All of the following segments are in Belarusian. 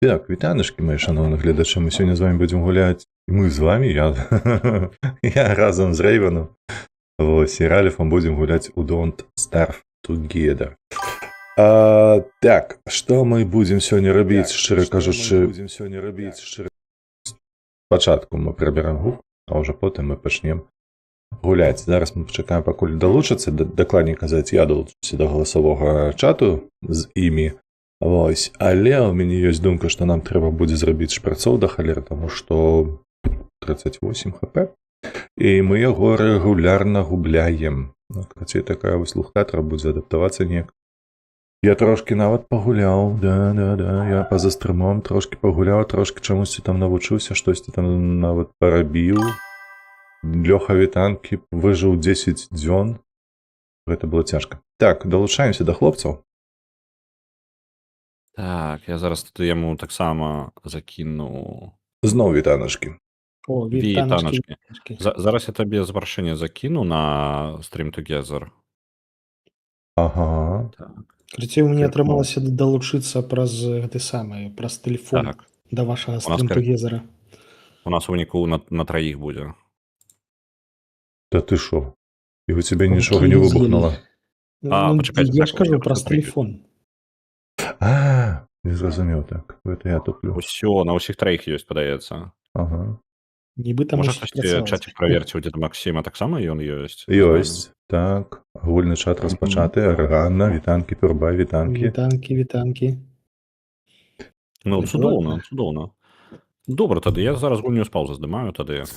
Так, вітаночки, мої шановні глядачі, ми сьогодні з вами будемо гуляти. І ми з вами, я разом з Рейвеном, ось, і Ральфом будемо гуляти у Don't Starve Together. Так, що ми будемо сьогодні робити, щиро кажучи, спочатку ми приберемо гук, а вже потім ми почнемо гуляти. Зараз ми почекаємо, поки долучаться, докладніше казати, я долучуся до голосового чату з імі. Ось, але у мене є думка, що нам треба буде зробити шприцов до холери, тому що 38 хп, і ми його регулярно губляємо. Кстати, така ось лухта, треба буде адаптуватися ніяк. Я трошки навіть погуляв, да, я поза стримом трошки погуляв, трошки чомусь там навчився, щось там навіть поробив. Льоха вітанки, вижив 10 дзьон. Це було тяжко. Так, долучаємося до хлопців. Так, я зараз тут йому так само закину. Знову вітаночки. О, Вітаночки. Зараз я тобі запрошення закину на Stream Together. Ага. Так. Крыцей, у меня атрымалася далучыцца праз гэты самы праз тэлефон Так. да вашага У нас стрімтугезера. У нас у выніку на троих буде. Да ты шо? И у тебя ничего не выбухнуло? Почекайте, я так, ж кажу я праз просто прикрив. тэлефон. Не зрозумів так. Это я туплю. Усё, на усіх троих ёсць, падаецца. Ага. Нібыта Можа мусіць хтосьці працаваць. чатик праверці, дзе Максима таксама ён ёсць? Ёсць. Так. Агульны чат распачаты. Арганна, вітанкі, пюрба, вітанкі. Вітанкі. Ну, Прикольно. цудоўна. Добра, тады я зараз гульню з паўзы здымаю тады.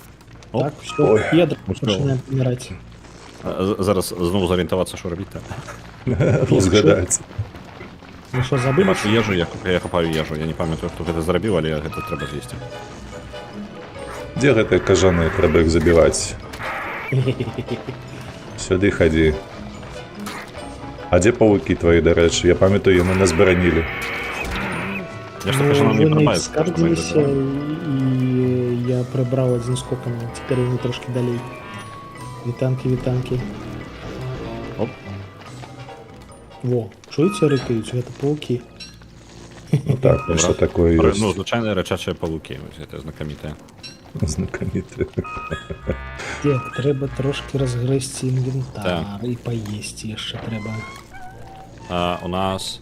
Оп. Так, все, ядра успел. пачынаем паміраць. Зараз зноў зарыентавацца, што рабіць. Згадаецца. Ну що, забыли? Бачу ежу, я хапаю ежу. Я не памятаю, хто гэта зрабіў, але гэта трэба з'есці. Дзе гэтыя кажаны, трэба іх забіваць? Сюды хадзі. А дзе павукі твои, дарэчы? Я памятаю, яны нас баранілі. Я ж так кажу, нам не Вы на іх прабаюць. скардзіліся, і я прыбраў адзін скокам, цяпер яны трошки далей. Вітанкі. Оп. Во, чуеце, рыкаюць, гэта паукі. Ну так, Добра. що такое Ну, ёсць. звычайныя рачачыя павукі, вось гэта знакамітыя. Знакаміты. Так, трэба трошки разгрызці інвентар Так. і паесці яшчэ трэба. У нас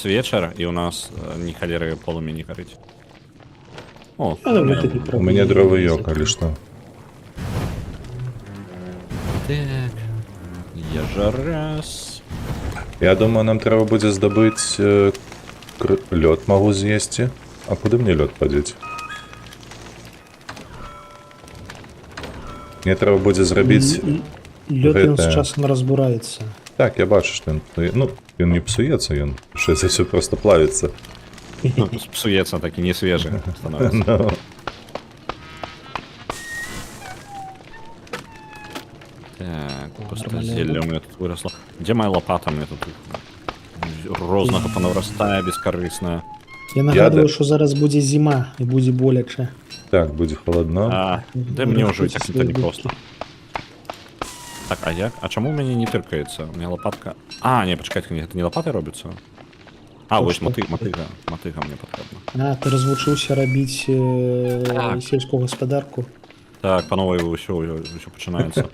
вечар, і у нас ні халеры полумя не гарыць. О, Але гэта не У праблема. мяне дровы ёк, калі што. так. Ежа раз. Я думаю, нам трэба будзе здабыць лёд магу з'есці. А куды мне лёд падзець? Мне трэба будзе зрабіць... Лёд ён гэта- з часам разбураецца. Так, я бачу, што ён не псуецца, ён шэсце все просто плавіцца. Ну, псуецца такі не свежы становіцца. Ну, Так, просто Нормально. зелля у меня тут выросла. Где моя лопата? Мне тут рознага понаврастае бескарысная. Я нагадваю, да- што зараз будзе зіма і будзе боляча. Так, будзе халадно. Да мне ўжо і так Рахуйце это не свае просто. Так, а як? А чаму ў мяне не тыркаецца? У меня лопатка... не, пачакайце, гэта не лопатай робіцца? Вось Што? матыга мне патрэбна. Ты развучыўся рабіць Так. сельскую гаспадарку. Так, па новай ўсё пачынаецца.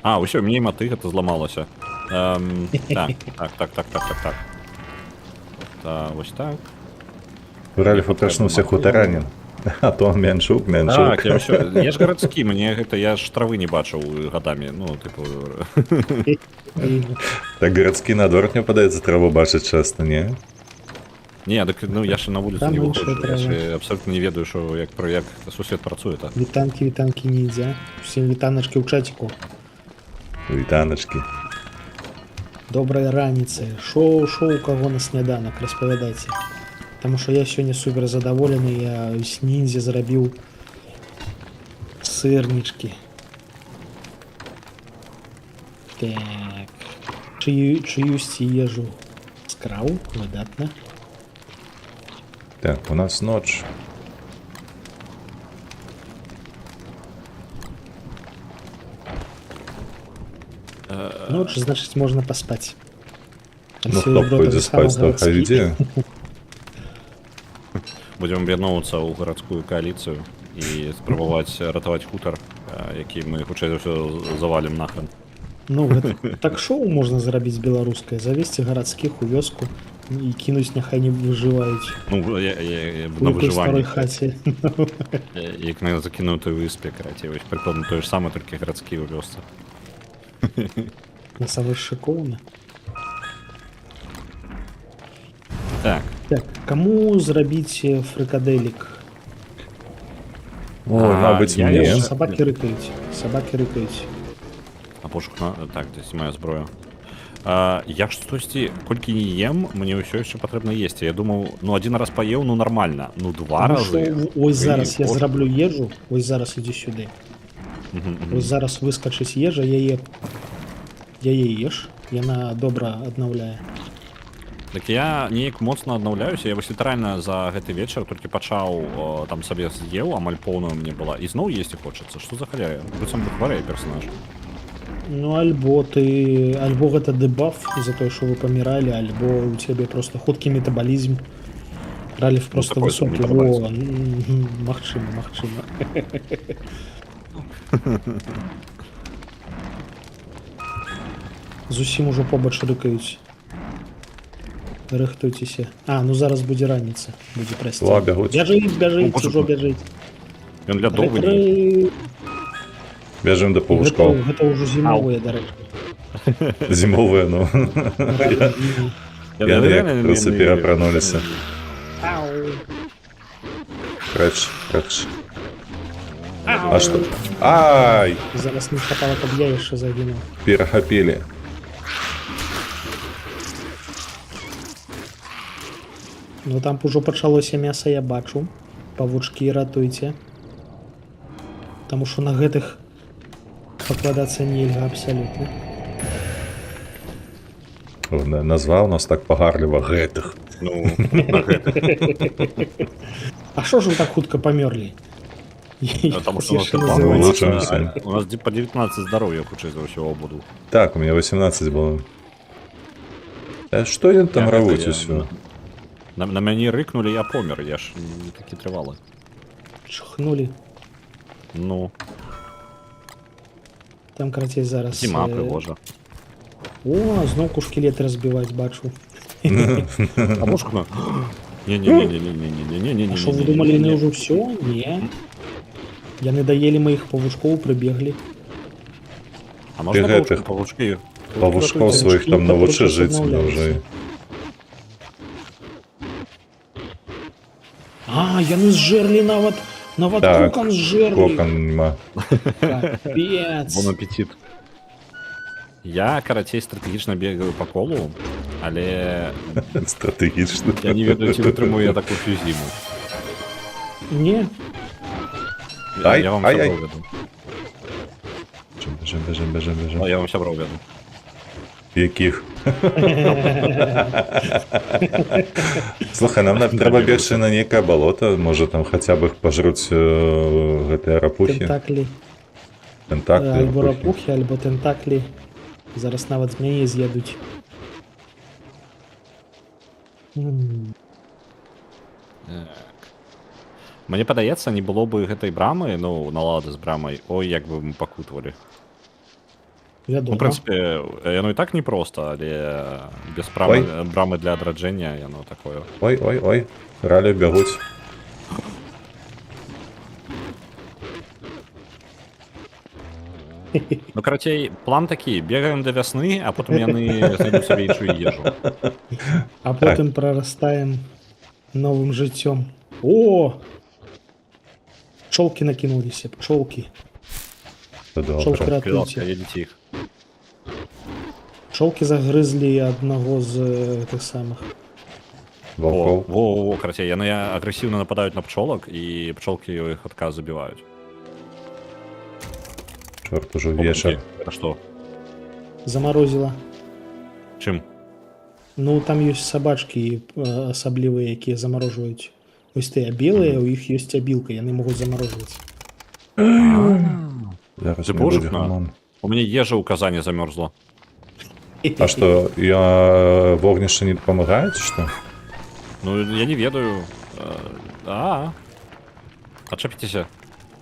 Усё, мне і матыга то зламалася. Так. Вось так. Ральф прачнуўся хутаранін. А то меншук. Так, я ж гарадскі, мне гэта я ж травы не бачыў гадамі, ну, тыпу... Так гарадскі наадварот мне падаецца, трэба бачыць часта, не? Не, так, ну, я ж на вуліцу Там не іншая выходжу, я трава. ж абсолютно не ведаю, що як сусвет працуе, так. Вітанкі ніндзя. Усім вітаначкі ў чаціку. Вітаначкі. Добрай раніцы. Шо у каго на сняданак, распавядайце. Таму што я сёння супер задаволены, я з ніндзя зрабіў сырнічкі. Так. Чыюсьці ежу скраў, выдатна. Так, у нас ноч. Ноч, значыць, можна паспаць. Ну, хто пойдзе спаць, то хай ідзе. будзем аб'ядноўвацца ў гарадскую кааліцыю і спрабаваць ратаваць хутар, які мы хутчэй за ўсё завалім нахрен. Ну, гэта так-шоу можна зрабіць беларускае, завесці гарадскіх у вёску і кінуць, няхай не выжываюць. Ну, У на якой старой выжыванне. хаце. Як на закінутай выспе, карацей, вось прыкладна тое ж самае, толькі гарадскі ў вёсцы. На самой шыкоўна. Так, Так, каму зрабіць фрыкадэлік? Ой, мабыць, я мне. Сабакі рыкаюць. Сабакі рыкаюць. а пошук на... Так, десь моя зброя. Я ж штосьці, колькі не ем, мне ўсё яшчэ патрэбна есці. Я думаў, ну, адзін раз паеў, ну, нармальна. Ну, два Таму разы. што Ось зараз я Боже. зраблю ежу, ось зараз ідзі сюды. Ось зараз выскачыць ежа, яе еш, яна добра аднаўляе. Так я неяк моцна аднаўляюся. Я вось літаральна за гэты вечар толькі пачаў, там сабе з'еў, амаль поўную мне была. І зноў есці хочацца. Што за халяя? Быццам бы хварэе персонаж. Ну, альбо гэта дэбаф за тое, што вы паміралі, альбо у цябе просто хуткі метабалізм. Раліф просто такой высокі. метабалізм. Магчыма. Зусім ужо побач рыкаюць. Рыхтуйцеся. Ну зараз будзе раніца. Будзе прасцей. О, бягуць. Бяжыць, Боже ужо мой. бяжыць. Ён для довгий. Ры-ры. Бяжым да Гэта, павушкоў. гэта ўжо зімовыя, дарэчы. Зімовыя, ну. Яны як крысы перапрануліся. Крэч. А што? Ай! Зараз не хапала, каб я яшчэ загінуў. Перахапілі. Ну там ужо пачалося мяса, я бачу. Павучкі ратуйце. Таму што на гэтых пакладацца нельга абсалютна. Назваў нас так пагарліва гэтых. Ну, на гэта. А што ж вы так хутка памёрлі? Таму што у нас Яшчэ там называецца. Лучше. у нас по 19 здароўя, хутчэй за ўсё буду. Так, у меня 18 было. Што ён там равуць усё? На мяне рыкнулі, я помер, я ж не такі трывалы. Чхнулі. Ну, Там карацей зараз. зіма прыгожа. О, зноўку шкілеты разбіваць, бачу. А мошку на... Не-не-не-не-не-не-не-не-не-не-не. А што вы думалі, яны ўжо ўсё? Не. Яны даелі маіх павучкоў, прыбеглі. А можна гэтых павучкі? Павушкоў сваіх там навучы жыць Аднаўляюцца. уже. Яны зжэрлі нават Так, кокан зжэрлі. Кокан нема. Капец. Бон апетит. Я, карацей, стратэгічна бегаю па колу, але Стратэгічна. я не ведаю, ці вытрымую я такую всю зіму. Не, Ай, Я вам ай, сяброў ай. веду. Бежим. Я вам сяброў веду. Якіх? Слухай, нам трэба бегчы на нейкае балота, можа там хаця б іх пажруць гэтыя рапухі. тентаклі. Тентаклі, Альбо рапухі. рапухі, альбо тентаклі. Зараз нават з мяне з'едуць. Мне падаецца, не было бы гэтай брамы, ну, налады з брамай, ой, як бы мы пакутвалі. Ну, Вядома. в прынцыпе, яно і так непроста, але без брамы для адраджэння яно такое. Ой, ралі бягуць. Ну, карацей, план такі, бегаем да вясны, а потым яны знайдуць сабе іншую ежу. А потым прарастаем новым жыццём. О! Пчолкі накінуліся, пчолкі. Добра. Ласка, Ратуйце. едзіце іх. Пчолкі загрызлі аднаго з тых самых. Ваўкоў. Во, карацей, яны агрэсіўна нападаюць на пчолак, і пчолкі іх адказ забіваюць. Чорт, ужо вечар. А што? Замарозіла. Чым? Ну, там ёсць сабачкі асаблівыя, якія замарожваюць. Вось тыя белыя, у іх ёсць абілка, яны могуць замарожваць. Зараз Ты мне божик будзе на? гамон. У мяне ежа ў казане замёрзла. А што, я вогнішча не дапамагаю, ці што? Ну, я не ведаю. Отчепитесь.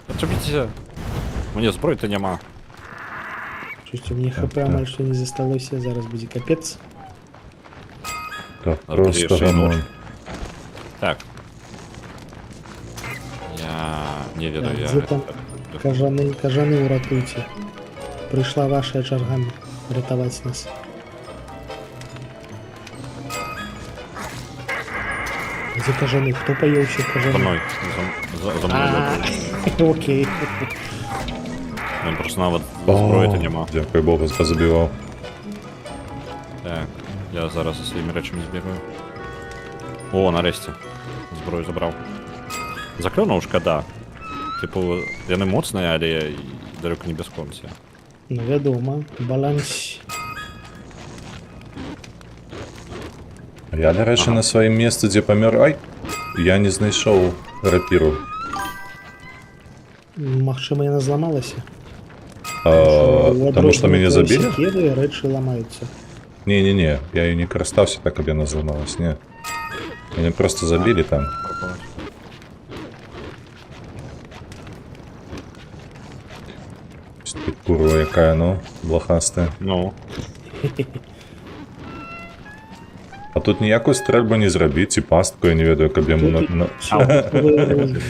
Отчепитесь. Мне зброї-то нема. Чусь, у меня хп амаль что не засталося, зараз буде капец. Так, А просто где гамон. шейнуш? Так. Я не ведаю, Так, я... где там кажаны уратуйте. Пришла ваша чарга рятовать нас. Где кажаны? Кто поел все За кажаны? мной. За мной. А, окей. Він просто навіть зброї-то нема. Дякую Богу, позабивав. Так, я зараз за своїми речами збігаю. О, нарешті. Зброю забрав. Закльонув шкода. Типу, я не моцний, але я і далеко не безконці. Ну, вядома, баланс. Я, до речі, на своєму місці, де помер. Ай! Я не знайшов рапіру. Магчыма, яна зламалася. Тому що мене забили? Секіры рэчы ламаюцца. Не-не-не, я її не користався, так об я не зламалась, ні. Мене просто забили там. Ти курва яка, ну, блохаста. Ну, А тут ніякої стрельби не зробити, і пастку, я не ведаю, як я на...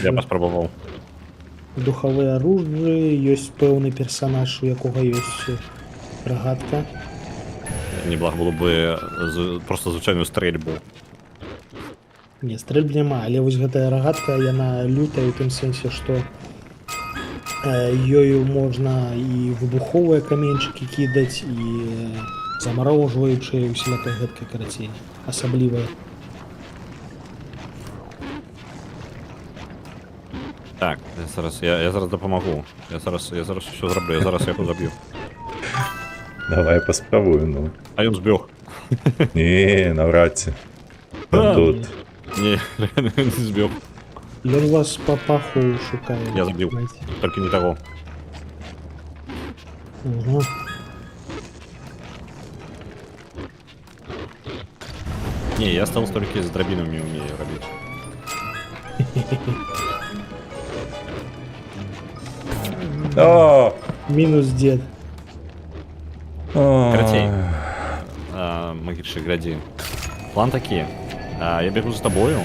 я поспробував. Духове оружие, ёсць пэўны персонаж, у якога ёсць рогатка. Неблаг було би просто звичайну стрельбу. Не, стрэльб няма, але вось гэтая рогатка, яна лютая ў тым сэнсе, што ёю можна і выбуховыя каменьчыкі кідаць, і замарожваючыя усялякай гэткай карацей. Асаблівая. Так, я зараз допомогу. Я зараз все зроблю, я зараз його заб'ю. Давай поспробую, ну. А він збіг. Ні, навряд чи. А, Тут. Ні, не збіг. Ён вас по паху шукае. Я заб'ю. знаете. Тільки не того. Угу. Ні, я стал тільки з драбинами вмію робити. О! Мінус дед. Каратей. Магічний градієнт. План такий. Я бегу за тобою,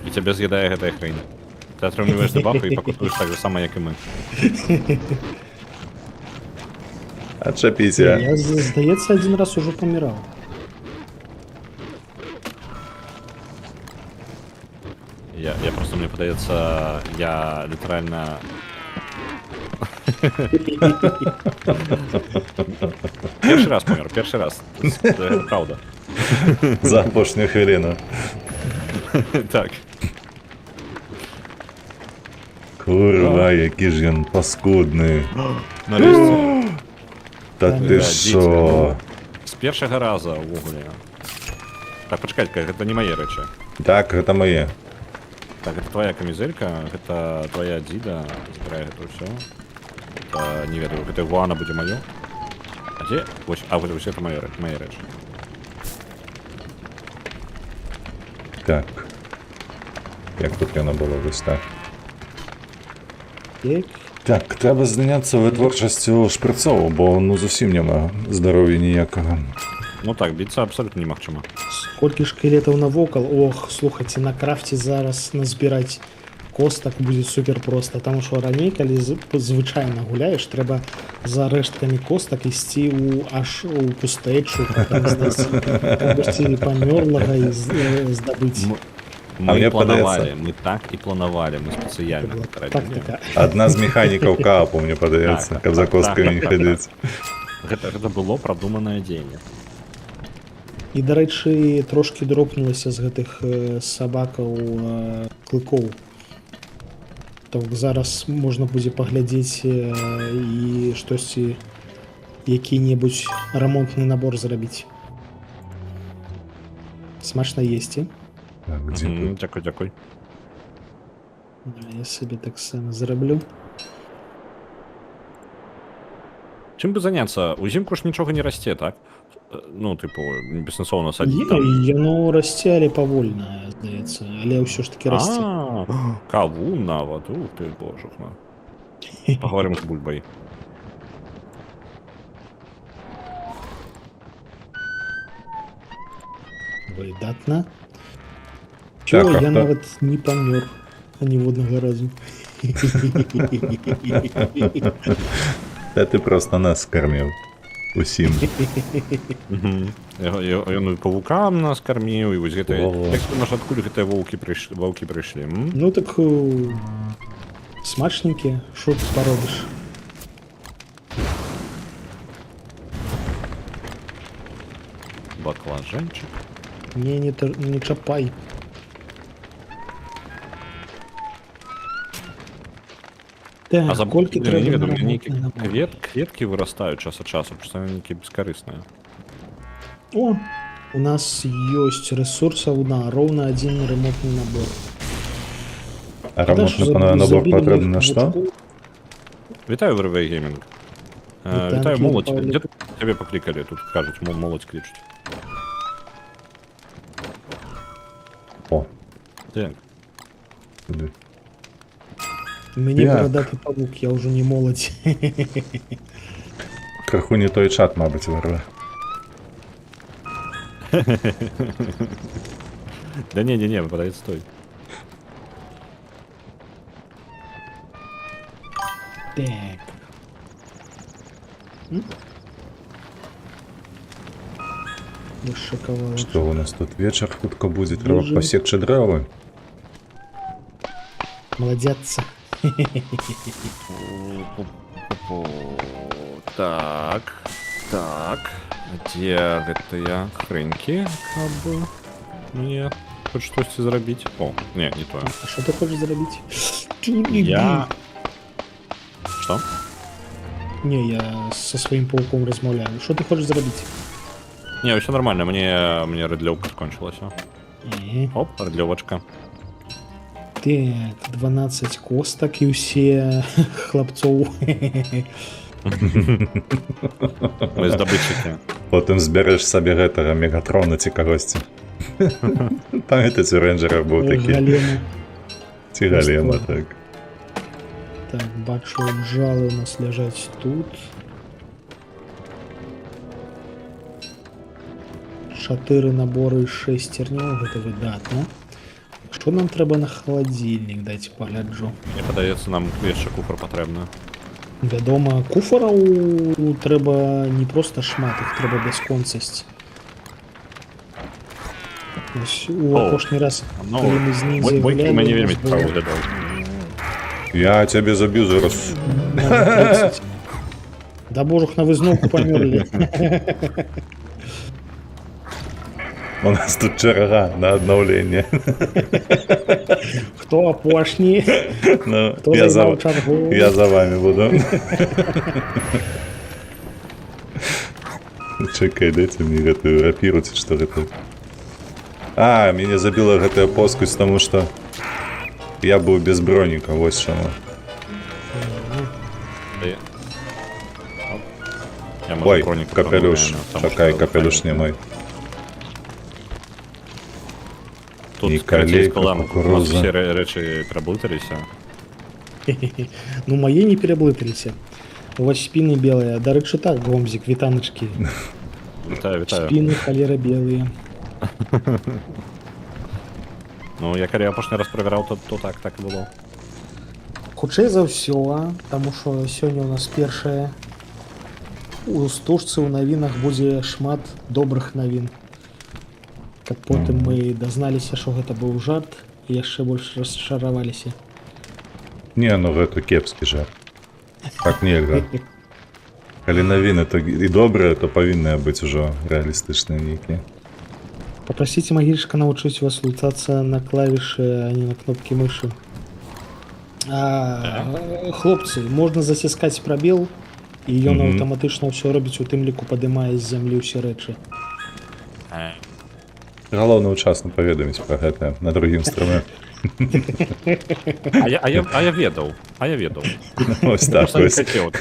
і тебе з'їдає гэтая хрень. Ти отримуєш дебафи і покутуєш так же само, як і ми. Отшапіться. Я, здається, один раз уже помирав. Я просто, мне подається, я літерально... Перший раз помер, перший раз. Це правда. За апошню хвилину. Так. Курва, який ж він паскудний. Нарешті. Та Та ти ні, що? З першого разу в углі. Так, почекайте, це не мої речі. Так, це моє. Так, это твоя камизелька, это твоя Дида, забирай это все. Это, не ведаю, это Гуана будет моё. А где? Вот, вот это моя речь. Так. Як тут воно було ось так? Так. Так, треба зайнятися витворчістю шприцову, бо ну зовсім нема здоров'я ніякого. Ну так, биться абсолютно не махчима. Сколько шкелетов навокал. Ох, слухайте, на крафте зараз назбирать косток буде супер просто. Тому що раней, коли звичайно гуляєш, треба за рештками косток істи аж у пустечу, потім здати померлого і здобути. Мы планували, подається. мы так и планували, мы специально это робили. Тактика. Одна з механіків каапу, мені подається, Так, каб за костками не так. ходить. Это было продуманное деяние. І, до речі, трошки дропнулося з гэтых сабакаў клыкоў. Так зараз можна будзе паглядзець і штосьці, які-небудзь рамонтны набор зрабіць. Смачна есці. Так, где тут? Дякую, дякую. Я собі таксама зраблю. Чым бы заняться? Узімку ж нічога не расце, так? ну, типу, бессенсоўна садіць там. Яно расце, але павольна, здаецца, але ўсё ж таки расце. Кавун нават, ух ты, божух мой. Паговорым з бульбай. Выдатна. Чё, Так, а я хто? нават не памёр аніводнага разу. Та ты просто нас скарміў. Усім. Ён і павукам нас карміў, і вось гэта... Во-во. Як ты наш адкуль гэтыя ваўкі прыйшлі? Ну так смачненькие, шо ты поробишь? Баклажанчик. Не чапай. Так, колькі Я не трэба ведаю, на нейкі работны набор? кветкі вырастаюць час ад часу, просто яны нейкія бескарысныя. О, у нас есть ресурсов на ровно один ремонтный набор. А ремонтний набор потрібен на що? Вітаю, ВРВ Геймінг. Вітаю, Вітаю, молодь. Павлік. Де тебе покликали? Тут кажуть, молодь кличуть. О, Так. туди. Мне Так. бородатый паук, я уже не молодь. Краху не той чат, мабуть, вирве. Да не, подойди, стой. Так. Без шоколада. Що у нас тут вечір хутко буде, треба Дуже. посекчи дерева. Молодец. Так. Где гэта я? Хренькі, каб мне хоч штосьці зрабіць. О, не то. А что ты хочешь заробить? Я... Что? Не, я со своим пауком размовляю. Что ты хочешь заробить? Не, все нормально, мне рыдлёвка скончилась. Оп, рыдлёвочка. Так, 12 косток и все хлопцов. Мы здобытчики. Потім збереш собі гэтага Мегатрона ці когось. Пам'ятаєте, у рейнджерів був такий? Голема. Ці голема, так. Так, бачу, джалы у нас лежать тут. 4 наборы і шестернёў, гэта выдатна. Што нам трэба на холодильник, дайте погляджу. Мне падаецца, нам яшчэ куфр патрэбна. Вядома, куфараў трэба не просто шмат, іх трэба бясконцасць. Ось у О, апошні раз, ну, калі мы з ним Бойкі мяне у вельмі нас было цікаво выглядаў. Я тебе заб'ю зараз. нават 30. Да божух, на вызноўку памёрлі. У нас тут черга на обновлення. Хто апошні? Ну, Хто займаў чаргу? я за вами буду. Чекай, дайте мне гэтую рапіру, ці што гэта? А, мяне забіла гэтая плоскасць, тому што я быў без броніка, вось чаму. Ой, капелюш. Чакай, капелюш не мой. Тут І карацей калейка, складам, у нас кукуруза. все рэчы пераблыталіся. Ну, мае не пераблыталіся. У вас спіны белыя. Дарэчы, так, гомзік, вітаначкі. Вітаю. Спіны халера белыя. Ну, я калі апошні раз правяраў, то так і было. Хутчэй за ўсё, таму што сёння у нас першае. У стужцы ў навінах будзе шмат добрых навін. Каб потым мы дазналіся, што гэта быў жарт, і яшчэ больш расчараваліся. Не, ну гэта кепскі жарт. Так нельга. Калі навіны то і добрыя, то павінныя быць ужо рэалістычныя нейкія. Попросите Магильчика научить вас лутаться на клавиши, а не на кнопки мыши. Хлопцы, можна заціскаць прабел, і ён аўтаматычна ўсё робіць, у тым ліку падымае з зямлі ўсе рэчы. Галоўна ўчасна паведаміць пра гэта на другім страме. А я ведаў. Ось так Просто не ось. хотел.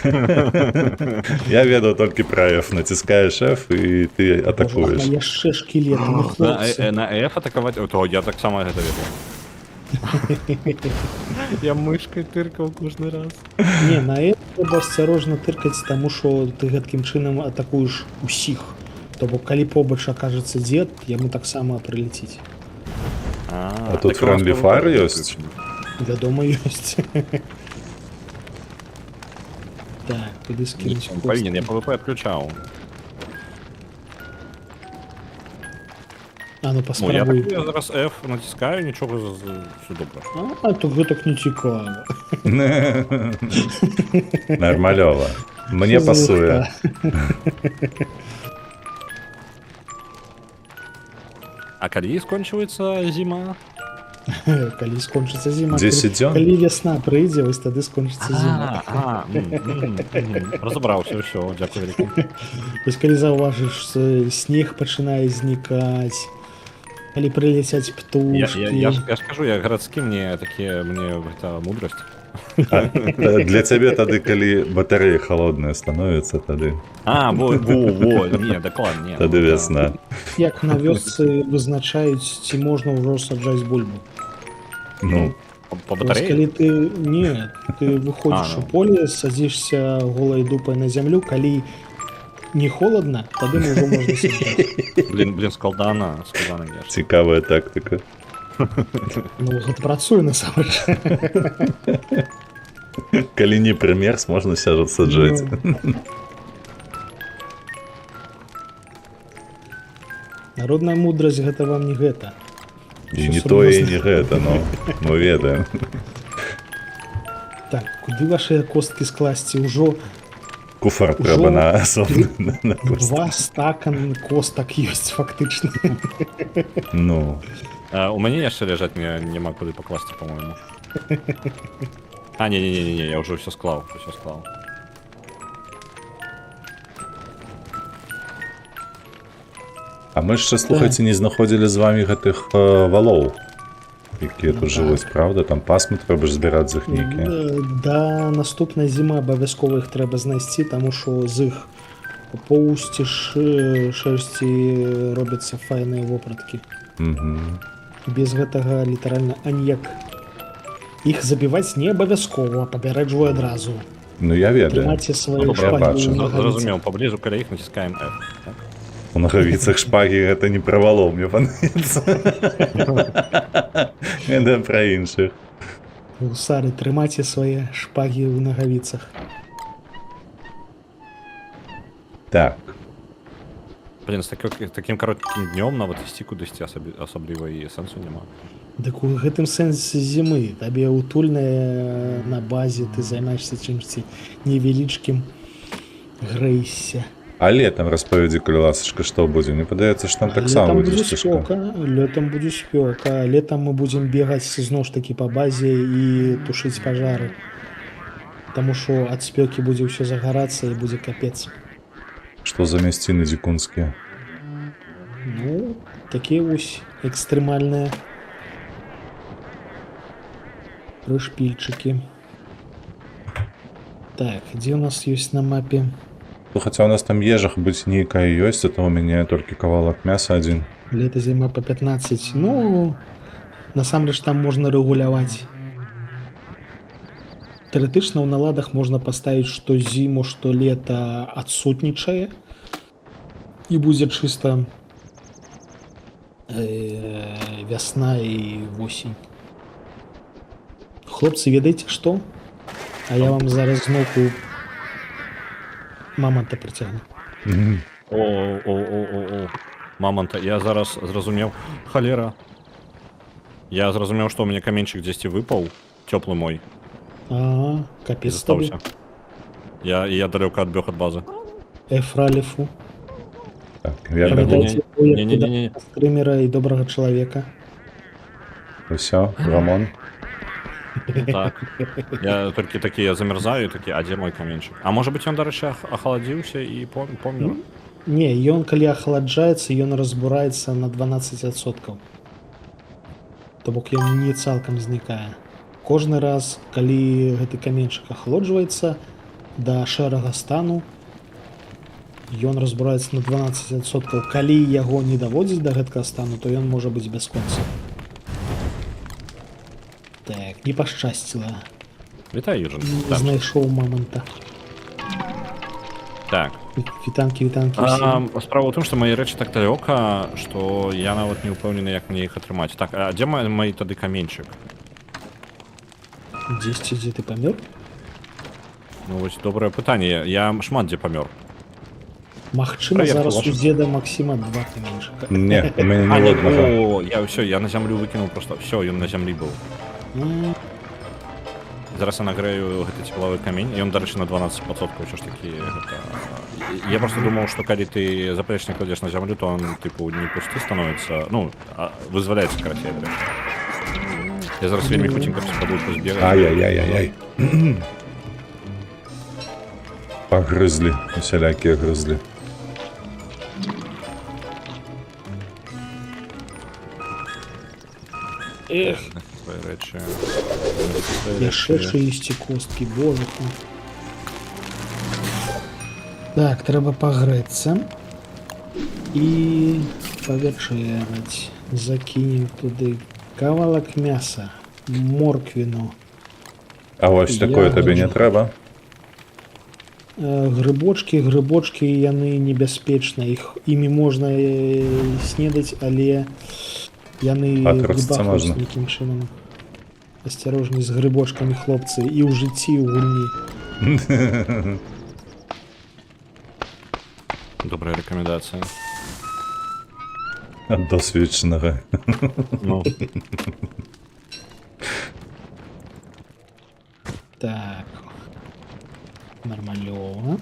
Я ведаў толькі пра F. Націскаєш F і ти Боже, атакуєш. а яшчэ шкілеты, ну хлопцы. На F атаковать, то я так само гэта ведаў. Я мышкой тыркаў кожны раз. Не, на это трэба асцярожна тыркаць, таму што ты гэткім чынам атакуеш усіх. То бок, калі побач акажацца дзед, яму таксама прылеціць. А тут friendly fire ёсць? Вядома, ёсць. Так, куды скінуць Блин, я ПВП отключаў. А, ну Ну, я паспрабуй. так, я зараз F націскаю, нічого, все добре. А, то гэтак не цікава. Нормальова. Мне пасуе. А калі скончваецца зіма? Калі скончыцца зіма. 10 дзён? Калі вясна прыйдзе, вось тады скончыцца зіма. Разабраўся, ўсё, дзякуй вялікі. Вось калі заўважыш, снег пачынае знікаць, калі прыляцяць птушкі. Я ж кажу, я гарадскі, мне гэта мудрасць. Для цябе тады, калі батарэі халодныя становяцца, тады Не, дакладна, не. тады вясна. Як на вёсцы вызначаюць, ці можна ўжо саджаць бульбу. Ну, По Вось батарэі? калі ты выходзіш А, у поле, садзішся голай дупай на зямлю, калі не холодна, тады ўжо можна саджаць. Блин, складана веш. цікавая тактыка. Ну, гэта працуе насамрэч. Калі не прымерз, можна саджаць. Народная мудрасць гэта вам не гэта. І не тое, і не гэта, ну, мы ведаем. Так, куды вашыя косткі скласці? Ўжо Куфар трэба на асобны на кост. 2 стакан костак ёсць фактычна. Ну, У мяне яшчэ ляжаць, няма куды пакласці, по-моему. А, не, я ўжо ўсё склаў. а мы яшчэ, слухайце, не знаходзілі з вамі гэтых валоў, якія тут жывуць, правда? Там пасмы трэба ж збіраць з іх нейкія. Да наступнай зімы абавязкова іх трэба знайсці, таму што з іх поўсці шэрсці робяцца файныя вопраткі. Без гэтага літаральна аніяк. Іх забіваць не абавязкова, папярэджваю адразу. Ну, я ведаю. Трымайце свае я шпагі бачу. ў нагавіцах. Зразумеў, паблізу каля іх націскаем F. Так? У нагавіцах шпагі гэта не пра валоў, мне падаецца. Гэта пра іншых. Гусары, трымайце свае шпагі ў нагавіцах. Так. Блин, з таким кароткім днём нават ісці кудысьці асабліва і сэнсу няма. Дык у гэтым сэнсе зімы табе утульная на базе, ты займаешься чымсьці невялічкім, грэйся. А летом распавядзі, калі ласачка, што будзе? Мне падаецца, што там таксама будзе сцежка. Летом будзе спёка. Летом мы будзем бегаць зноў ж такі па базе і тушыць пажары. Таму што ад спёкі будзе ўсё загарацца і будзе капец. Што за мясціны дзікунскія? Ну, такія вось экстрэмальныя прышпільчыкі. Так, дзе ў нас ёсць на мапе? Хаця у нас там ежах быць нейкая ёсць, а то у мяне толькі кавалак мяса адзін. Лета, зіма по 15. Ну, насамрэч там можна рэгуляваць. Тэарэтычна ў наладах можна паставіць што зіму, што лета адсутнічае і будзе чыста вясна і восень. Хлопцы, ведаеце што? А я вам зараз зноўку маманта прыцягну. О. Маманта, я зараз зразумеў. Халера. Я зразумеў, што ў мяне каменьчык дзесьці выпаў, цёплы мой. Ага, І капец табе. застаўся. Я далёка адбег ад базы. Эфралефу. Так, я Не, бегу. не, Не-не-не. Стрымера і добрага чалавека. Усё, Рамон. Так. Я толькі такі замярзаю, такі, а дзе мой каменьчык? А можа быць, ён, дарэчы, ахаладзіўся і помер? Не, ён калі ахаладжаецца, ён разбураецца на 12%. То бок ён не цалкам знікае. Кожны раз, калі гэты каменьчык ахалоджваецца да шэрага стану, ён разбураецца на 12%. Калі яго не даводзіць да гэткага стану, то ён можа быць бясконцым. Так, не пашчасціла. Вітаю, Юджин. Не знайшоў моманта. Так. Вітанкі ўсім. Справа ў тым, што мае рэчы так далёка, што я нават не ўпэўнены, як мне іх атрымаць. Так, а дзе мой тады каменьчык? Дзесьці, дзе ты памёр? Ну вось добрае пытанне. Я шмат дзе памёр. Магчыма, Праверка зараз ваша. у дзеда Максіма 2 каменьчыка. Не, у мяне А, ні не, одного. все, я на зямлю выкінуў просто. Все, ён на зямлі быў. Зараз я нагрэю гэты цеплавы камень. Ён, дарэчы, на 12% ўсё ж такі гэта... Я просто думаў, што калі ты заплечнік кладзеш на зямлю, то он тыпу не пусты становіцца, ну, вызваляецца карацей. Я зараз вельмі хутенька спрабую пазбегаць. Ай-яй-яй-яй-яй. Пагрызлі, усялякія грызлі. Эх, Свае рэчы. яшчэ ісці косткі, божуху. Так, трэба пагрэцца. І павячэраць. Закінем туды кавалак мяса, морквіну, А вось такое табе не трэба? грыбочкі, яны небяспечныя, імі можна снедаць, але яны Пакрасціся можна. нейкім чынам. Асцярожней з грыбочкамі, хлопцы, і ў жыцці, і ў гульні. Добрая рэкамендацыя. Ад досведчанага. Ну, Так. Нормалёва.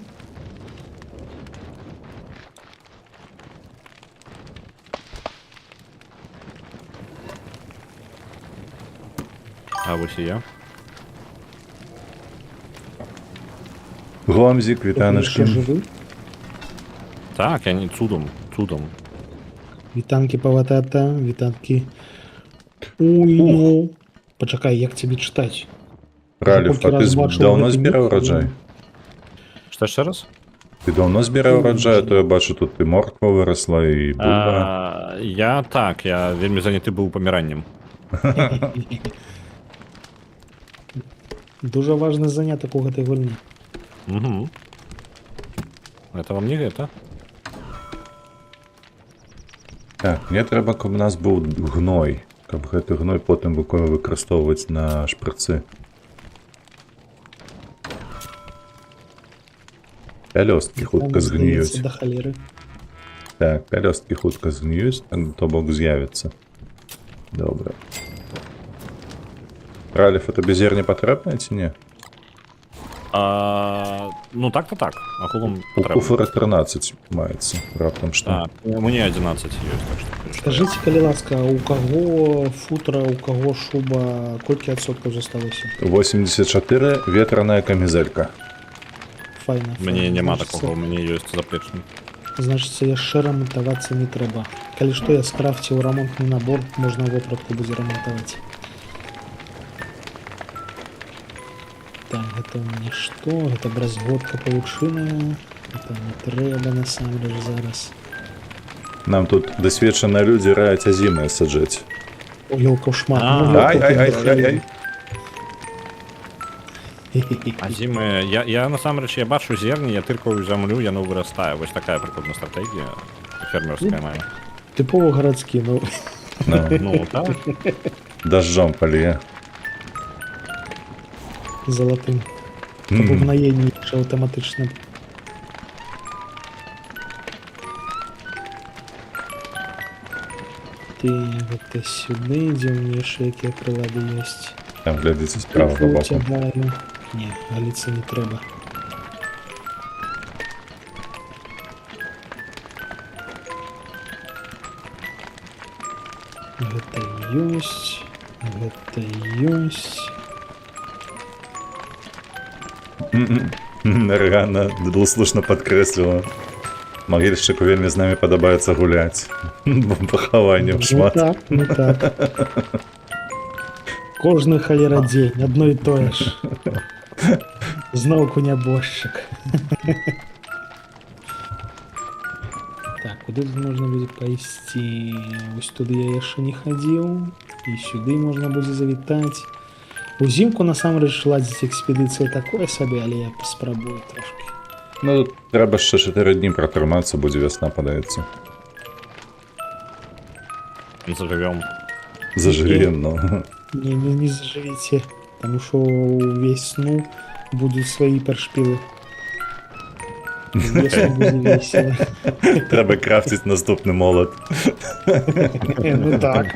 а вось і я. Гомзік, Яшчэ вітанашкі. жывы? Так, я не цудом. Вітанкі паватата, вітанкі. Ой, ну. Пачакай, як цябе чытаць? Раліф, а ты Бачыў даўно гэты збіраў міф, ураджай? Што яшчэ раз? Ты даўно збіраў ураджай, а то я бачу, тут і морква вырасла, і бульба. Я вельмі заняты быў паміраннем. Дужа важны занятак у гэтай гульні. Угу. Это вам не гэта? Так, мне трэба, каб у нас быў гной. Каб гэты гной потым выкарыстоўваць на шпрыцы. Пялёсткі хутка згніюць. Да халеры. Так, пялёсткі хутка згніюць, то бок з'явіцца. Добра. Раліф, это без зерня патрэбна ці не? Ну так-то так. Агулам У патрэбна. куфара 13 маецца, раптам што. Мне 11 ёсць, так што... Скажыце, калі ласка, у каго футра, у каго шуба, колькі адсоткаў засталося? 84, ветраная камізэлька. Файна. Мне няма такого, у мяне ёсць заплечнік. Значыцца, яшчэ рамантавацца не трэба. Калі што, я скрафціў рамонтны набор, можна вопратку будзе рамантаваць. Так, гэта у мяне што? Гэта бразготка павучыная. Гэта не трэба насамрэч зараз. Нам тут дасведчаныя людзі раяць азімыя саджаць. О, ёлкаў шмат. Ай-ай-ай-ай-ай. А зімы... Я насамрэч, я бачу зерні, я тыркаю зямлю, яно вырастае. Вось такая прыкладна стратэгія фермерская мая. Тыпова гарадскі, ну. Ну, так. Дажджом паліе. Залатым. Каб угнаенне аўтаматычна. Ты гэта сюды, дзе ў мне яшчэ якія прылады ёсць. Там глядзіце з правага боку. Цягаю. Не, галіцца не трэба. Гэта ёсць. Гэта ёсць. Наргана двуслушна падкрэсліла. Магільшчыку вельмі з намі падабаецца гуляць. Пахаванняў шмат. Ну так. Кожны халера дзень, адно і тое ж. Зноўку нябожчык. Так, куды тут можна будзе пайсці? Вось туды я яшчэ не хадзіў. І сюды можна будзе завітаць. Узімку насамрэч ладзіць экспедыцыя такое сабе, але я паспрабую трошки. Ну, тут трэба ще 4 дні пратрымацца, будзе вясна, падаецца. Заживем. Зажывем, ну. Не зажывіце, таму што ўвесну будуць свае першпілы. Весну будзе весела. Трэба крафціць наступны молот. Ну так,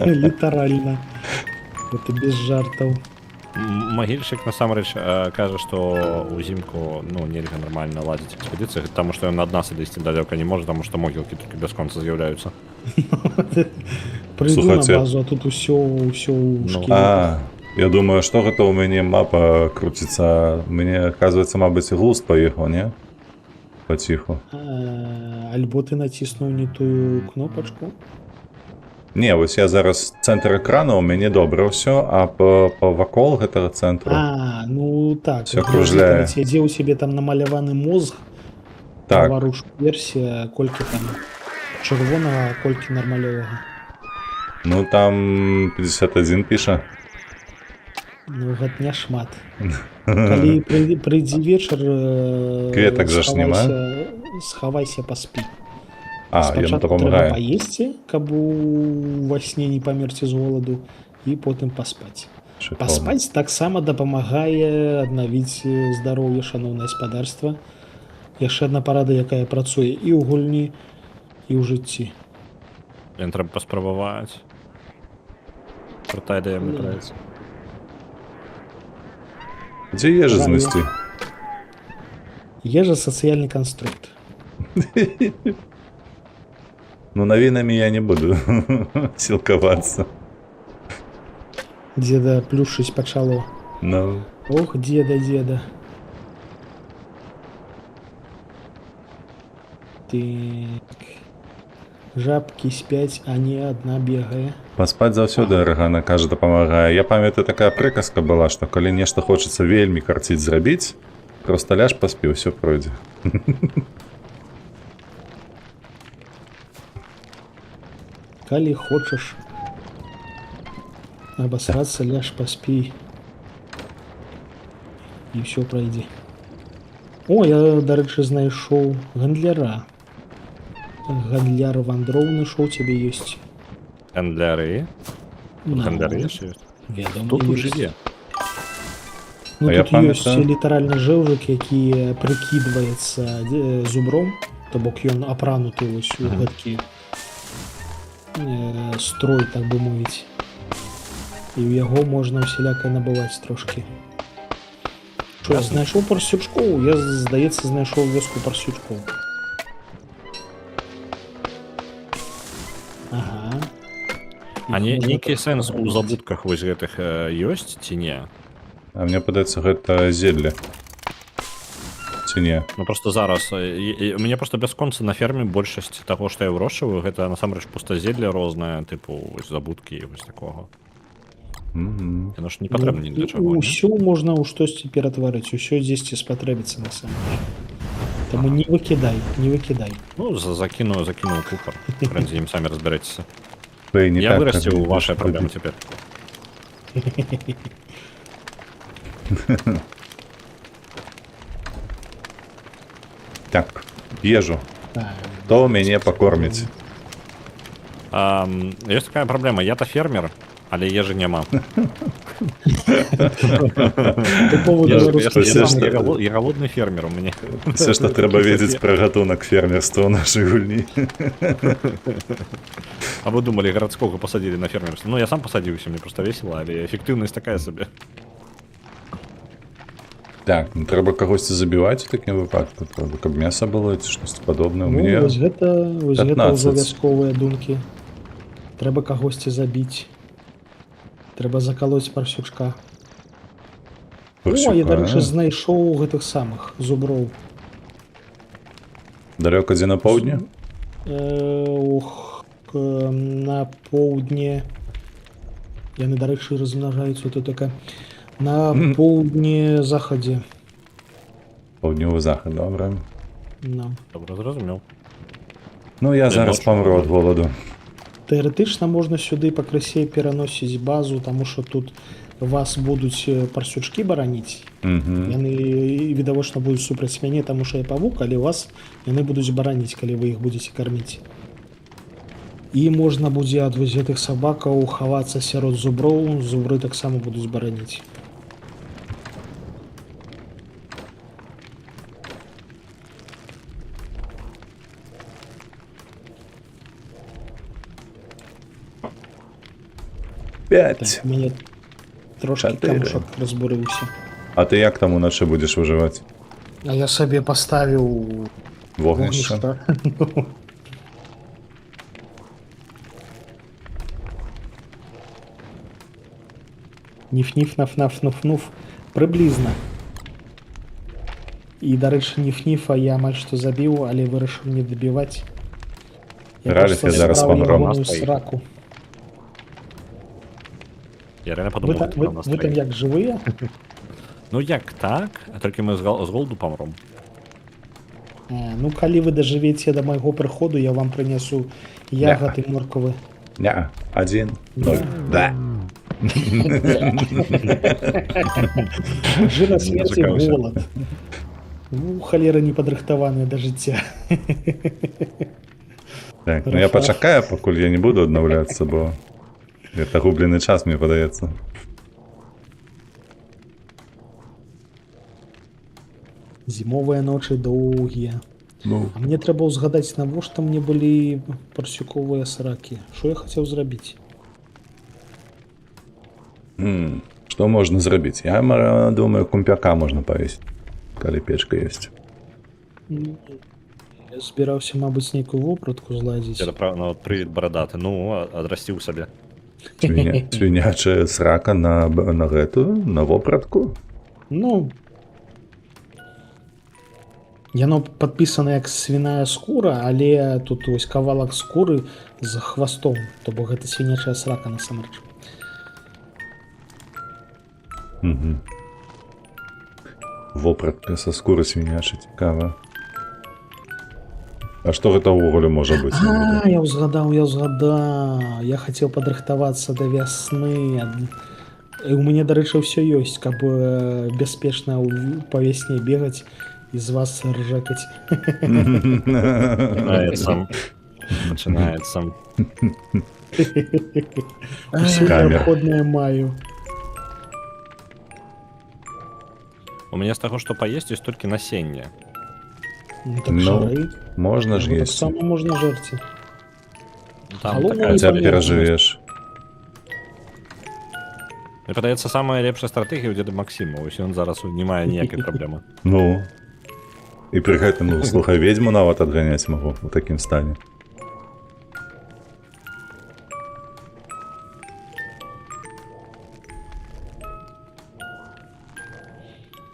літаральна. Это без жартаў. Магільчык насамрэч кажа, што ўзімку ну нельга нармальна ладзіць экспедыцыі, таму што ён ад нас ідысці далёка не можа, таму што могілкі толькі бясконца з'яўляюцца. Прыйду на Слухайце. базу, а тут усё ў шкілетах. А, я думаю, што гэта ў мяне мапа круціцца. Мне, оказывается, мабыць, глузд паехаў, не? Паціху. Альбо ты націснуў не тую кнопачку. Не, вось я зараз цэнтр экрана, у мяне добра ўсё, а вакол гэтага цэнтру. Ну так. Всё кружляе. Дзе ў цябе там намаляваны мозг, Так, таваруш версія, колькі там чырвонага, а колькі нармалёвага. ну там 51 піша. Ну, гэта не шмат. Калі прыйдзе вечар, Кветак жа ж няма. схавайся, паспі. А, ён Спачатку трэба дапамагае. паесці, каб ва сне не памерці з голаду, і потым паспаць. Шыкоўна. Паспаць таксама дапамагае аднавіць здароўе, шаноўнае спадарства. Яшчэ адна парада, якая працуе і ў гульні, і ў жыцці. Ён трэба паспрабаваць. Крутая ідэя, мне нравится. Дзе ежа знайсці? Ежа сацыяльны канструкт. Ну, навінамі я не буду сілкавацца. Дзеда плюшыць пачало. Ну, Ох, дзеда. Так. Жабкі спяць, а не адна бегае. паспаць заўсёды аргана, кажа, дапамагае. Я памятаю, такая прыказка была, што калі нешта хочацца вельмі карціць зрабіць, проста ляж, паспі, ўсё пройдзе. Калі хочаш абасрацца, ляж, паспі. І ўсё пройдзе. О, я, дарэчы, знайшоў гандляра. Гандляр вандроўны, шо ў цябе ёсць? Гандляры. Ну, Гандляры яшчэ ёсць. Вядома, Хто тут ёсць. жыве? Ну, А я тут ёсць памятаю. літаральна жэўжык, які прыкідваецца зубром, то бок ён апрануты вось у гэткі строй, так бы мовіць. І ў яго можна ўсялякае набываць трошкі. Што, я знайшоў парсючкоў? Я, здаецца, знайшоў вёску парсючкоў. Ага. А не, Можна нейкі так сэнс у зрабіць. забудках вось гэтых ёсць ці не? А мне падаецца, гэта зелле. Ці не? Ну просто зараз мне просто бясконца на ферме большасць таго, што я вырошчваю, гэта насамрэч пустазелле рознае, тыпу вось забудкі і вось такога. Мгм. Яно ж не патрэбна ні для чаго. Не? Усё можна ў штосьці ператварыць, усё дзесьці спатрэбіцца на самом деле. Таму не выкідай, не выкідай. Ну, закінуў кухар. Хрен з ім самі разбярэцеся. Вы не Я так, вырасціў як вашыя будзе. праблемы цяпер. Так, ежу. Так. Хто мяне пакорміць? Ёсць такая праблема, я-то фермер, але ежы няма. Тыповы беларускі Все, фермер. што- Я галодны фермер у мяне. Все, што трэба ведзець пра гатунак фермерства ў нашай гульні. А вы думалі, гарадскога пасадзілі на фермерство? Ну, я сам пасадзіўся, мне просто весело, але эфектыўнасць такая сабе. Так, ну трэба кагосьці забіваць у такім выпадку, трэба, каб мяса было ці штосьці падобнае. Ну, Мне вось гэта 15. ўжо вясковыя думкі. Трэба кагосьці забіць. Трэба закалоць парсючка. О, я, дарэчы, знайшоў гэтых самых зуброў. Далёка дзе на поўдні? На поўдні Яны, дарэчы, размнажаюцца тут така на поўдні захадзе. Паўднёвы захад, добра. No. Добре, зрозумів. Ну, я Ти зараз можеш памру ад голаду. Тэарэтычна можна сюды пакрысе пераносіць базу, таму што тут вас будуць парсючкі бараніць. Яны відавочна будуць супраць мяне, таму што я павук, але вас яны будуць бараніць, калі вы іх будзеце карміць. І можна будзе ад вось гэтых сабакаў хавацца сярод зуброў, зубры таксама будуць бараніць. П'ять. Так, мяне трошкі Чатыры. камушак разбурыўся. А ты як там уначы будзеш выжываць? А я сабе паставіў Вогнішча? вогнішча. Ніф-ніф, наф-наф-нуф-нуф. Прыблізна. І, дарэчы, ніф-ніфа я амаль што забіў, але вырашыў не дабіваць. Раліф, я зараз сабраў памру. ягоную Стоїть. сраку. Я реально Ви, подумав, та- що ви, нам ви там настроїть. як живі? Ну як так? А тільки ми з голоду помром. Ну, калі вы дажывеце да майго прыходу, я вам прынесу ягад і морквы. Ня, 1, 0. Да. Жыра смерці зацікавився. голад. Ну, халера не падрыхтаваная да жыцця. Так, ну я пачакаю, пакуль я не буду аднаўляцца, бо это гублены час, мне падаецца. Зімовыя ночы доўгія. Ну, А мне трэба ўзгадаць, навошта мне былі парсюковыя сракі. Што я хацеў зрабіць? што можна зрабіць? Я думаю, кумпяка можна павесіць, калі печка ёсць. Я збіраўся, мабыць, нейкую вопратку зладзіць. Я ну, привіт, бородати. Ну, адрастів собі. Свінячая срака на гэтую, на вопратку? Ну, яно падпісана як свіная скура, але тут вось кавалак скуры з хвастом, то бок гэта свінячая срака насамрэч. Вопратка са скуры свінячай, цікава. А што гэта ўвогуле можа быць? А, я ўзгадаў. Я хацеў падрыхтавацца да вясны. І у мяне, дарэчы, ўсё ёсць, каб бяспечна па вясне бегаць і з вас ржакаць. Начинается. Усё Камера. неабходнае маю. У меня з таго, што паесці, ёсць толькі насенне. Ну, так Ну, жарэй. можна ж Яго есці. таксама можна жерці. Там Галоўнае, такая... не Хаця б памерзнуць. перажывеш. Мне падаецца, самая лепшая стратэгія ў дзеда Максіма. Ось ён зараз не мае ніякай праблемы. Ну. І пры гэтым, ну, слухай, ведзьму нават адганяць магу у такім стане.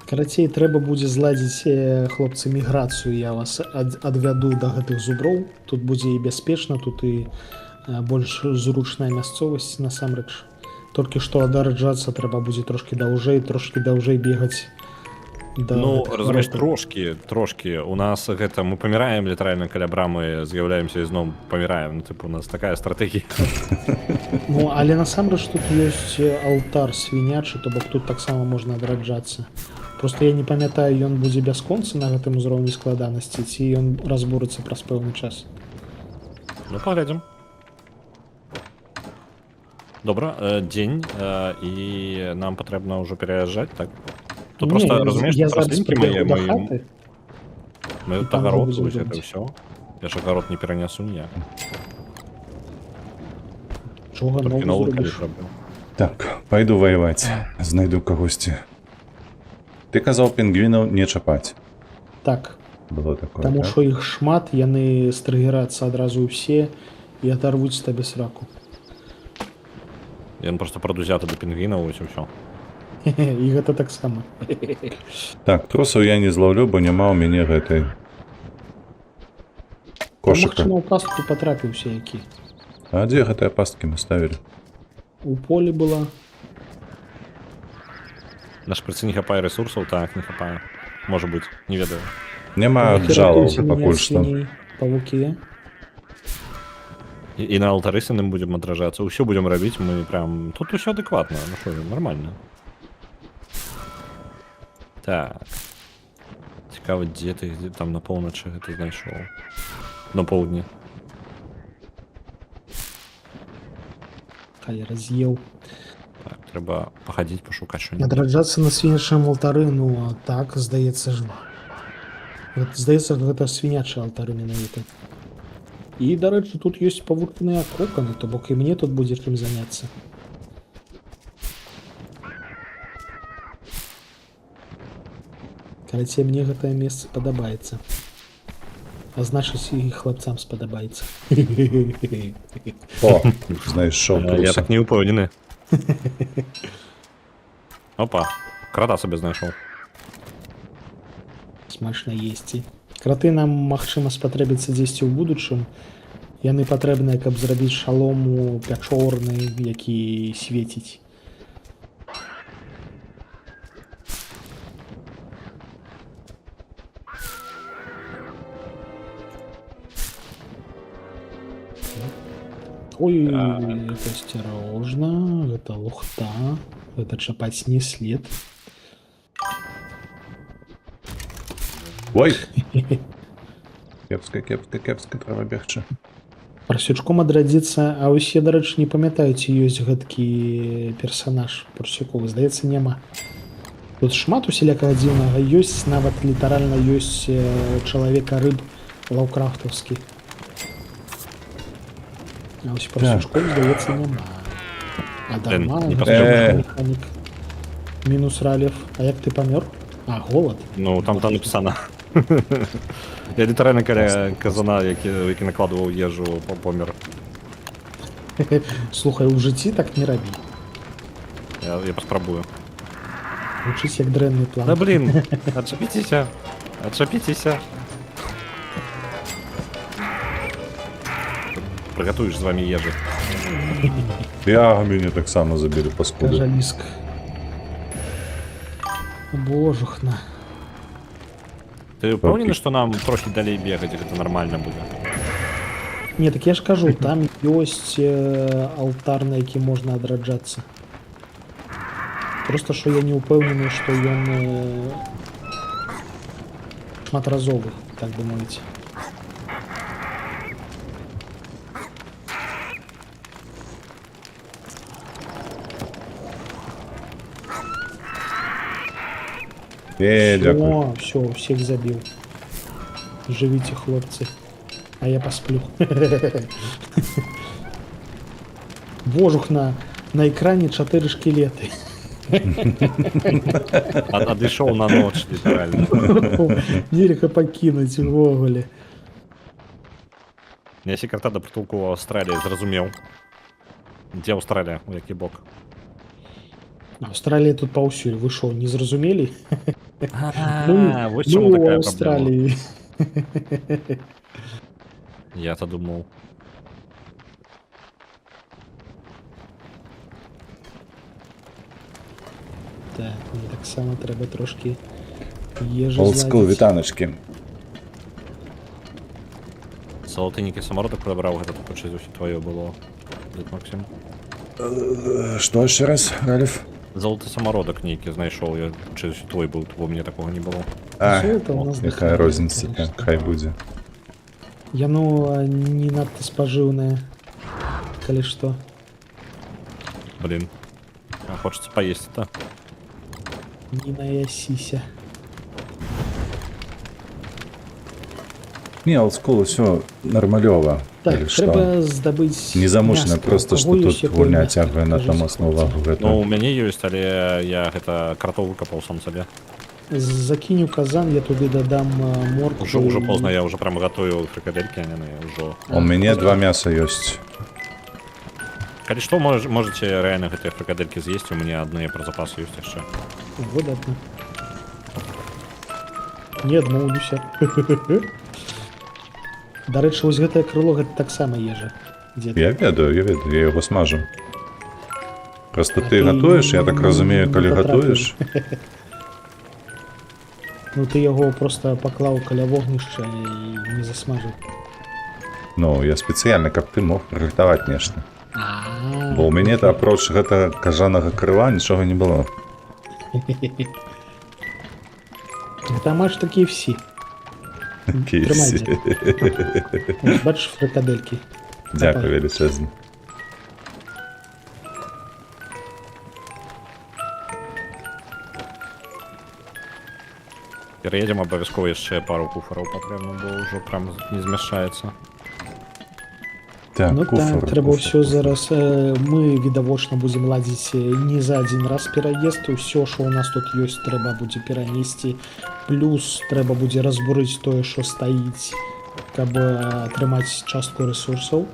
Карацей, трэба будзе зладзіць, хлопцы, міграцыю. Я вас адвяду да гэтых зуброў. Тут будзе і бяспечна, тут і больш зручная мясцовасць насамрэч. Толькі што адараджацца трэба будзе трошкі даўжэй бегаць. Да Ну, гэтых разумееш, варотаў. трошкі. У нас гэта, мы паміраем літаральна каля брамы, з'яўляемся і зноў паміраем. Ну, типу, у нас такая стратэгія. Ну, але насамрэч тут ёсць алтар свінячы, то бок тут таксама можна адраджацца. Просто я не памятаю, ён будзе бясконцы на гэтым узроўні складанасці, ці ён разбурыцца праз пэўны час. Ну, паглядзім. Добра, дзень, і нам патрэбна ўжо пераязджаць, так? Тут просто, разумееш, я тут зараз раслінкі прыбегу да мы хаты. тут там агарод, будзе вось гэта думаць. ўсё. Я ж агарод не перанясу ніяк. Чого Толькі на нову лукаві зробіш? зраблю. Так, пайду ваяваць. Знайду кагосьці. Ты казаў пінгвінаў не чапаць. Так, Было такое, таму так? што іх шмат, яны стрыгерацца адразу ўсе і адарвуць табе сраку. Ён просто прадузяты да пінгвінаў, вось і ўсё. І гэта таксама. Так, трусаў я не злаўлю, бо няма ў мяне гэтай кошыка. Магчыма, ў пастку патрапіўся які. А дзе гэтыя пасткі мы ставілі? у полі была. На шпрыцы не хапае ресурсаў, так, не хапае. Можа быць, не ведаю. Няма джалаў пакуль што. Павукі. І на алтары сыным будзем адражацца. Усё будзем рабіць, мы прям... Тут усё адэкватна, ну што, нормально. Так. Цікава, дзе ты там на поўначы гэта знайшоў? На поўдні. Хай раз'еў. Так, трэба пахадзіць, пашукаць што-небудзь. Адраджацца на свінячым алтары, ну, так, здаецца ж. Здаецца, гэта свінячыя алтары менавіта. І, дарэчы, тут ёсць павутныя коканы, то бок і мне тут будзе чым заняцца. Карацей, мне гэтае месца падабаецца. А значыць, і хлапцам спадабаецца. О, знайшоў Я труса. так не ўпэўнены. Опа, крата сабе знайшоў. Смачна есці. Краты нам, магчыма, спатрэбіцца дзесьці ў будучым. Яны патрэбныя, каб зрабіць шалому пячорны, які свеціць. Ой, это асцярожна, гэта лухта, гэта чапаць не след. Ой! Кепска, кепска, кепска, трэба бегчы. Парсючком адрадзіцца, а ўсе, дарэчы, не памятаюць, ёсць гэткі персанаж парсюковы, здаецца, няма. Тут шмат усялякага дзіўнага ёсць, нават літаральна ёсць чалавека-рыб лаўкрафтаўскі. А ось парсючком, здаецца, няма. А дарма, не механік. Мінус ралев. А як ты памёр? А, голад. Ну, там написано. Я літаральна каля казана, які накладываў ежу, помер. Слухай, у жыцці так не рабі. Я паспрабую. Вучыць як дрэнны план. Да блин, отшапитеся. Отшапитеся. Приготуешь з вами ежи. Я мяне таксама забілі паскуды. Жаліск. Божухна. Ты ўпэўнены, што нам трохі далей бегаць, гэта нармальна будзе? Не, так я ж кажу, там ёсць алтар, на які можна адраджацца. Просто што я не ўпэўнены, што ён шматразовы, так бы мовіць. Дякую. О, все, всех забил. Живите, хлопцы. А я посплю. Божух, на экране 4 шкелеты. Адышоў на ноч, літаральна. Нельга пакінуць увогуле. Я секрета да прытулку ў Аўстраліі зразумеў. Дзе Аўстралія? У які бок? Аўстралія тут паўсюль. Вы шо, не зразумелі? Вось чаму Мы ў такая праблема. Аўстраліі. Я-то думаў. Так, мне таксама трэба трошки ежы Олдскул, зладзіць. вітаначкі. Салатынікі самародак прабраў, гэта такое чысь усё тваё было. Дед Максим. Што яшчэ раз, Ралев? Золоты самародак нейкі знайшоў, я чысь твой быў, бо мне такога не было. А, Золото у нас якая даходзіць, розніца, конечно. хай будзе. Яно не надта спажыўнае, калі што. Блин. А хочется поесть это. Не наясіся. Не, олдскул, усё нармалёва. Так, калі што. трэба здабыць Незамушна, мяска. просто У што каго тут ёсць якое гульня мяска? цягвае на Кажыце. тамасную увагу Ну, у гэту. мяне ёсць, але я гэта кратоў выкапаў сам сабе. Закінь у казан, я туды дадам моркву. Уже поздно, я уже прям готую фрикадельки, они уже. У мяне 2 мяса ёсць. Калі што, можете реально гэтыя фрикадельки з'есці, у мяне адныя пра запасы ёсць яшчэ. Выдатна. Не адмоўлюся. Дарэчы, вось гэтае крыло гэта таксама ежа. Дзед. Я ведаю, я яго смажу. Просто А ты ты готуєш, я так розумію, не коли потрапив. готуєш. Ну ти його просто поклав каля вогнища і не засмажив. Ну, я спецыяльна, каб ты мог прыгатаваць нешта. А, Бо ў мяне то апроч гэта кажанага крыла нічога не было. Там аж такі всі. Кейсі. Ось, бачиш фрикадельки. Дякую величезно. Переедем обов'язково ще пару куфарів потрібно, бо вже прям не змішається. Так, Ну куфар, так, треба куфар, все куфар. зараз. Ми відавочно будемо ладити не за один раз переїзд. Все, що у нас тут є, треба буде перенести. Плюс треба буде розбурити те, що стоїть, каб тримати частку ресурсів.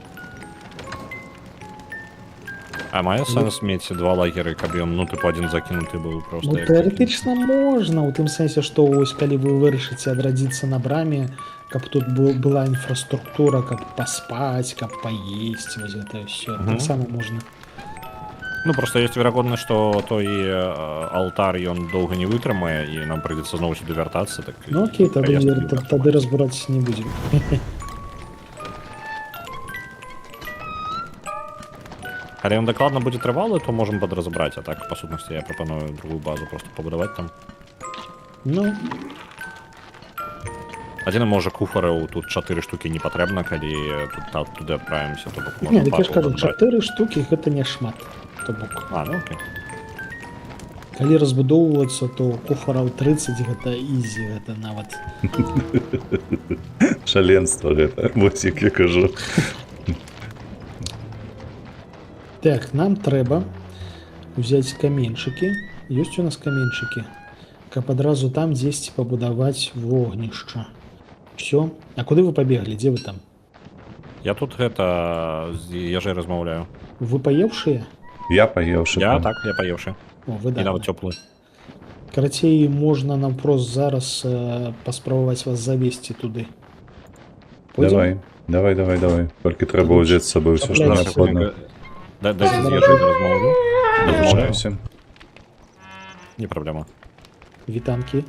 А має сенс мати два лагери, каб ён, ну, типу, один закинутий був просто. Ну, як теоретично можна, у тым сэнсе, што ось калі вы вырашыце адрадзіцца на браме, каб тут была інфраструктура, каб паспаць, каб паесці, вось гэта ўсё. Мгм. Таксама можна. Ну, просто есть верагоднасць, што той алтар ён доўга не вытрымае, і нам прыйдзецца зноў сюды вяртацца, так... Ну окей, тады, паездкі тады разбураць не будзем. Калі ён дакладна будзе трывалы, то можам падразабраць, а так, па сутнасці, я прапаную другую базу просто пабудаваць там. Ну, Адзіна, можа, куфараў тут 4 штукі не патрэбна, калі тут туды адправімся, то бок не, можна так я ж пару кажу, падабраць. 4 штукі гэта не шмат. То бок, А, ну окей. калі разбудоўвацца, то куфараў 30 гэта ізі, гэта нават. Шаленство гэта, вось як я кажу. Так, нам трэба взять каменчыкі. Ёсць у нас каменчыкі. Каб адразу там дзесьці пабудаваць вогнішча. Всё. А куды вы пабеглі? Дзе вы там? Я тут гэта з ежай размаўляю. Вы паеўшыя? Я паеўшы Я там. так, я паеўшы. О, вы І да. нават цёплы. Карацей, можна нам прост зараз паспрабаваць вас завесці туды. Пойдзем? Давай. Толькі трэба ўзяць з сабой ўсё, што Трапляйся. неабходна. Дайце з ежай размаўлю. Размаўляю. Вярчаюся. Не праблема. Вітанкі.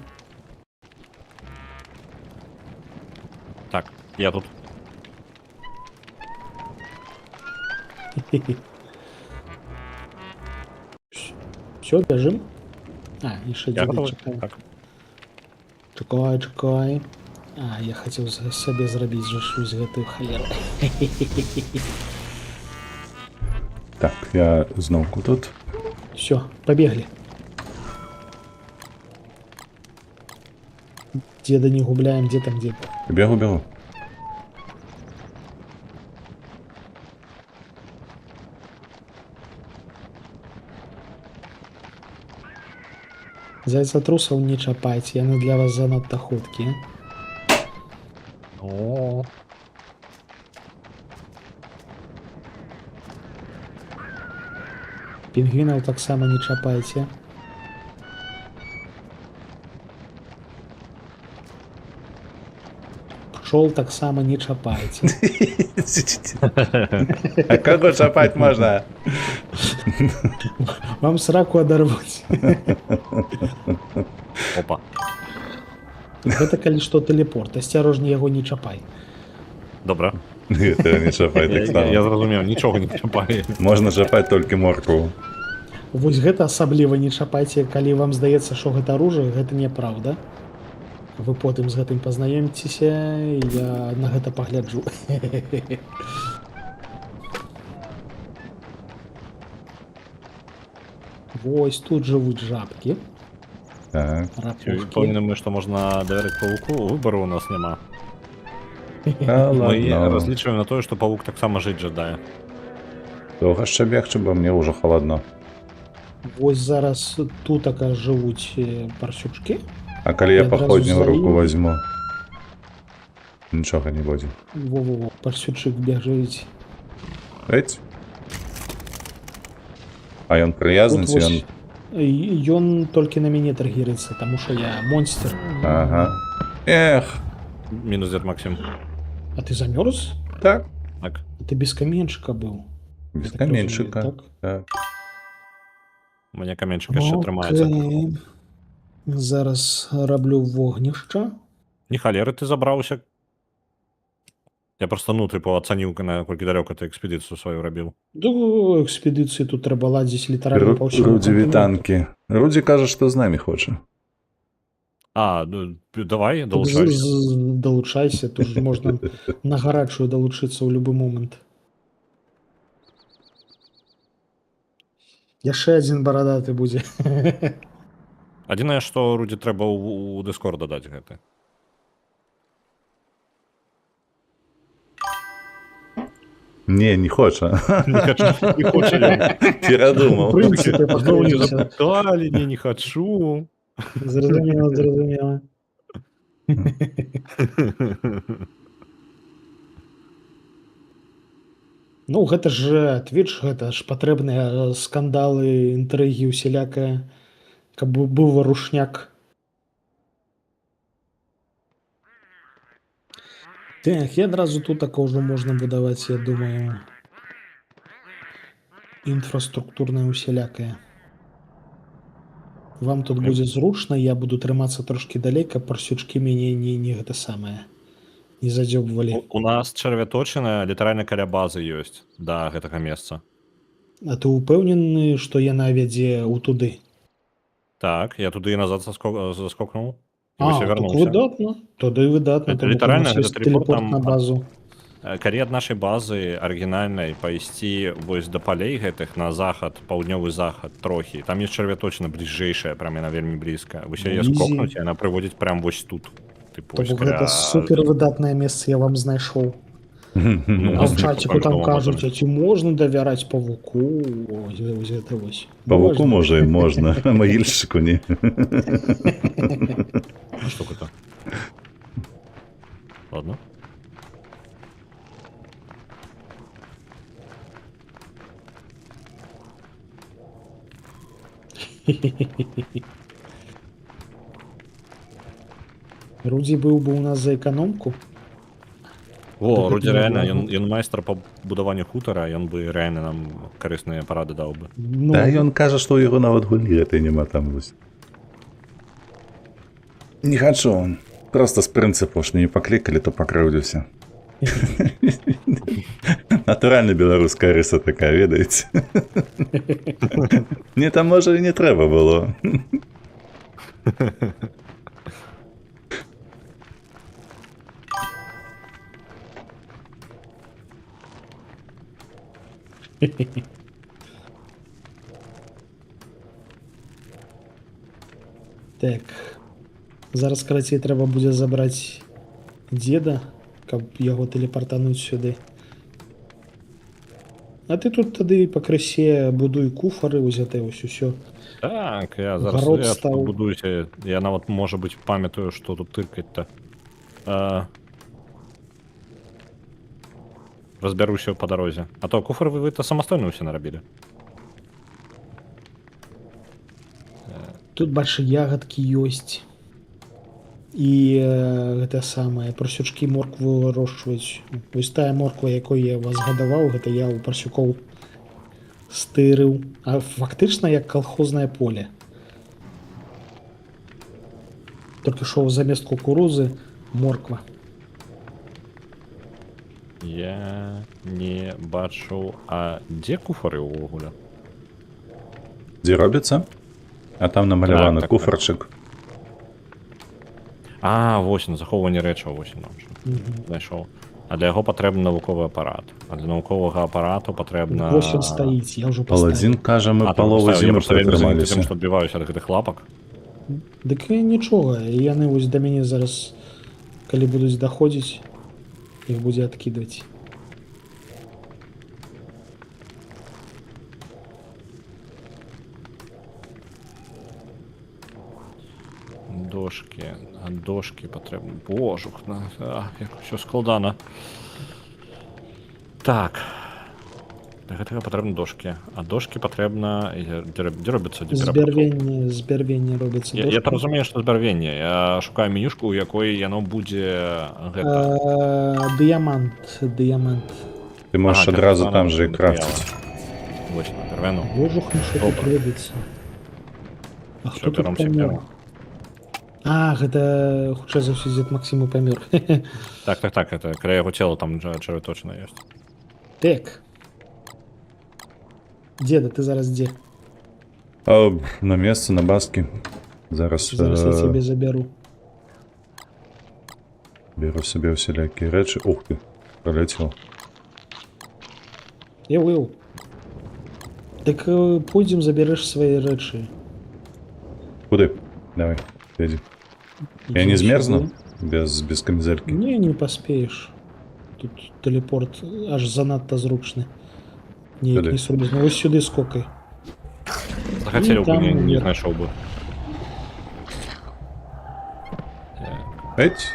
Так, я тут. Все, бяжым. А, яшчэ Я дзеда готовы. чакаю. Так. Чакай. А, я хацеў сабе зрабіць жа шусь гэтую халеру. Так, я зноўку тут. Все, побегли. Деда не губляем, где там дед. Бегу. Зайцатрусаў не чапайце, яны для вас занадта хуткія. О, Пінгвінаў таксама не чапайце. Пчол таксама не чапайце. А каго чапаць можна? Вам сраку адарвуць. опа. Гэта калі што тэлепорт, асцярожней яго не чапай. Добра. Гэта не чапай так Я само. зразумеў, нічога не чапае. Можна чапаць толькі моркву. Вось гэта асабліва не чапайце, калі вам здаецца, што гэта оружие, гэта няправда. Вы потым з гэтым пазнаёміцеся, я на гэта пагляджу. Вось тут жывуць жабкі, Так. рапушкі. Памятаем мы, што можна давярыць павуку, выбару у нас няма. А, Мы ладно. разлічваем на тое, што павук таксама жыць жадае. Доўга ще бегчы, бо мне ўжо халадно. Вось зараз тутака жывуць парсючкі. А калі я Я адразу паходню руку залію. возьму, нічога не будзе. Во-во-во, парсючык бяжыць. Эць? А ён прыязны, ці ён... Ён толькі на мяне таргерыцца, таму што я монстр. Ага. Эх, Мінус дзед Максим. А ты замёрз? так. Так. Ты без каменчыка быў. Без Я так каменчыка. разумею, Так. У мяне каменчик яшчэ трымаецца. Окей. Зараз раблю вогнішча. Ні халеры ты забраўся. Я просто, ну, типу, ацаніў, наколькі далёка ты экспедыцыю сваю рабіў. До экспедыцыі тут трэба ладзіць літаральна па ўсяму Рудзі кантыненту. вітанкі. Рудзі кажа, што з намі хоча. А, ну, давай, Тут долучайся. Далучайся, тут ж можна на гарачую далучыцца ў любы момант. Яшчэ адзін барадаты будзе. Адзінае, што Рудзі трэба ў Discord дадаць гэта. Не хоча. Не хоча ён. У Перадумаў. прынцыпе, Зноў не паглядзіся. запыталі, не хачу. Зразумела, зразумела. Ну, гэта ж Twitch, гэта ж патрэбныя скандалы, інтрыгі усялякае, каб быў варушняк. Так, і адразу тут такое ўжо можна будаваць, я думаю, інфраструктурнае усялякае. Вам тут будзе зручна, я буду трымацца трошкі далей, каб парсючкі мяне не гэта самае не задзёбвалі. У нас чарвяточына літаральна каля базы ёсць да гэтага месца. А ты ўпэўнены, што яна вядзе ў туды? Так, я туды і назад заскокнуў. А, так выдатна. Тады выдатна. Это таму літаральна у нас гэта ёсць тэлепорт тэлепорт на базу. Калі ад нашай базы арыгінальнай пайсці вось да палей гэтых на захад, паўднёвы захад трохі, там ёсць чарвяточына бліжэйшая, прям яна вельмі блізка. Вось яе Easy. скокнуць, яна прыводзіць прям вось тут. Тыпу, То вось бок гэта супер выдатнае месца я вам знайшоў. Ну, А ў чаціку там по-любому кажуць, можна. а ці можна давяраць павуку? Ось гэта вось. Павуку Важна. можа і можна, а магільшчыку не. Штука-то. Ладно. Рудзі быў бы у нас за эканомку. О, Так Рудзі это рэальна, нормально. ён майстар па будаванню хутара, ён бы рэальна нам карысныя парады даў бы. Ну, Да ён кажа, што ў яго нават гульні гэтай няма там вось. Не хачу. Просто з прынцыпу, што не паклікалі, то пакрыўдзіўся. Натуральна беларуская рыса такая, ведаеце. Не, там можа і не трэба было. Так. Зараз, карацей, трэба будзе забраць дзеда, каб яго тэлепартануць сюды. А ты тут тады пакрысе будуй куфары, вось гэта вось усё. Так, я зараз Гарод я стаў. тут будуюся. Я нават, можа быць, памятаю, што тут тыркаць-то. Разбяруся па дарозе. А то куфар вы-то самастойна ўсе нарабілі. Тут бачы ягадкі ёсць. І гэта самае, парсючкі моркву вырошчваюць. Вось тая морква, якой я вас гадаваў, гэта я ў парсюкоў стырыў. А фактычна як калхознае поле. Толькі што замест кукурузы морква. Я не бачу, а дзе куфары ўвогуле? Дзе робіцца? А там намаляваны Так, так, куфарчык. А, вось, на захоўванне рэчаў, вось ён знайшоў. А для яго патрэбны навуковы апарат. А для навуковага апарату патрэбна... 8 стаіць, я ўжо Паладзін паставіў. кажа, мы А, палову я зімы просто вельмі заняты тым, пратрымаліся. што адбіваюся ад гэтых лапак. Дык нічога, яны вось да мяне зараз, калі будуць даходзіць, іх будзе адкідваць. Дошкі патрэбны. Божух, як усё складана. Так. Для гэтага патрэбны дошкі. А дошкі патрэбна... Дзе робіцца? Збярвенне робіцца. Я то разумею, што збярвенне. Я шукаю менюшку, у якой яно будзе гэта. Дыямант. Ты можаш Ага, адразу так, там же і матеріалы. крафціць. Вось, первено. Божух, ну що тут робіцца? А Всё, хто тут бяром памёр? сякеру. А, гэта хутчэй за ўсё дзед Максіму памёр. Так, это каля яго цела там чарвяточына ёсць. Так. Деда, ты зараз дзе? На месцы, на баскі. Зараз Зараз я цябе забяру. беру себе усялякія рэчы. Ух ты, пролетел. Еў. Так пойдзем забярэш свае рэчы. Куды? Давай, иди. Я не змерзну? Без камізэлькі? Не паспееш. Тут тэлепорт аж занадта зручны. Неяк Куды? не сур'ёзна. Вось сюды скокай. Захацеў бы, там не наверх. знайшоў бы. Эть?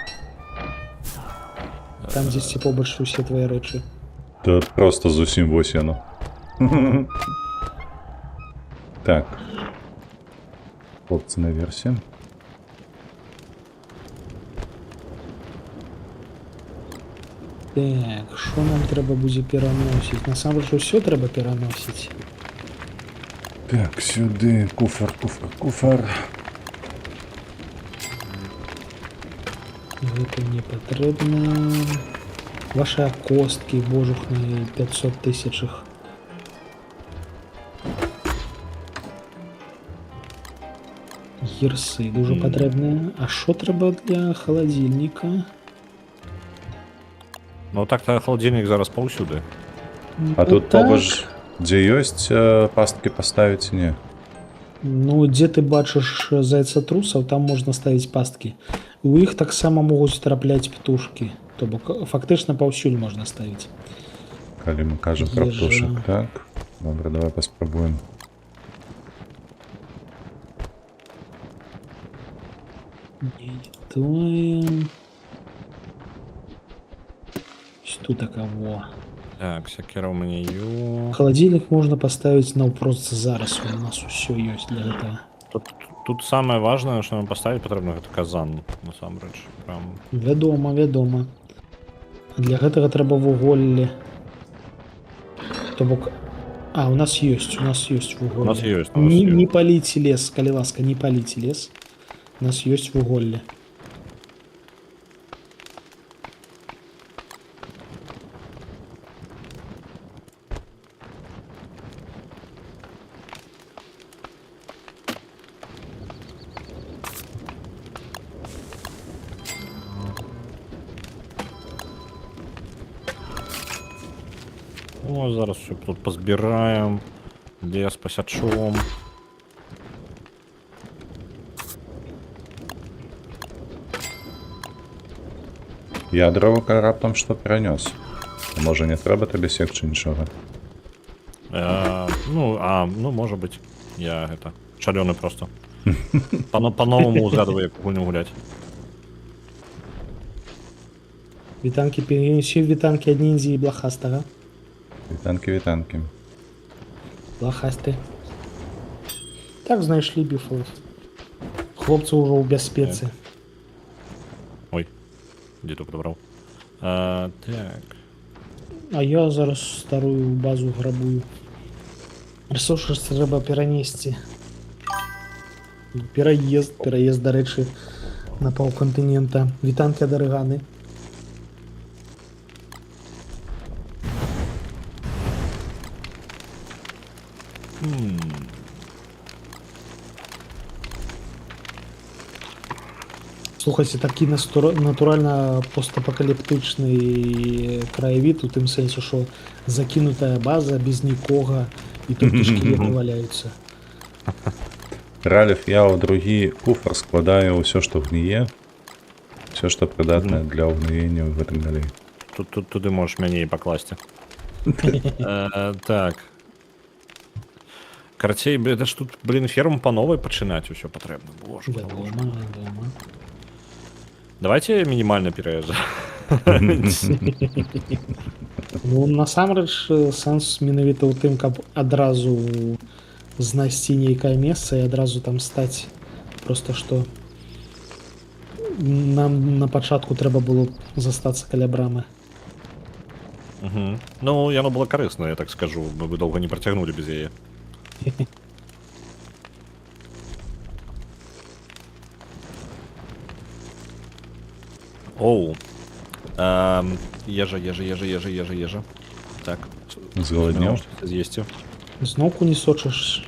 Там дзесьці побач усе твае рэчы. Да просто зусім вось яно. Так. Хлопцы наверсе. Так, што нам трэба будзе пераносіць? Насамрэч усё трэба пераносіць. Так, сюды. Куфар. Гэта не патрэбна. Ваши косткі божухныя 500 тысячах. Гірсы дуже патрэбныя. А што трэба для халадзільніка? Ну так-то холодильник зараз паўсюды. А тут так. побач, дзе ёсць пасткі паставіць, не? Ну, дзе ты бачыш зайцатрусаў, там можна ставіць пасткі. У іх таксама могуць трапляць птушкі. То бок фактычна паўсюль можна ставіць. Калі мы кажам пра Ежа. птушак, так? Добра, давай паспрабуем. Не тое. Тут такого. Так, сякера ў мяне ё. Холодильник можно поставить наўпрост зараз. У нас усё ёсць для гэтага. Тут самое важное, что нам поставить патрэбна, гэта казан, насамрэч. Прям. Вядома. А для гэтага трэба вуголле. То бок. А, у нас ёсць вуголле. У нас ёсць. Не паліце лес, калі ласка, не паліце лес. У нас ёсць вуголле. О, зараз все тут позбираем. Лес посячом. Я дрова раптам што перанёс. Можа не трэба табе секчы нічога. Ну, может быть. Я это шалёны просто. По-новому узгадываю, як гульню гулять. Вітанкі перенесі вітанкі ад ніндзі і блахастага. Вітанкі. Блахасты. Так знайшлі біфлов. Хлопцы ўжо ў бяспецы. Ой, где тут подобрал? Так. А я зараз старую базу грабую. Ресурсы трэба перанесці. Пераезд, дарэчы, на паўкантынента. Вітанкі ад арыганы. Слухайце, такі натуральна постапакаліптычны краявід у тым сэнсе, што закінутая база без нікога і толькі шкілеты валяюцца. Раліф, я ў другі куфар складаю ўсё, што гніе. Все, што прыдатнае для ўгнаення і гэтак далей. Туды можаш мяне і пакласці. Так. Карацей, это ж тут, ферму па новай пачынаць усё патрэбна. Боже. Вядома. Давайте мінімальна пераезд. Ну, насамрэч, сэнс менавіта ў тым, каб адразу знайсці нейкае месца і адразу там стаць. Просто што нам на пачатку трэба было застацца каля брамы. Ну, яно было карысна, я так скажу. Мы бы доўга не працягнулі без яе. Оу. Ежа. Так. Зголоднів? З'їсти. Знову не сочиш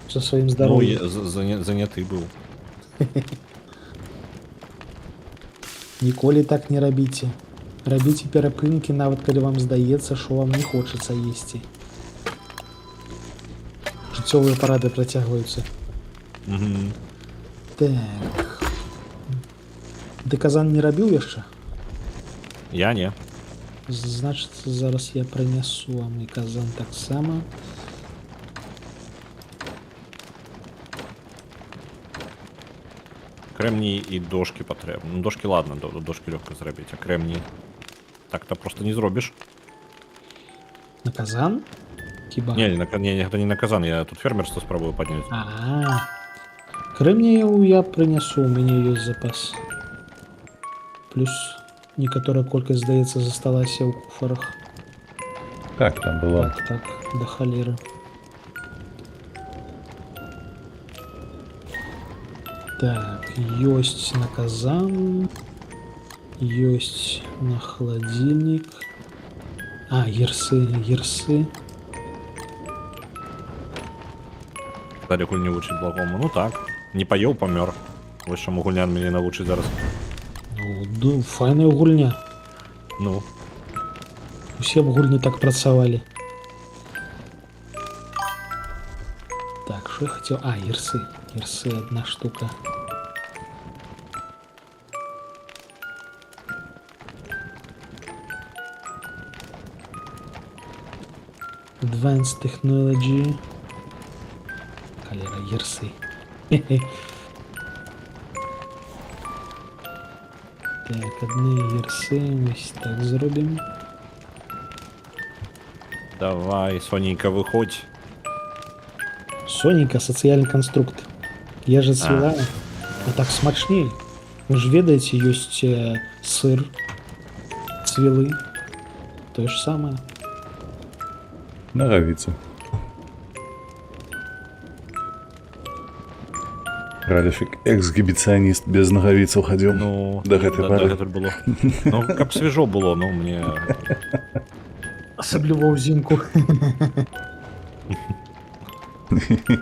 за своїм Ну, здоров'ям. занятий був. Ніколи так не робіть. Робіть перепинки, навіть коли вам здається, що вам не хочеться їсти. Життєві поради протягуються. Угу. Так. Ти казан не робив ще? Я не. Значить, зараз я принесу вам і казан так само. Кремній і дошки потрібно. Ну, дошки ладно, дошки легко зробити, а кремній так-то просто не зробиш. На казан? Хіба? Не на казан, я тут фермерство спробую підняти. А, кремнію я принесу, у мене є запас. Плюс некоторая кількість, здається, зосталася у куфарах. Так, там було. Так, до холери. Так, есть на казан. Есть на холодильник. А, ерсы. Далі гуль не вучить благому. Ну так. Не поїв, помер. Ось що гульнян мені навчить зараз. Ну, да, файна гульня. Ну. Усе б гульні так працавалі. Так, що я хотів? А, ерсы. Ерсы одна штука. Advanced Technology. Холера, ерсы. Так, одні ерси. Ось так зробимо. Давай, Соненька, виходь. Соненька, соціальний конструкт. Я же цвіла, а так смачнее. Вы же ведаете, есть сыр, цвілы. То же самое. Норовицу. Радифик эксгибиционист без ноговиц уходил. Ну, До гэтай пары. гэтуль было. Ну, каб свежо было, ну, мне... Особливо взимку.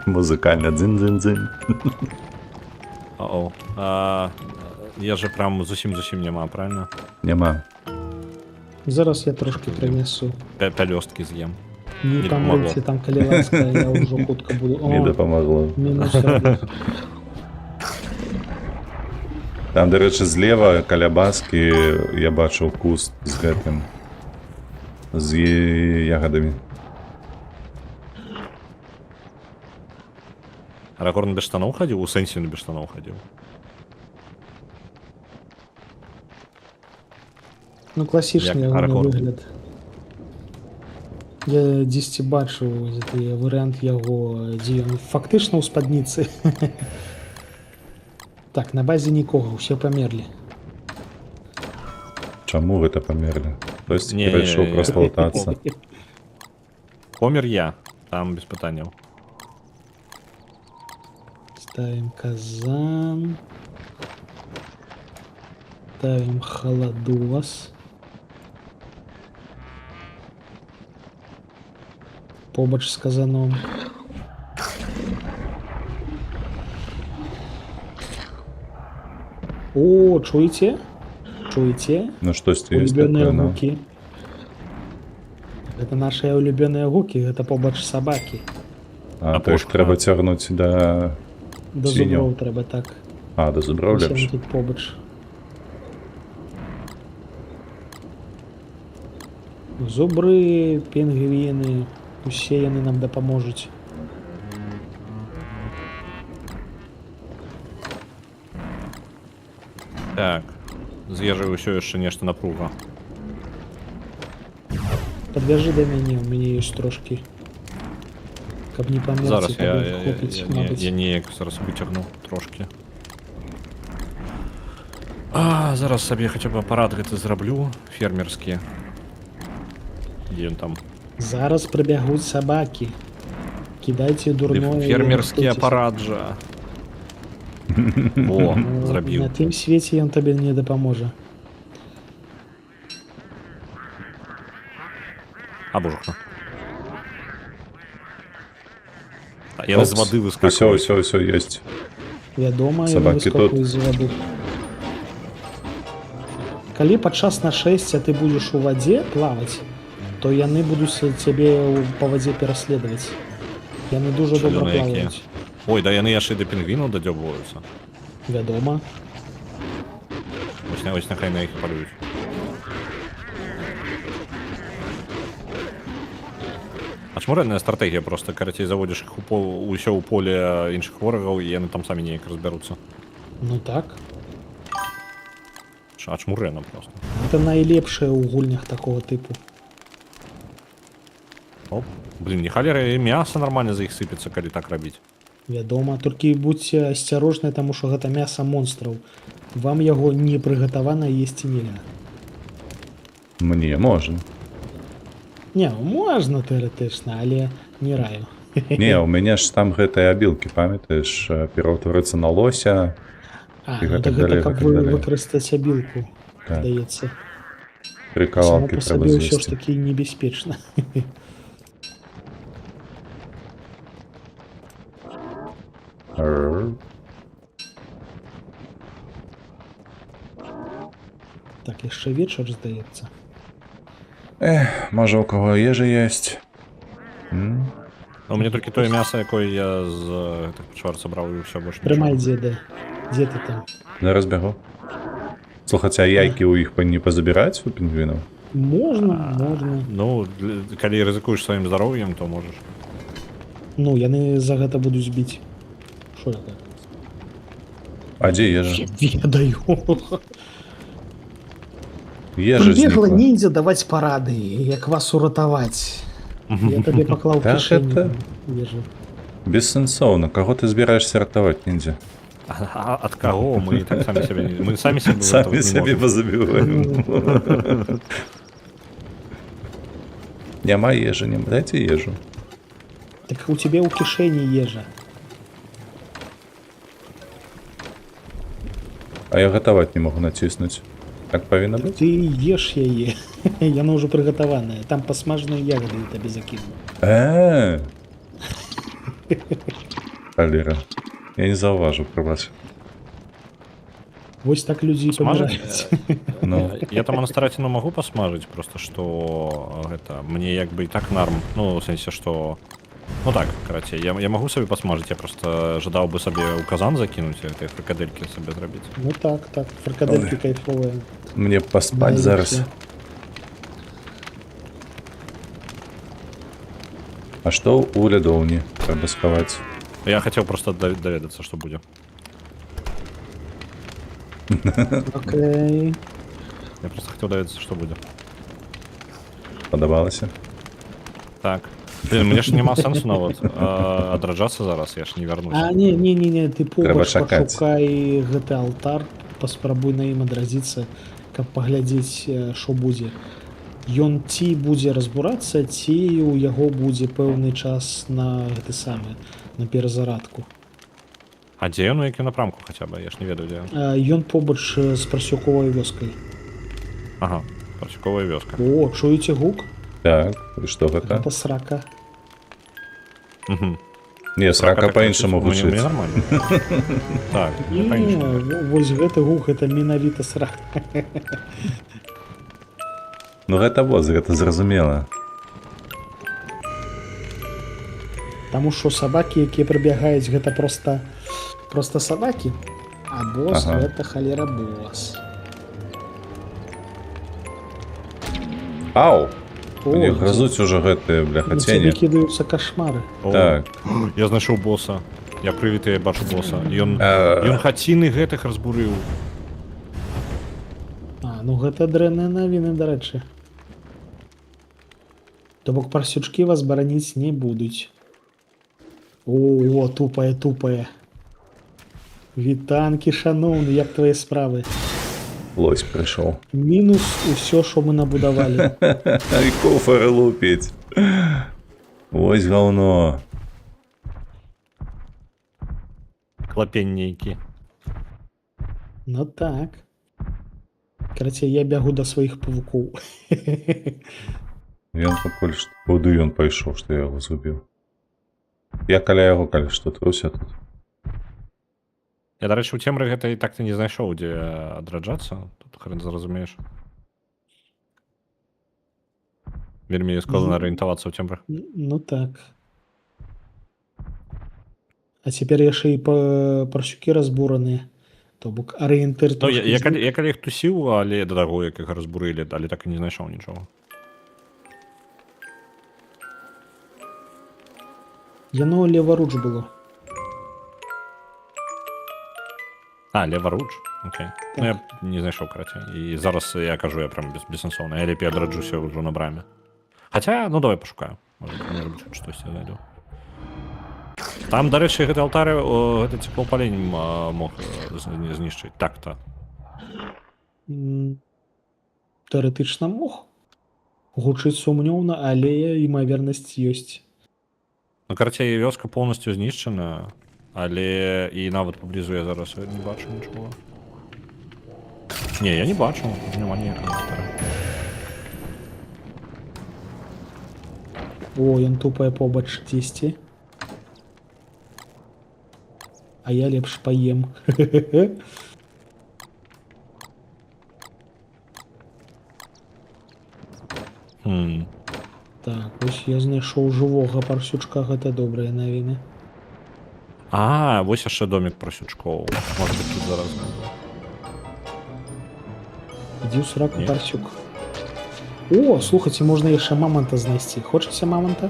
Музыкально дзин-дзин-дзин. О-о. Я же прям зусім нема, правильно? Нема. Зараз я трошки принесу. Пялёстки з'ем. Не Не помогите, там каліласка, я уже хутко буду. Не допомогло. Мінус один. Там, до речі, зліва каля баски я бачив куст з гэтым. З ягодами. Арагорн без штанов ходил? У Сенсі без штанов ходил. Ну, класичний Як його Арагорн. вигляд. Я дійсно бачу цей варіант його дій. Фактично у спадниці. Так, на базі нікого, всі померли. Чому ви то померли? Хтось Ні, прийшов ні, просто лутатися. Помер я. Там без питання. Ставим казан. Ставим холодос. Побач з казаном. О, чуете? Чуете? Ну щось є Улюбленные таке, ну. гуки. Это наши улюбленные гуки, это побач собаки. А, то їх пушка. треба тягнути до... До Свиньо. зубров треба так. А, до зубров Усім ліпше. тут побач. Зубри, пінгвіни, усі вони нам допоможуть. Так. З'їжджаю все ще нечто напруга. Подвяжи до мене, у мене є трошки. Каб не померти, Зараз каб я хопить, мабуть. ніяк зараз витягну трошки. Зараз собі хоча б апарат гэты зраблю, фермерський. Де він там? Зараз прибягуть собаки. Кидайте дурное. Фермерський і апарат же. О, Ну, зробив. на тим світі він тобі не допоможе. А, божуха. Я з води Все, выскакиваю. все, есть. Вядома, я Собакі выскакую з вады. Калі падчас нашэсця ты будзеш у вадзе плаваць, то яны будуць цябе па вадзе пераследаваць. Яны дуже добра Шалёныя якія. плаваюць. Ой, да яны яшчэ і да пінгвінаў дадзёбваюцца. Вядома. Вось няхай на іх палююць. А чмуральная стратэгія просто, карацей, заводзіш іх усё ў поле іншых ворагаў, і яны там самі неяк разбяруцца. Ну так. А чмурена просто. Гэта найлепшае ў гульнях такого тыпу. Оп. Блин, не халера, і мяса нормально за іх сыпецца, калі так рабіць. Вядома, толькі будьце асцярожныя, таму што гэта мяса монстраў. Вам яго не прыгатавана есці нельга. Мне можно. Не, можна тэарэтычна, але не раю. Не, у меня ж там гэтыя абілкі, памятаеш, пераўтварыцца на лося. А, І ну гэтак так далей, гэта каб гэтак далей. выкарыстаць абілку, Так. здаецца. Само Прикавалкі па трэба сабе ўсё ж звесці. такі небяспечна. Рррр. Так, яшчэ вечар, здаецца. Можа, у кого ежа есть? У мяне толькі тое мяса, якое я з гэтых пачвар сабраў, і ўсё больш Трымай, дзеда. Дзе ты там? Зараз бягу. Слухайце, а яйкі ў іх не пазабіраць у пінгвінаў? Можна. Ну, калі рызыкуеш сваім здароўем, то можаш. Ну, яны за гэта будуць збіць. Шо я так? А дзе ежа? Ведаю. Ежа Прыбегла знікла. ніндзя даваць парады, як вас уратаваць. Я табе паклаў Так кішэню это- ежы. Бессэнсоўна. Каго ты збіраешся ратаваць, ніндзя? А ад каго? Мы так самі сябе не... Мы самі сябе Самі выратаваць не сябе можам. пазабіваем. Няма ежы, не дайце ежу. Так у цябе ў кішэні ежа. А я гатаваць не могу націснуць. Так павінна быць? Ты еш яе. Яна ўжо прыгатаваная. Там пасмажаныя ягады я табе закіну. Халера. Я не заўважыў, прабач. Вось так людзі і Смажыць? паміраюць. Ну, Я там на стараціну магу пасмажыць, просто што гэта мне як бы і так нарм. Ну, у сэнсе, што... Ну так, карацей, я магу сабе пасмажыць, я просто жадаў бы сабе ў казан закінуць, гэтай фрыкадэлькі сабе зрабіць. Ну так, фрикадельки кайфовыя. мне паспаць зараз. А што ў лядоўні трэба схаваць? Я хацеў просто даведацца, што будзе. Окей. Я просто хацеў даведацца, што будзе. Падабалася? Так. Блин, мне ж няма сэнсу нават адраджацца зараз, я ж не вярнусь. А, не, ты Трэба побач чакаць. пашукай гэты алтар, паспрабуй на ім адразіцца, каб паглядзець, што будзе. Ён ці будзе разбурацца, ці ў яго будзе пэўны час на гэты самы, на перазарадку. А дзе ён у якім напрамку хаця бы? Я ж не ведаю, дзе ён. Ён побач з прасёковай вёскай. Ага, парсюковая вёска. О, чуеце гук? Так, і што гэта? Гэта срака. Мгм. Не, срака па-іншаму Мне гучыць. нормально. Так, мне Не, па-іншаму. вось гэты гук, гэта менавіта срака. Ну гэта гэта зразумела. Таму што сабакі, якія прыбягаюць, гэта проста сабакі, а босс Ага. гэта халера босс. Ау! О, Мне грызуць ужо гэтыя, бляха, на цябе цені. кідаюцца кашмары. О, Так. Я знайшоў боса. Я прывіты, я бачу боса. Ён хаціны гэтых разбурыў. А, ну гэта дрэнныя навіны, дарэчы. То бок парсючкі вас бараніць не будуць. О, тупае. Вітанкі, шаноўны, як твае справы? Лось прыйшоў. Мінус усё, што мы набудавалі. І кофары лупіць. Вось гаўно. Клапень нейкі. Ну так. Карацей, я бягу да сваіх павукоў. Ён пакуль што... Куды ён пайшоў, што я яго згубіў? Я каля яго, калі што, труся тут. Я, до речі, у цемры гэта і так ты не знайшоў, дзе адраджацца. Тут хрен зразумееш. Вельмі складана арыентавацца ў цемры. Ну так. А цяпер яшчэ і парсюкі разбураныя. То бок арыентыр Ну, трошкі знік. я калі іх тусіў, але да таго, як іх разбурылі, але так і не знайшоў нічога. Яно леваруч было. А, леваруч? Окей. Ну, я не знайшоў, карацей. І зараз я кажу, я прям бессэнсоўна. Я лепей адраджуся ўжо на браме. Хаця, ну, давай пашукаю. Можа быць, штосьці знайду. Там, дарэчы, гэты алтары, гэта цеплопалень мог знішчыць. Так-то. Тэарэтычна мог. Гучыць сумнёўна, але імавернасць ёсць. Ну, карацей, вёска поўнасцю знішчана, але і нават паблізу я зараз не бачу нічога. Не, я не бачу. Няма ніякага алтара. О, ён тупае побач дзесьці. А я лепш паем. Так, вось я знайшоў жывога парсючка, гэта добрыя навіны. А, вось яшчэ домик прасючкоў. Можа быць, тут зараз знайду. Ідзі ў сраку, Не. парсюк. О, слухайце, можна яшчэ маманта знайсці. Хочаце маманта?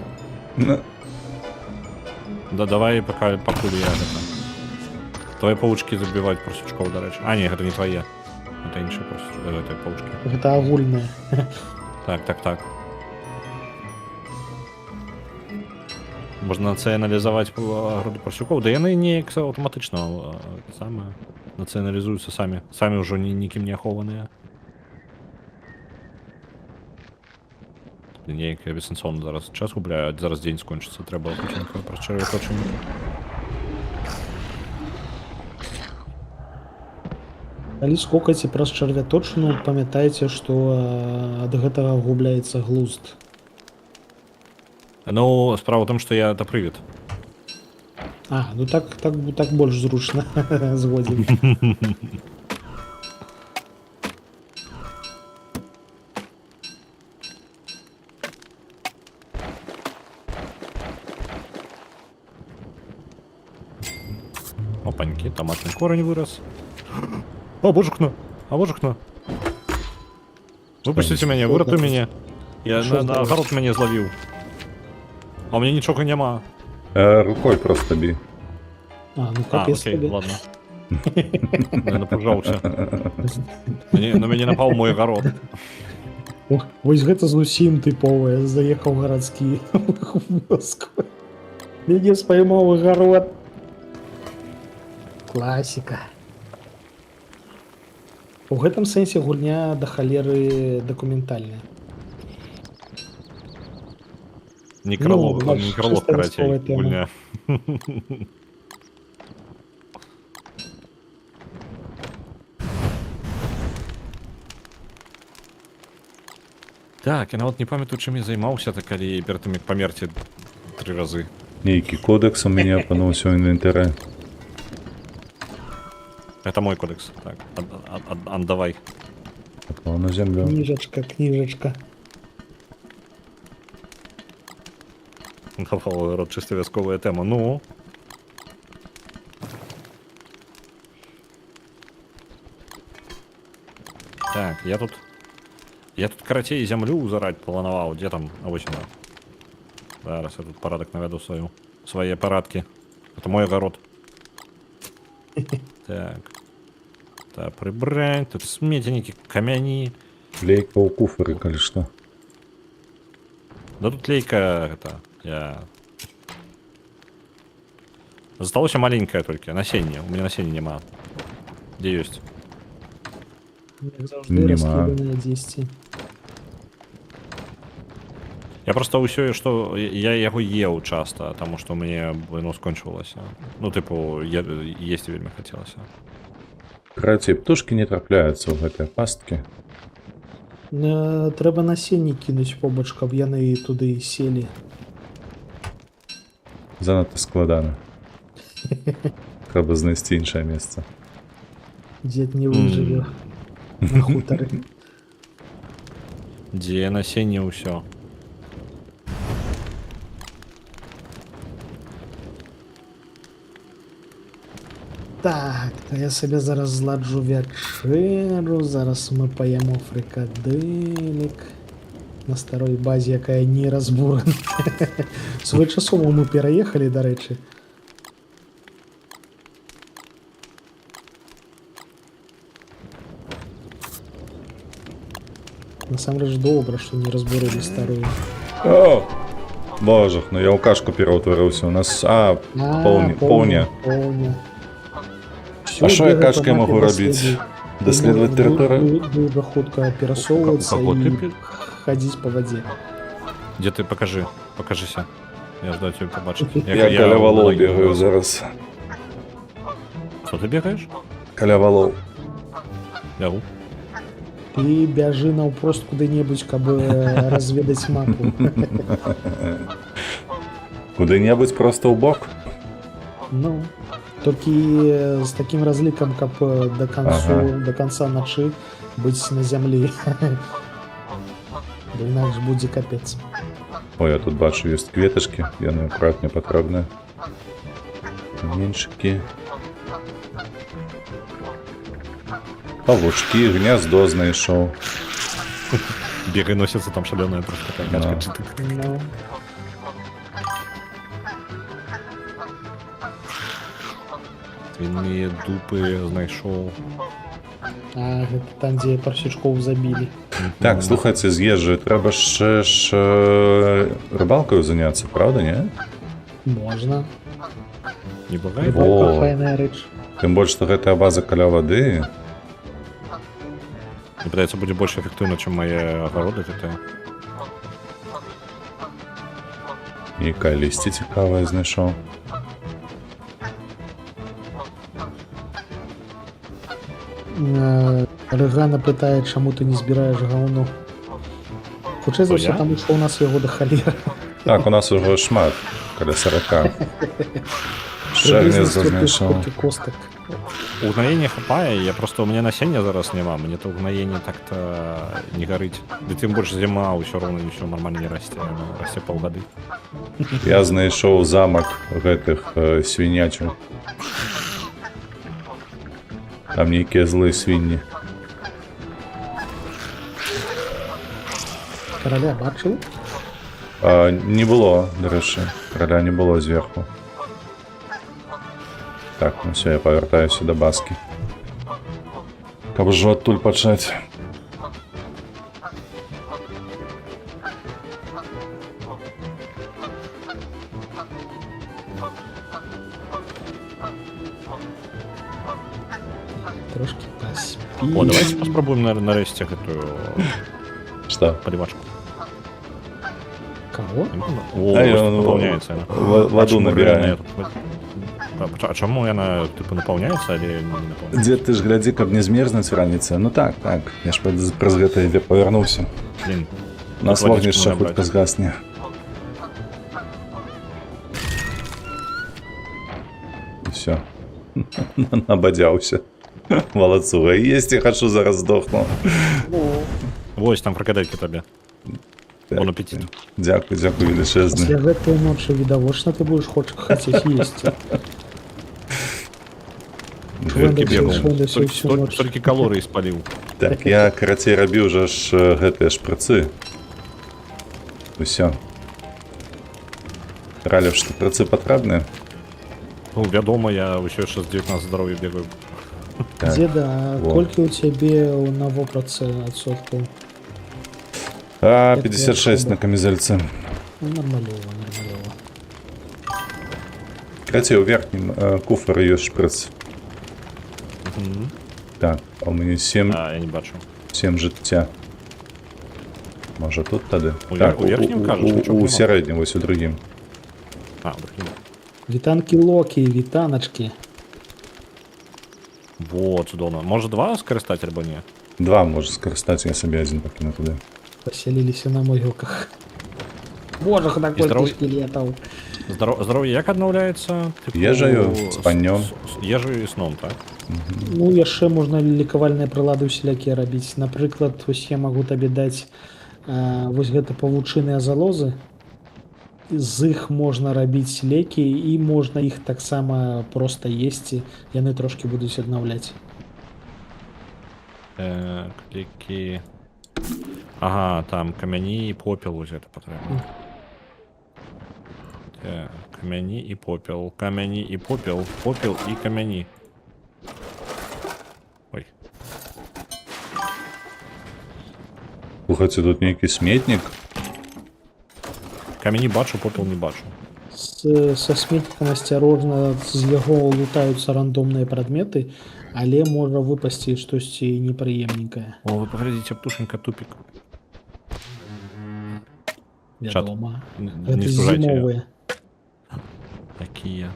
Да давай пакуль я гэта. Твои паучкі забіваюць прасючкоў, дарэчы. А, не, гэта не твае. Гэта іншыя гэта паучкі. Гэта агульнае. Так. Можна нацыяналізаваць груду прасюкоў, да яны неяк аўтаматычна самае нацыяналізуюцца самі. Самі ўжо нікім не ахованыя. Неяк я бессэнсоўна зараз час губляю, зараз дзень скончыцца, трэба хутченька праз чарвяточыны. Калі скокаце праз чарвяточыну, памятайце, што ад гэтага губляецца глузд. Ну, справа ў том, што я прывід. А, ну так больш зручна. Згодзін. Опанькі, томатны корень вырас. О, божухна! Выпусціце мяне, выратуй мяне. Я на агарод мяне злавіў. А ў мяне нічога няма. Рукой просто бі. А, ну А, капец окей, табе. ладно. Я напужаўся. На мяне напаў мой агарод. О, вось гэта зусім тыповае. Заехаў гарадскі вёску. Мяне спаймаў агарод. Класіка. У гэтым сэнсе гульня да халеры дакументальная. Некролог, Ну, бачиш, некролог, чисто карацей, військова тема. гульня. Так, я нават не памятаю, чым я займаўся, так калі перад тым як памерці 3 разы. Нейкі кодекс у мяне апынуўся ў інвентары. Это мой кодекс. Так, давай. Паклаў на зямлю. Кніжачка. Рот чисто військовая тема. Ну. Так, я тут, карацей, зямлю зарать планаваў. Дзе там? А вось яна. Зараз я тут парадак навяду свае парадкі. Это мой агарод. Так. Так, прибрань. Тут сметенники, камяні. Лейка ў куфары, калі што. Да тут лейка, это, я... Засталося маленькое только, насенне. У меня насення нема. Где есть? Як заўжды Нема. раскіданыя дзесьці. Я просто ўсё, што я яго еў часта, таму што мне яно скончвалася. Ну, тыпу, есці вельмі хацелася. Карацей, птушкі не трапляюцца ў гэтыя пасткі. Треба насіння кинуть побач, каб яны туди селі. Занадто складано. Треба знайти інше місце. Дід не виживе на хуторі. Дзе насенне ўсё. Так, то я себе зараз зладжу вечеру, зараз ми поїмо фрикаделек на старой базі, яка не розбурена. Своєчасово ми переїхали, до речі. Насамрэч добра, што не разбурили старую. О! Боже, ну я у кашку пераўтварыўся. У нас... поўня. А що я кашкой могу робити? Дослідувати територію? Дуже хутка пересовуватися Како і ты ходити по воді. Дзе ты покажи, покажися. Я жду тебе побачить. Я каля валов бегаю зараз. Що ти бігаєш? Каля валов. Бягу. Ти бяжи наўпрост куды-небудзь, каб разведаць мапу. Куды-небудзь просто ў бок? Ну, толькі з такім разлікам, каб до конца ночи быць на зямлі. Бо інакш будзе капец. Ой, я тут бачу, ёсць кветачкі. Яны акурат мне патрэбны. Меншыкі. Павучкі, гнездо знайшоў. Бегай, носится там шалёная просто такая качка. Да. Читык. Ну, Свиные дупы знайшоў. а гэта там, дзе парсючкоў забілі. Так, слухайце, з ежы, трэба ж рыбалкаю заняцца, правда, не? Можна. Не бывает? Во. Рыбалка файная рэч. Тым больш, што гэтая база каля вады. Мне падаецца, будзе больш эфектыўна, чым мае агароды гэтыя. Нейкае лісце цікавае знайшоў. Рыгана пытае, чаму ты не збіраеш гаўно. Хутчэй за Хто, ўсё, я? таму што ў нас яго да халера. Так, у нас ужо шмат, каля 40. Ще гнездо знайшоў. Костак. Угнаення хапае, я просто у мяне насення зараз няма, мне то угнаенне так-то не гарыць. Ды тым больш зіма ўсё роўна нічого нормально не расце, яно расце паўгады. Я знайшоў замак гэтых свінячаў. Там нейкія злыя свінні. Караля бачыў? Не было, дарэчы. Краля не было зверху. Так, ну все, я павяртаюся да баскі. Каб ужо адтуль пачаць. Трошки паспі. О, давайте паспрабуем нарэшце гэтую Што? полівачку. Кого? О, А, ось ён напаўняецца яна. Ваду набірае. А чаму яна типу напаўняецца, але не напаўняецца? Дзе ты ж глядзі, каб не змерзнуць раніцай. Ну так, так. Я ж праз гэта і павярнуўся. Блін, У нас тут водичку вогнішча набраць. хутка згасне. Все. Набадзяўся. Малацуга. Есці хачу, зараз здохну. Вось там крокодильки табе. Бон аппетит. Дзякуй, дзякуй, Пасля велічэзны. гэтай ночы відавочна ты будеш хацець есці. Толькі бегаў. Швэндасі ўсю ноч. Толькі калорыі спаліў. Так, я карацей рабіў жа ж гэтыя шпрыцы. Усё. Ралев, што прыцы патрэбныя? Ну, вядома, я ўсё яшчэ з 19 здароўя бегаю. Так. Дзеда, Во. колькі ў цябе на вопратцы адсоткаў? 56 на камізэльцы. Нормалёва, нормалёва. Карацей, у верхнім куфары ёсць шпрыц. Так, а ў мяне 7 А, я не бачу. жыцця. Можа тут тады? У Так, у верхнім кажаш, нічога у няма? сярэднім, вось у другім. А, верхнім. Вітанкі Локі, вітаначкі. Во, цудоўна. Можа 2 скарыстаць альбо не? 2 можешь скарыстаць, я сабе адзін пакіну туды. Поселились на могилках. Боже, наколькі здоров'я. скелетаў. Здароўе як аднаўляецца? Ежаю, спаннём. Ежаю і сном, так? Ну, яшчэ можна лікавальныя прылады усялякія рабіць. Напрыклад, вось я магу табе даць вось гэта павучыныя залозы. З іх можна рабіць лекі і можна іх таксама проста есці. Яны трошкі будуць аднаўляць. Клікі... Ага, там камяні і попел вось гэта патрэбна. Камяні і попел, камяні і попел, попел і камяні. Ой. Слухайце, тут нейкі сметнік. Камяні бачу, попел не бачу. Са сметнікам асцярожна, з яго лутаюцца рандомныя прадметы, але можа выпасці штосьці непрыемненькае. О, вы паглядзіце, птушенька тупік. Вядома. Не Гэта спужайце. зімовыя. Такія.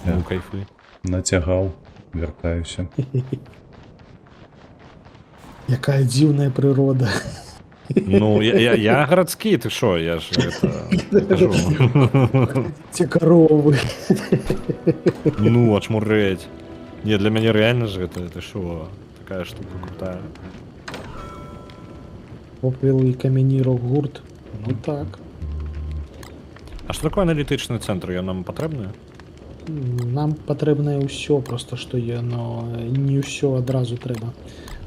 Так. Ну, кайфы. Нацягаў, вяртаюся. Якая дзіўная прырода. Ну, я гарадскі, ты шо, я ж это... кажу. Ці каровы. Ну, ачмурэць. Не, для мяне реально же это шо, такая штука крутая. Попел і камяні рок-гурт. Ну так. А што такое аналітычны цэнтр, ён нам патрэбны? Нам патрэбнае ўсё, просто што яно не ўсё адразу трэба.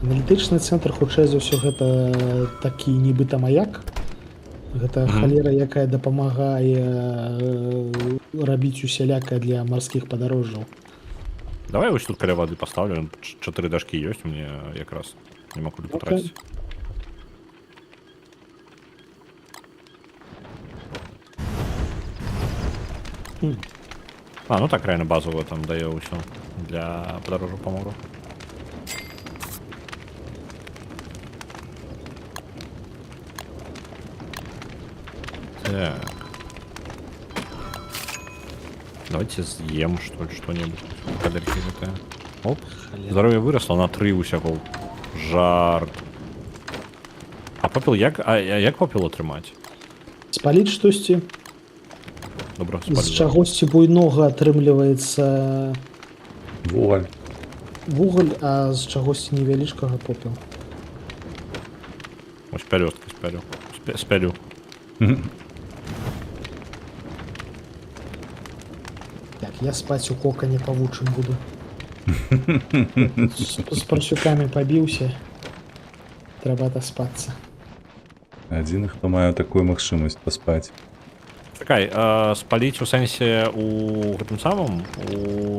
Аналітычны цэнтр, хутчэй за ўсё, гэта такі нібыта маяк. Гэта халера, якая дапамагае рабіць усялякае для марскіх падарожжаў. Давай вось тут каля вады паставлю, 4 дашкі ёсць у мне якраз. Няма куды патраціць. А, ну так, реально базово там дае ўсё для падарожжа па мору. Так. Давайте съем, что ли, что-нибудь. Кадырки гэтыя. Оп. Здоровье выросло на 3 усяго. Жарт. А попел як? А як попел атрымаць? Спаліць штосьці. Добра, З спалю. чагосьці буйнога атрымліваецца Вугаль. вугаль, а з чагосьці невялічкага попел. Ось пялёстка спялю. Спялю. Так, я спаць у кокане павучым буду. З парсюкамі пабіўся. Трэба атаспацца. Адзін, хто мае такую магчымасць паспаць. Чакай, спаліць у сэнсе у гэтым самым?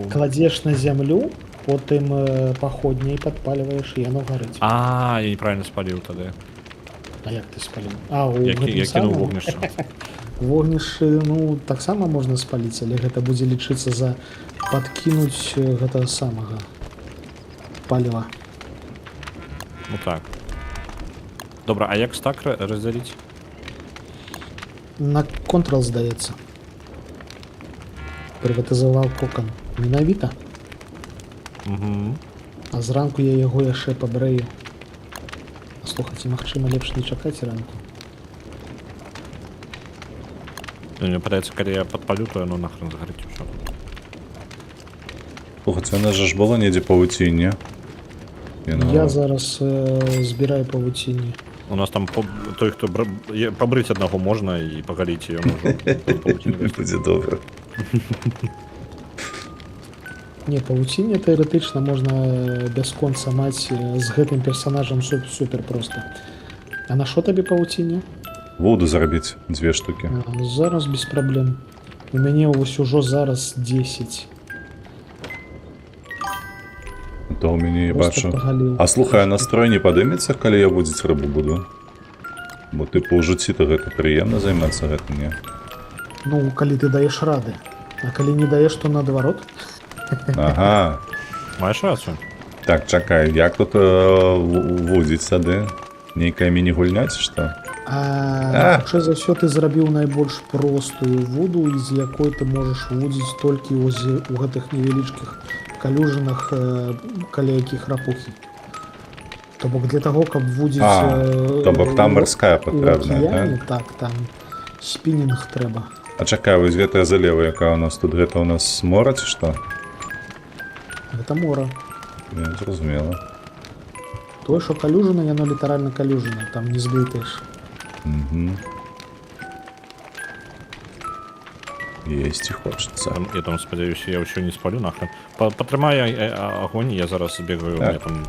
Кладзеш на зямлю, потым паходняй падпальваеш, і яно гарыць. А, я неправильно спаліў тады. А як ты спаліў? А, у Я гэтым кінуў самым? вогнішча. Вогнішчы, ну, таксама можна спаліць, але гэта будзе лічыцца за падкінуць гэтага самага паліва. Ну так. Добра, а як стак раздзяліць? На контрол, здаецца. Прыватызаваў кокан. Менавіта. Угу. А зранку я яго яшчэ пабрэю. Слухайце, магчыма, лепш не чакаць ранку. Мне падаецца, калі я падпалю, то яно нахрен згарыць усё. Слухайце, у нас жа ж было недзе павуцінне. Я зараз збіраю павуцінне. У нас там той, хто пабрыць аднаго можна і пагаліць, і ён ужо. Будзе добра. Не, павуцінне тэарэтычна можна бясконца маць з гэтым персанажам супер проста. А на што табе павуцінне? Воду зарабіць 2 штукі. Зараз без праблем. У мяне вось ужо зараз 10. То ў мяне я Просто бачу. пагаліў. А слухай, а настрой не падымецца, калі я будзець рыбу буду? Бо тыпу ў жыцці-то гэта прыемна займацца гэтым, не? Ну, калі ты даеш рады. А калі не даеш, то наадварот. Ага. Маеш рацыю? Так, чакай, як тут вудзіць сады? Нейкая міні-гульня ці што? Хутчэй за ўсё ты зрабіў найбольш простую воду, з якой ты можаш вудзіць толькі у гэтых невялічкіх калюжынах, каля якіх рапухі. То бок для того, каб вудзіць То бок там марская патрэбная, так? так, там спінінг трэба. А чакай, вось гэтая залева, якая у нас тут, гэта у нас мора ці што? Гэта мора. Не, зразумела. Тое, што калюжына, яно літаральна калюжына, там не зблытаеш. Угу. Есці хочется. Я там спадзяюся, я ўсё не спалю нахрен. Патрымай агонь, я зараз збегаю, Так. я там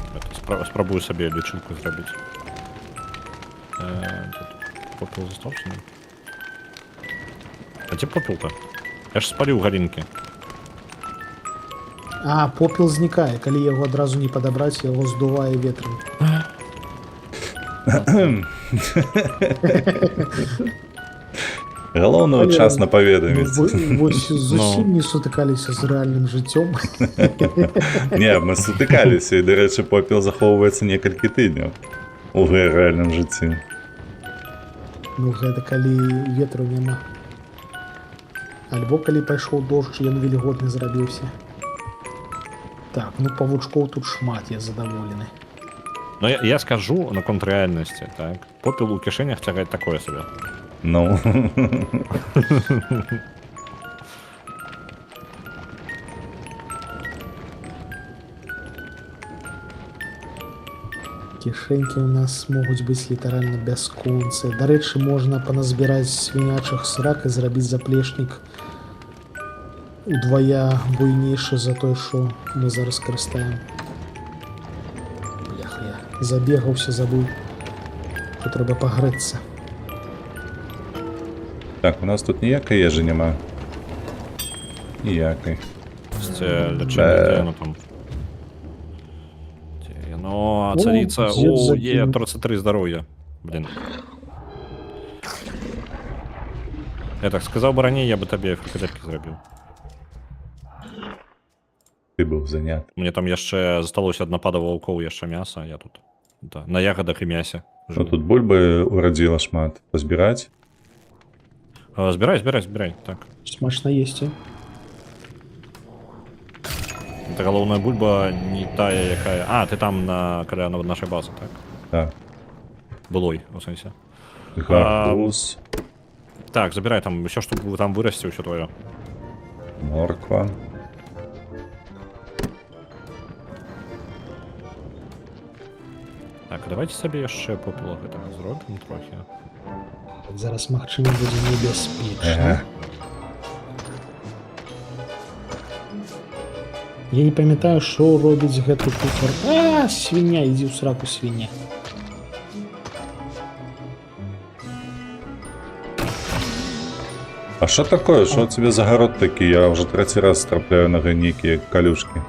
спрабую сабе лічылку зрабіць. Попел застаўся? А дзе попел-то? Я ж спаліў галінкі. А, попел знікае, калі яго адразу не падабраць, яго здувае ветрам. Галоўна часна паведаміць. Вось зусім не сутыкаліся з рэальным жыццём. Не, мы сутыкаліся, і, дарэчы, попел захоўваецца некалькі тыдняў у рэальным жыцці. Ну, гэта калі ветру няма. Альбо калі пайшоў дождж, ён вільготны зрабіўся. Так, ну павучкоў тут шмат, я задаволены. Но я скажу наконт рэальнасці, так. Попел у кішэнях цягаць такое сабе. Ну. Кішэнькі ў нас могуць быць літаральна бясконцыя. Дарэчы, можна паназбіраць свінячых срак і зрабіць заплечнік удвая буйнейшы за той, што мы зараз карыстаем. Бляха, я забегаўся, забыў, што трэба пагрэцца. Так, у нас тут ніякай ежы няма. Ніякай. Лячэнне, дзе яно там? Дзе яно? Царица. дзед О, закінуў. 33 здоровья. Блин. Я так сказал бы ранее, я бы табе фрикадельки зрабіў. Ты быў занят. Мне там яшчэ засталося ад напада ваўкоў яшчэ мяса, я тут да, на ягодах і мясе. Што тут бульбы урадзіла шмат. Пазбіраць? Збірай, так. Смачна есці. Это галоўная бульба не тая, якая... А, ты там каля нашай базы, так? Так. Былой, у сэнсе. Гарбуз, Так, забирай там все, что там вырасти, все твое. морква. Так, давайте сабе яшчэ попела гэтага зробім трохі. Зараз, магчыма, будзе небяспечна. Я не памятаю, што робіць гэты кухар. А, свіння, ідзі ў сраку, свіння. А що такое? Що у тебе за город такий? Я вже третій раз трапляю на ганніки калюшки.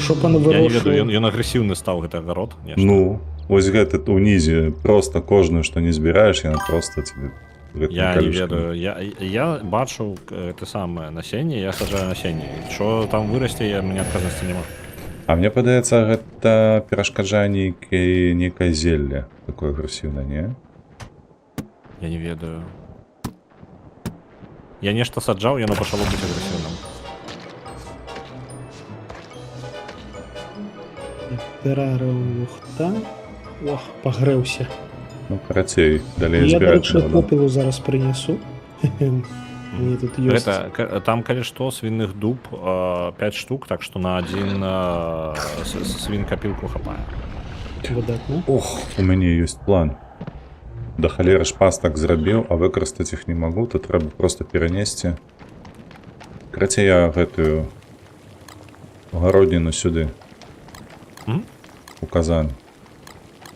Што пан Я не ведаю, вырошвае? ён агрэсіўны стаў гэты агарод. Ну, ось гэты унізе, просто кожную, што не збіраеш, яна просто тебе Я не ведаю, я бачу ты самае насенне, я саджаю насенне. Що там вырасце, я мне адказнасці няма. А мне падаецца, гэта перашкаджае нейкае зелле, такое агрэсіўнае, не? Я не ведаю. Я нешта саджаў, яно пачало быць агрэсіўным. Тэрара лухта. Ох, пагрэўся. Ну, карацей, далей Я, збіраць дарэчы, надо. попелу зараз прынесу. Мне тут ёсць. Там, калі што, свіных дуб 5 штук, так што на адзін свін капілку хапае. Выдатна. Ох, у мяне ёсць план. Да халеры ж пастак зрабіў, а выкарыстаць іх не магу, то трэба просто перанесці. Карацей, я гэтую гародніну сюды. У казан.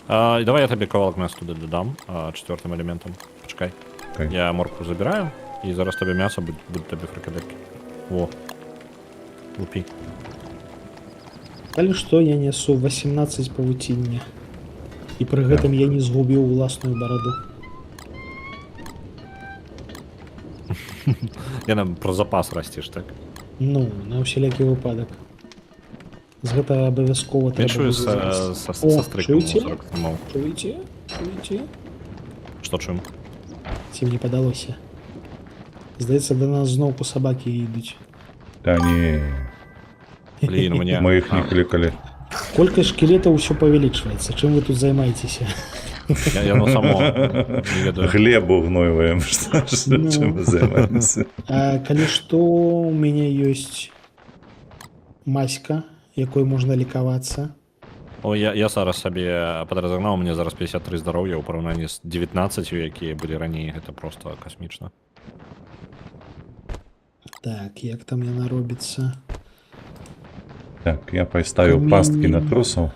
Давай я табе кавалак мяса туды дадам четвертым элементом. Почекай. Окей. Я моркву забираю, и зараз табе мясо будут табе фрикадельки. Во. Лупи. Калі што, я несу 18 павуціння. І пры гэтым я не згубіў уласную бараду. Я нам про запас расціш, так? Ну, на ўсялякі выпадак. З гэтага абавязкова трэба Меншую будзе со О, стрыком чуеце? мусорок снимал. Чуеце? Чуеце? Что чуем? Ці мне падалося. Здаецца, да нас зноўку сабакі ідуць. Та не, Блин, у меня... мы іх не клікалі. Колькасць шкелетаў усё павялічваецца. Чым вы тут займаецеся? Яно само не ведаю. Глебу гнойваем, Ну. чым мы займаемся. Калі што, у мяне ёсць маська, якой можна лікавацца. О, я зараз сабе падразагнаў, мне зараз 53 здароўя ў параўнанні з 19, якія былі раней, гэта просто касмічна. Так, як там яна робіцца? Так, я паставіў Камень. пасткі на трусаў.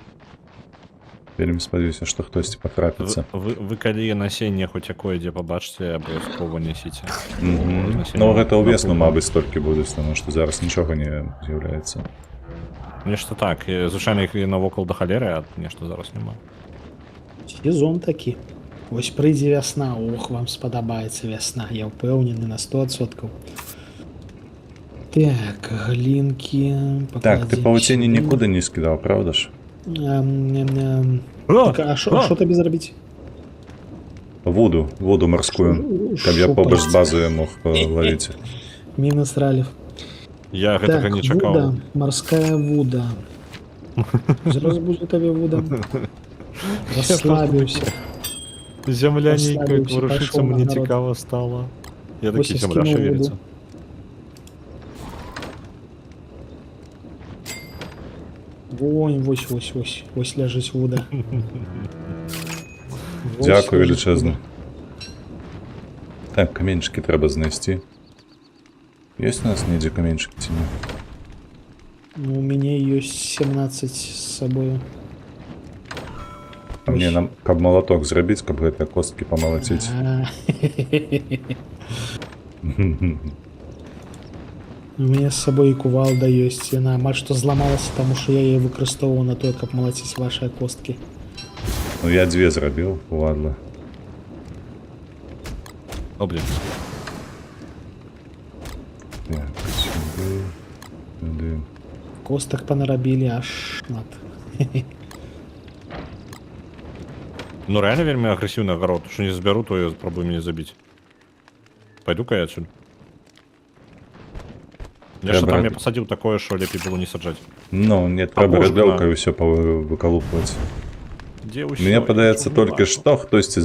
Вельмі спадзяюся, што хтосьці патрапіцца. Вы калі насенне хоць якое дзе пабачыце, абавязкова нясіце. Ну, гэта ўвесну, мабыць, толькі будуць, таму што зараз нічога не з'яўляецца. Нешта так, звычайна іх навокал да халеры, а нешта зараз няма. Сезон такі. Вось прыйдзе вясна, ох, вам спадабаецца вясна, я ўпэўнены на 100%. Так, глінкі... Так, ты павуценне нікуды не скідаў, правда ж? Так, а що тобі зробити? Воду марскую, каб я побач з базою мог ловіць. Мінус ралів. Я гэтага не чакаў. Вуда, морская вуда. Зараз будзе табе вуда. Расслабіўся. Зямля нейкая Расслабіўся, варушыцца, пайшоў мне на гарод. цікава стала. Я Вось такі я зямля скінуў шевеліцца. воду. Вонь, вось ляжыць вуда. Вось Дзякую ляжыць велічэзна. вуда. Так, каменьчыкі трэба знайсці. Ёсць у нас недзе каменьчыкі ці не? Ну, у мяне ёсць 17 з сабою. А мне нам, каб малаток зрабіць, каб гэтыя косткі памалаціць. У мяне з сабой і кувалда ёсць. Яна амаль што зламалася, таму што я яе выкарыстоўваў на тое, каб малаціць вашыя косткі. Ну, я 2 зрабіў, ладно. О, блін. Так, сюды. Костак панарабілі аж шмат. Ну реально вельмі агрэсіўны агарод. Што не збяру, то я спрабую мяне забіць. Пойду-ка я адсюль. Нешта Трэба там я рабіць. пасадзіў такое, што лепей было не саджаць. Ну, не трэба Абошка. рыдлёўкай усё выкалупваць. Дзе ўсё? Мне падаецца, толькі што хтосьці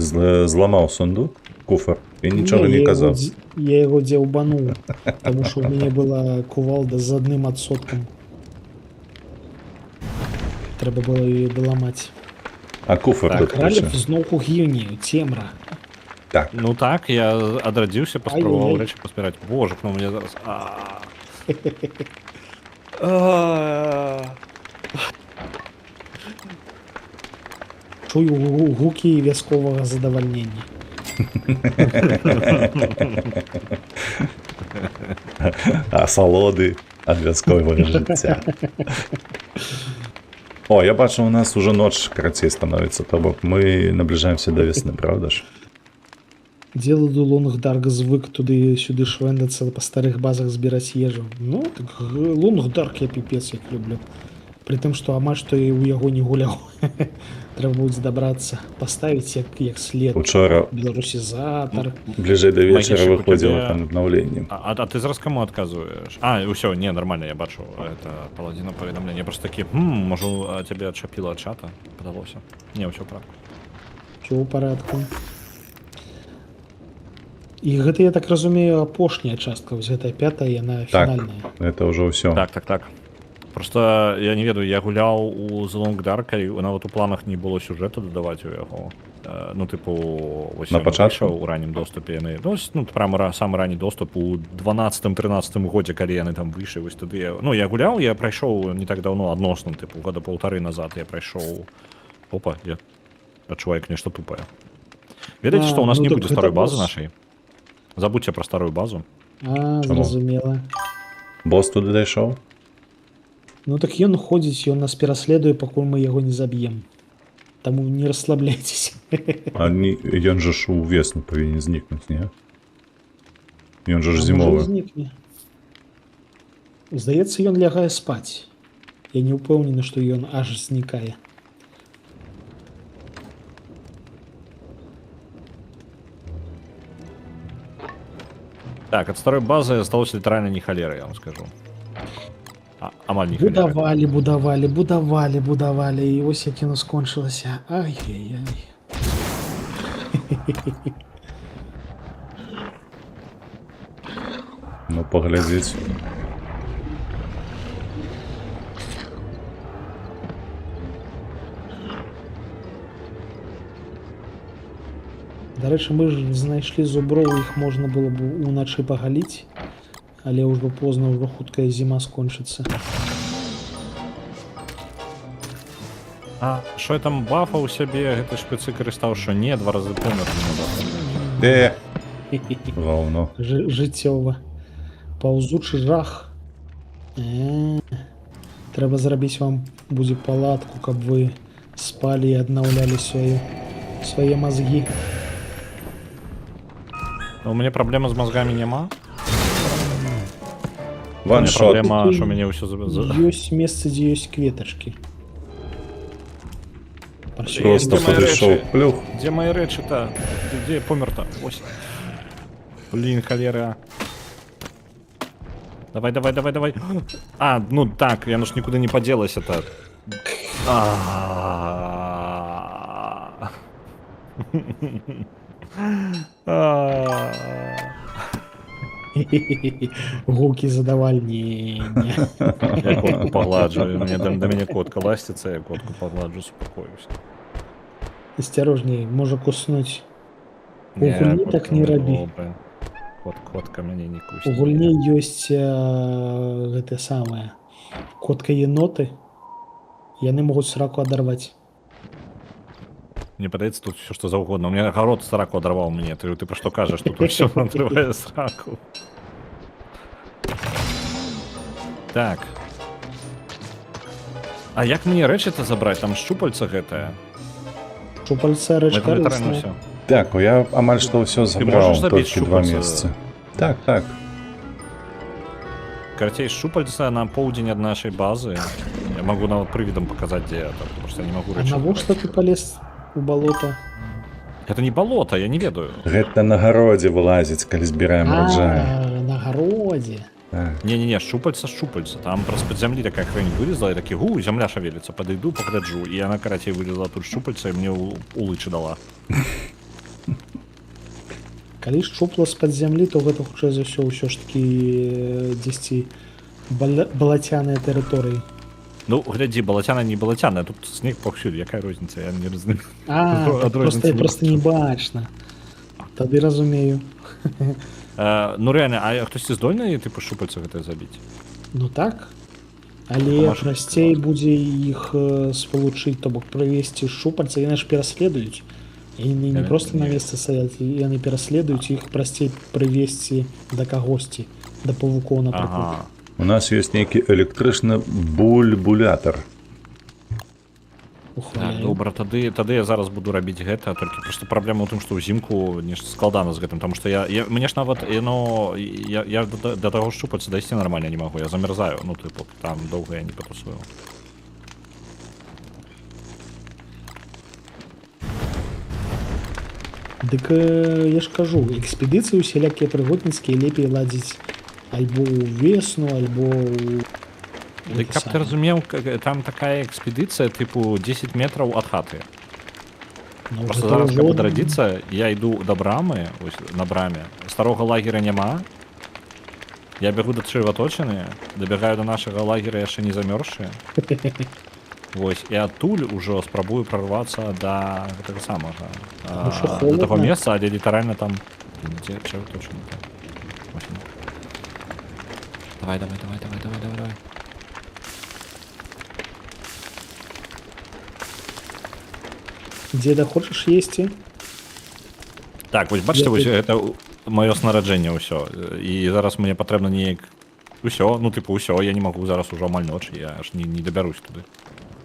зламаў сундук, куфар, і нічога не казаў. Я яго дзяўбануў, таму што ў мяне была кувалда з 1%. Трэба было яе даламаць. А куфар тут Ралів прычым? зноўку гіўнею, цемра. Так, Ну так, я адрадзіўся, паспрабаваў Ай-яй-яй. рэчы паспіраць. Боже, ну мне зараз... Чую гукі вясковага задавальнення. асалоды ад вясковага жыцця. О, я бачу, у нас уже ноч карацей становіцца, то бок мы набліжаемся да весны, правда ж? Дзеладу Лонгдарк звык туды-сюды швэндацца па старых базах збіраць ежу. Ну, так Лонгдарк я піпец як люблю. Пры тым, што амаль што і ў яго не гуляў. Трэба будзе дабрацца, паставіць як след. Учора, Беларусізатар. бліжэй да вечара Магічык, у выходзіла цябе- там абнаўленне. А ты зараз каму адказваеш? Усё, не, нормально, я бачу. Это паладзіна паведамлення. Я просто такі, можа, цябе адчапіла ад чата? Падалося. Не, ўсё правда. Усё ў парадку. І гэта, я так разумею, апошняя частка, вось гэтая 5-я, яна Так, фінальная. это ўжо ўсё. Так. Просто я не ведаю, я гуляў у The Long Dark, і нават у планах не было сюжэту дадаваць у яго. Ну, типу, ось На ён пачатку? выйшаў у раннім доступе яны. Ну, прямо самы ранні доступ у 12-13 годзе, калі яны там выйшлі, вось тады я... Ну, я гуляў, я прайшоў не так даўно адносна, типу, года паўтары назад я прайшоў. Опа, я адчуваю як нешта тупае. Ведаеце, што у нас ну не так будзе гэта старой базы босс. нашай? Забудьце пра старую базу. Зразумела. Босс туды дайшоў? Ну так ён ходзіць, ён нас пераследуе, пакуль мы яго не заб'ем. Таму не расслабляйцеся. Ён жа ж у весну павінен знікнуць, не? Ён жа ж зімовы. Здаецца, ён лягае спаць. Я не ўпэўнены, што ён аж знікае. Так, ад старой базы осталось літаральна не халера, я вам скажу. Амаль не халявы. Будавалі, і ось як яно скончылася. Ай-яй-яй. Ну, поглядзець. Дарэчы, мы ж знайшлі зуброў, іх можна было б уначы пагаліць, але ўжо позна, ўжо хуткая зіма скончыцца. А що я там бафаў сябе, гэты шпіцы карыстаў, що не, 2 разы помер. Говно. Жыццёва. Паўзучы жах. Трэба зрабіць вам будзе палатку, каб вы спалі і аднаўлялі свае мазгі. У мяне праблема з мозгамі няма. У мяне Ваншот. праблема, що мяне ўсё Ёсць месцы, дзе ёсць кветачкі. Просто Где мои подышоў речи? плюх. Дзе мае рэчы-то? Дзе помер-то? Ось. Блін, халера. Давай. А, ну так, яно ж нікуди не падзелася-то. Гукі задавальнення. Я котку погладжу, до мяне котка ласціцца, я котку погладжу, супакоюся. Асцярожней, можа куснуць. У гульні так не рабі. Котка мяне не У кусне. гульні ёсць гэта самае. Котка-еноты. Яны могуць сраку адарваць. Мне падаецца, тут все што заўгодна. У меня агарод сраку адарваў мне. Ты пра што кажаш, тут усё адрывае сраку. Так. А як мне рэчы-то забраць? Там шчупальца гэтае. Шупальца рэч карысная. Усё. Так, я амаль што ўсё забраў, можаш забіць толькі 2 шупальца? месяцы. Так. Карацей, шчупальца на поўдзень ад нашай базы. Я могу нават прывідам паказаць, дзе это, потому что я не могу А рэчы. навошта ты палез у болото? Это не болото, я не ведаю. Гэта на гародзе вылазіць, калі збіраем ураджай. На гародзе. Так. Не-не-не, шчупальца. Там просто под зямлі такая хрень вылезла, і такі, зямля шавеліцца, падыйду, пагляджу, і яна, карацей, вылезла тут шчупальца, і мне у лычы дала. Калі шчупла з-пад зямлі, то гэта хутчэй за ўсё ж такі дзесьці балацяныя тэрыторыі. Ну, глядзі, балацяна не балацяна, тут снег паўсюль, якая розніца, я не разумею. Просто не бачна. Тады разумею. Ну рэальна, а хтосьці здольны тыпу шчупальца гэтае забіць? Ну так. Але Памажу. прасцей будзе іх спалучыць, то бок прывесці шчупальца, яны ж пераследуюць. Яны не проста на месцы стаяць, яны пераследуюць, іх прасцей прывесці да кагосьці, да павукоў, напрыклад. Ага. У нас ёсць нейкі электрычны бульбулятар. Так, добра, тады я зараз буду рабіць гэта, толькі проста праблема ў тым, што ўзімку нешта складана з гэтым, таму што мне ж нават я да таго шчупальца дайсці нармальна не магу, я замярзаю, ну тыпу, там доўга я не патусую. Дык я ж кажу, экспедыцыі усялякія прыгодніцкія лепей ладзіць альбо ўвесну, альбо Дык каб ты разумеў, там такая экспедыцыя тыпу 10 метраў ад хаты. Просто зараз, каб адрадзіцца, я іду да брамы, ось на браме, старога лагера няма, я бягу да чырваточыны, дабягаю да нашага лагера яшчэ не замёрзшы. Вось, і адтуль ужо спрабую прарвацца да гэтага самага, да таго месца, але літаральна там... Дзе чырваточыны? Давай. Дзеда, хочаш есці? Так, вось бачыце, вось гэта маё снараджэнне ўсё. І зараз мне патрэбна неяк усё, ну тыпу ўсё, я не магу зараз ужо амаль ноч, я аж не дабярусь туды.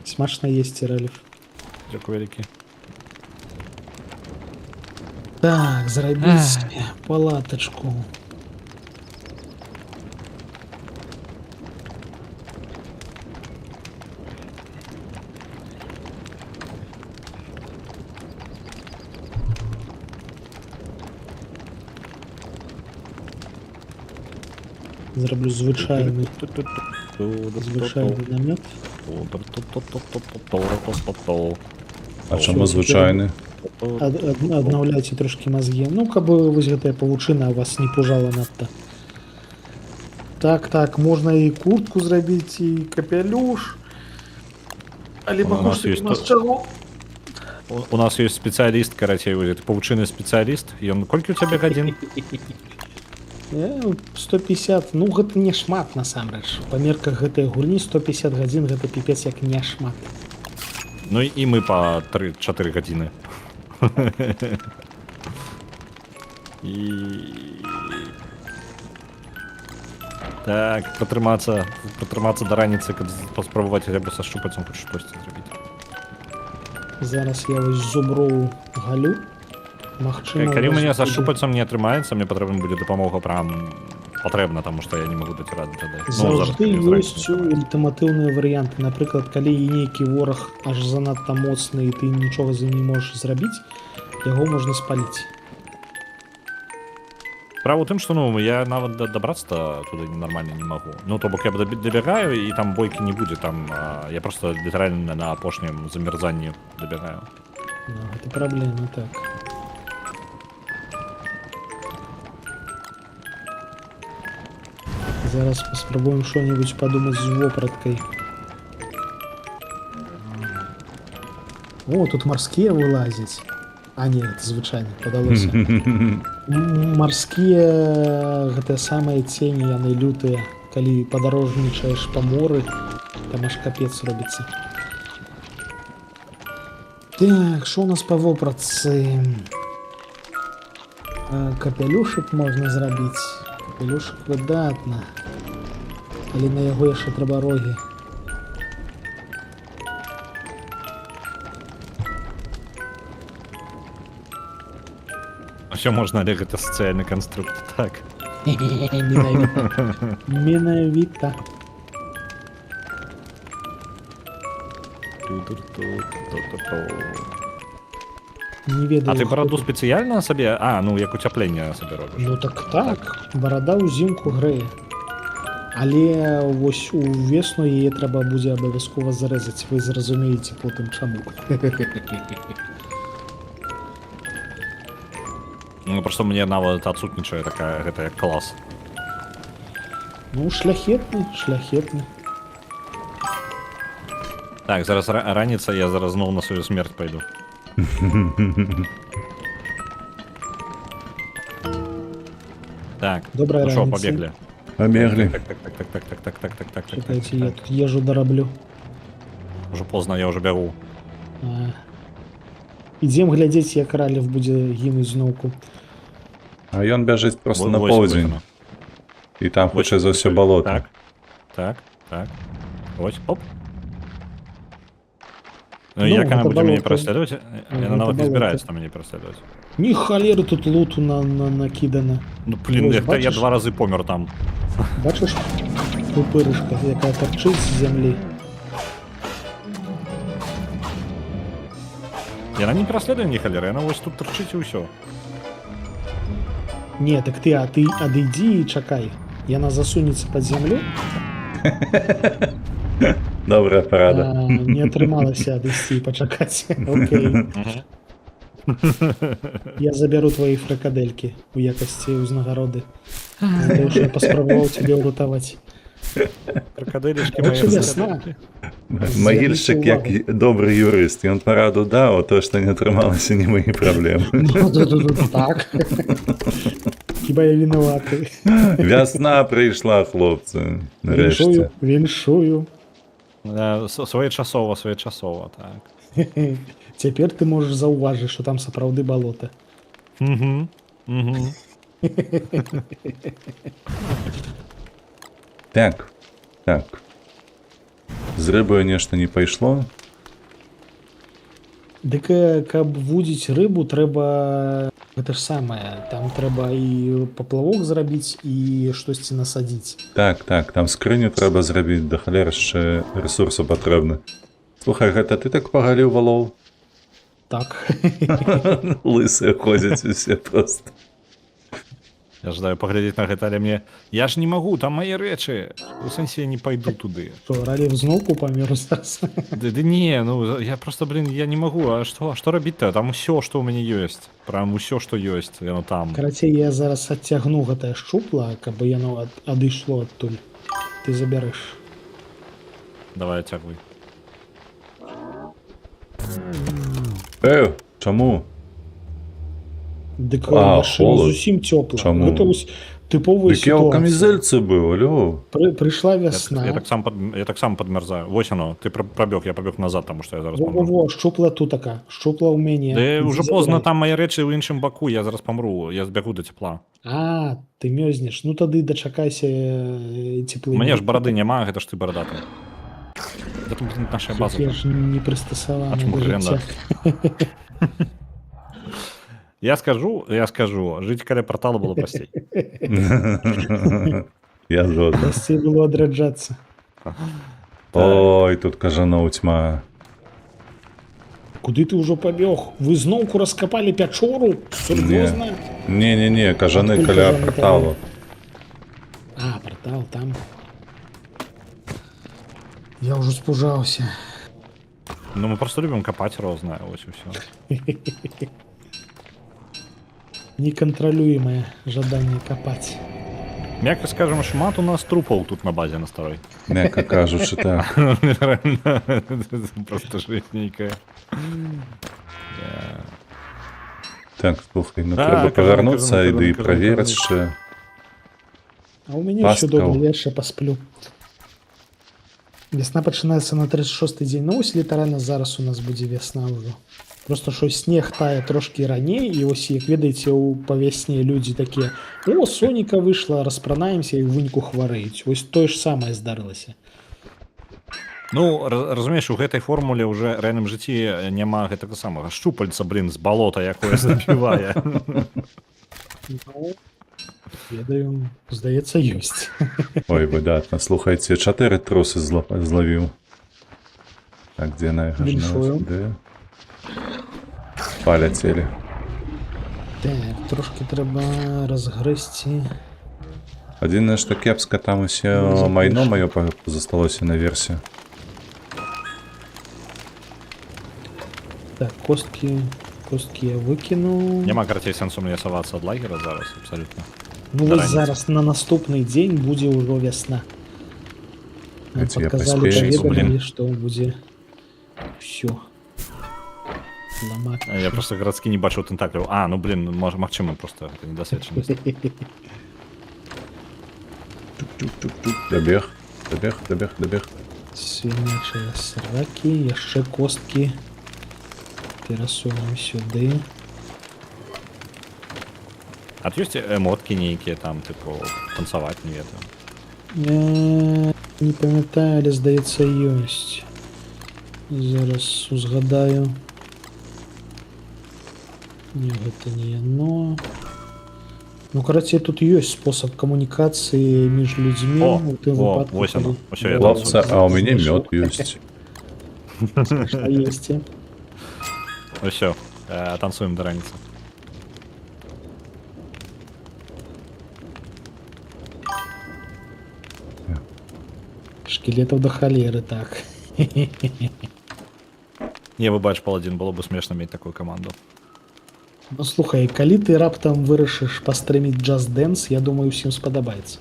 Смачна есці, Рэліф. Дзякуй вялікі. Так, зрабіць палатачку. Зроблю звичайний намет. А чому звичайний? Обновляйте трошки мозги. Ну, каб вось гэтая павучына вас не пужала надта. Так, можна і куртку зрабіць, і капелюш. Але У нас пакушай есть нас чаго? У нас есть специалист, карацей, это павучыны специалист. Ён колькі у цябе гадзін? 150, ну гэта не шмат насамрэч. Па мерках гэтай гульні 150 гадзін гэта піпец як не шмат. Ну і мы па 3-4 гадзіны. І... Так, патрымацца да раніцы, каб паспрабаваць хаця б са шчупальцам хоць штосьці зрабіць. Зараз я вось зуброў галю. Магчыма, Калі у ў мяне вас са будзе- шчупальцам не атрымаецца, мне патрэбна будзе дапамога прям патрэбна, таму што я не магу даць рады тады. Заўжды ёсць альтэрнатыўныя варыянты. Напрыклад, калі і нейкі вораг аж занадта моцны і ты нічога з ім не можаш зрабіць, яго можна спаліць. Справа ў тым, што ну я нават дабрацца туды нармальна не магу. Ну то бок я дабягаю і там бойкі не будзе, там я просто літаральна на апошнім замярзанні дабягаю. Ну, гэта праблема, так. Зараз паспрабуем што-небудзь падумаць з вопраткай. О, тут марскія вылазяць. А не, гэта звычайна, падалося. Марскія гэтыя самыя цені, яны лютыя. Калі падарожнічаеш па моры, там аж капец робіцца. Так, що у нас по вопратцы? Капелюшек можна зрабіць. Капелюшек выдатна. Але на яго яшчэ трэба рогі. Усё можна, але гэта сацыяльны канструкт. Так. Менавіта. Менавіта. Не ведаю. А ты хто бараду тут. спецыяльна сабе? А, ну як уцяпленне сабе робіш. Ну так, барада ўзімку грэе. Але вось увесну яе трэба будзе абавязкова зарэзаць. Вы зразумееце потым чаму. Ну просто мне нават адсутнічае такая гэта як клас. Ну, шляхетны. Так, зараз раніца, я зараз зноў на сваю смерць пайду. Так, Добрая ну што, раніца. пабеглі. Пабеглі. Так. Чакайце, я тут ежу дараблю. Уже позна, я уже бягу. Ідзем глядзець, як Ралев будзе гінуць зноўку. А ён бяжыць просто на Вось поўдзень. выкана. І там хутчэй за ўсё балота. Так. Ось, оп. Ну, Як гэта она будзе мяне балота. пераследаваць? Гэта Яна нават не балота. збіраецца на мяне пераследаваць. Ні халеры тут луту накидана. Ну, блін, Ось, я бачиш? 2 рази помер там. Бачиш, пупиришка, яка торчить з землі. Яна не пераследуе ні халеры, яна ось тут торчыць і ўсё. Не, так ты адыдзі і чакай. Яна засунецца пад зямлю. Добрая парада. Не атрымалася адысці і пачакаць. Окей. Я забяру твои фрикадельки у якости узнагароды. За то, что я поспробовал тебе уратовать. Крокодилішки Короче, мої. весна. Магільшчик як добрый юрыст, ён параду даў, а то, што не атрымалася, не мае праблемы. Так. Хіба я виноваты. Вясна прыйшла, хлопцы. Нарэшце. Віншую. Своечасова, так. Цяпер ты можаш заўважыць, што там сапраўды балота. Так. З рыбою нешта не пайшло. Дык каб вудзіць рыбу, трэба гэта ж самае. Там трэба і паплавок зрабіць і штосьці насадзіць. Так, там скрыню трэба зрабіць, да халеры яшчэ ресурсу патрэбна. Слухай, гэта ты так пагаліў валоў? Так. Лысыя ходзяць усе проста. Я жадаю паглядзець на гэта, але мне... Я ж не магу, там мае рэчы. У сэнсе я не пайду туды. Што, Ралев зноўку памёр зараз? Ды не, ну я просто, блин, я не магу. А што рабіць-то? Там усё, што ў мяне ёсць. Прям усё, што ёсць, яно там. Карацей, я зараз адцягну гэтае шчупла, каб яно адышло адтуль. Ты забярэш. Давай, цягвай. Чаму? Дык А, машына холод. зусім цёпла. Чаму? Гэта вось тыповая Дык я ў сітуацыя. камізэльцы быў, алё. Прыйшла вясна. Я так сам падмярзаю. Вось оно, ты пробег, я пабег назад, таму што я зараз памру. Во-во-во, шчупла тутака, шчупла ў мяне. Ды Ідзі ўжо забірай. позна, там мае рэчы ў іншым баку, я зараз памру, я збягу да цепла. А, ты мёзнеш. Ну тады дачакайся цеплы. У мяне ж барады няма, гэта ж ты барадаты. Гэта, блин, наша база. Я ж не А прыстасаваны чаму да аренда? жыцця. Я скажу, жыць каля партала было прасцей. Я згодны. Прасцей было адраджацца. Ой, тут кажаноў цьма. Куды ты ўжо пабег? Вы зноўку раскапалі пячору? Сур'ёзна? Не, кажаны Адкуль каля кажаны парталу. А, партал там. Я ўжо спужаўся. Ну мы просто любім капаць рознае, вось і ўсё. Некантралюемае жаданне капаць. Мякка скажем, шмат у нас трупаў тут на базе на старой. Мякка кажучы, так. Просто жесть нейкая. Так, слухай, ну А, трэба кажаны, павярнуцца кажаны, і ды кажаны, праверыць кажаны. яшчэ. А ў мяне Пасткаў. ўсё добра, я яшчэ пасплю. Вясна пачынаецца на 36-й дзень. Ну вось літаральна зараз у нас будзе вясна ўжо. Просто що снег тае трошки раней, і ось, як ведаеце, па вясне людзі такія: о, Соніка выйшла, распранаемся і ў выніку хварэюць. Вось тое ж самае здарылася. Ну, разумееш, у гэтай формуле уже рэальным жыцці няма гэтага самага шчупальца, блин, з балота, якое забівае. Ну, ведаю, здаецца, ёсць. Ой, выдатна. Слухайце, 4 трусы злавіў. Так, дзе на іх Віншую. Де? Паляцелі. Так, трошки треба разгрызці. Адзінае, што кепска, там усе майно маё засталося на версе. Так, косткі я выкінуў. Няма, карацей, сэнсу мне савацца ад лагера зараз, абсалютна. Ну Да вось раніцы. зараз на наступны дзень будзе ўжо вясна. Нам Эці я падказалі, паспею. паведамілі, Блін. што будзе ўсё. Ламак. Я просто гарадскі не бачыў тэнтакляў. А, ну блин, магчыма, просто гэта недасведчанасць. Дабег. Свінячыя сракі, яшчэ косткі. Перасунем сюды. А тут ёсць эмоткі нейкія там, тыпу, танцаваць, не ведаю. Не памятаю, але здаецца, ёсць. Зараз узгадаю. Не, гэта не яно. Ну, карацей, тут ёсць спосаб камунікацыі між людзьмі. У тым выпадку, вось оно. калі- Усё, я Хлопца, танцую. а ў мяне мёд ёсць. Што есці. Усё, танцуем да раніцы. Шкілетаў да халеры, так. Не, выбач, паладзін, было бы смешна мець такую каманду. Ну, слухай, калі ты раптам вырашыш пастрыміць Just Dance, я думаю, усім спадабаецца.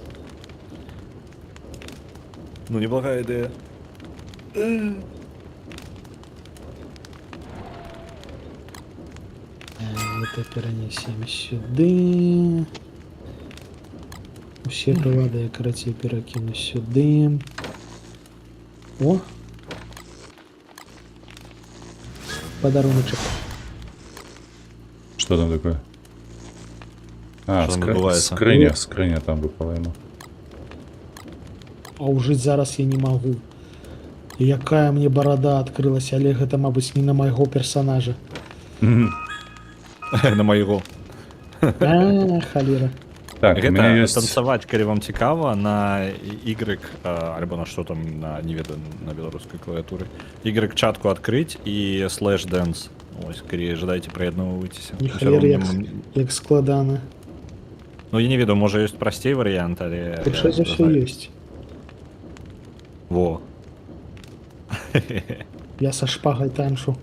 Ну, неблагая ідэя. Гэта перанесем сюды. Усе прылады я, карацей, перакіну сюды. О! Падаруначак. Что там такое? А, Что там адбываецца? скрыня там выпала яму. А ўжыць зараз я не магу. Якая мне барада адкрылася, але гэта, мабыць, не на майго персанажа. На майго. А, халера. Так, у меня Гэта есть... танцаваць, калі вам цікава, на Y, альбо на што там, на, не ведаю, на беларускай клавіатуры. Y-чатку адкрыць і /dance. Ось, калі жадаеце, прыядноўвайцеся. Не халер, як складана. Ну, я не ведаю, можа ёсць прасцей варыянт, але... Хутчэй за ўсё ёсць. Во. Я со шпагой танчу.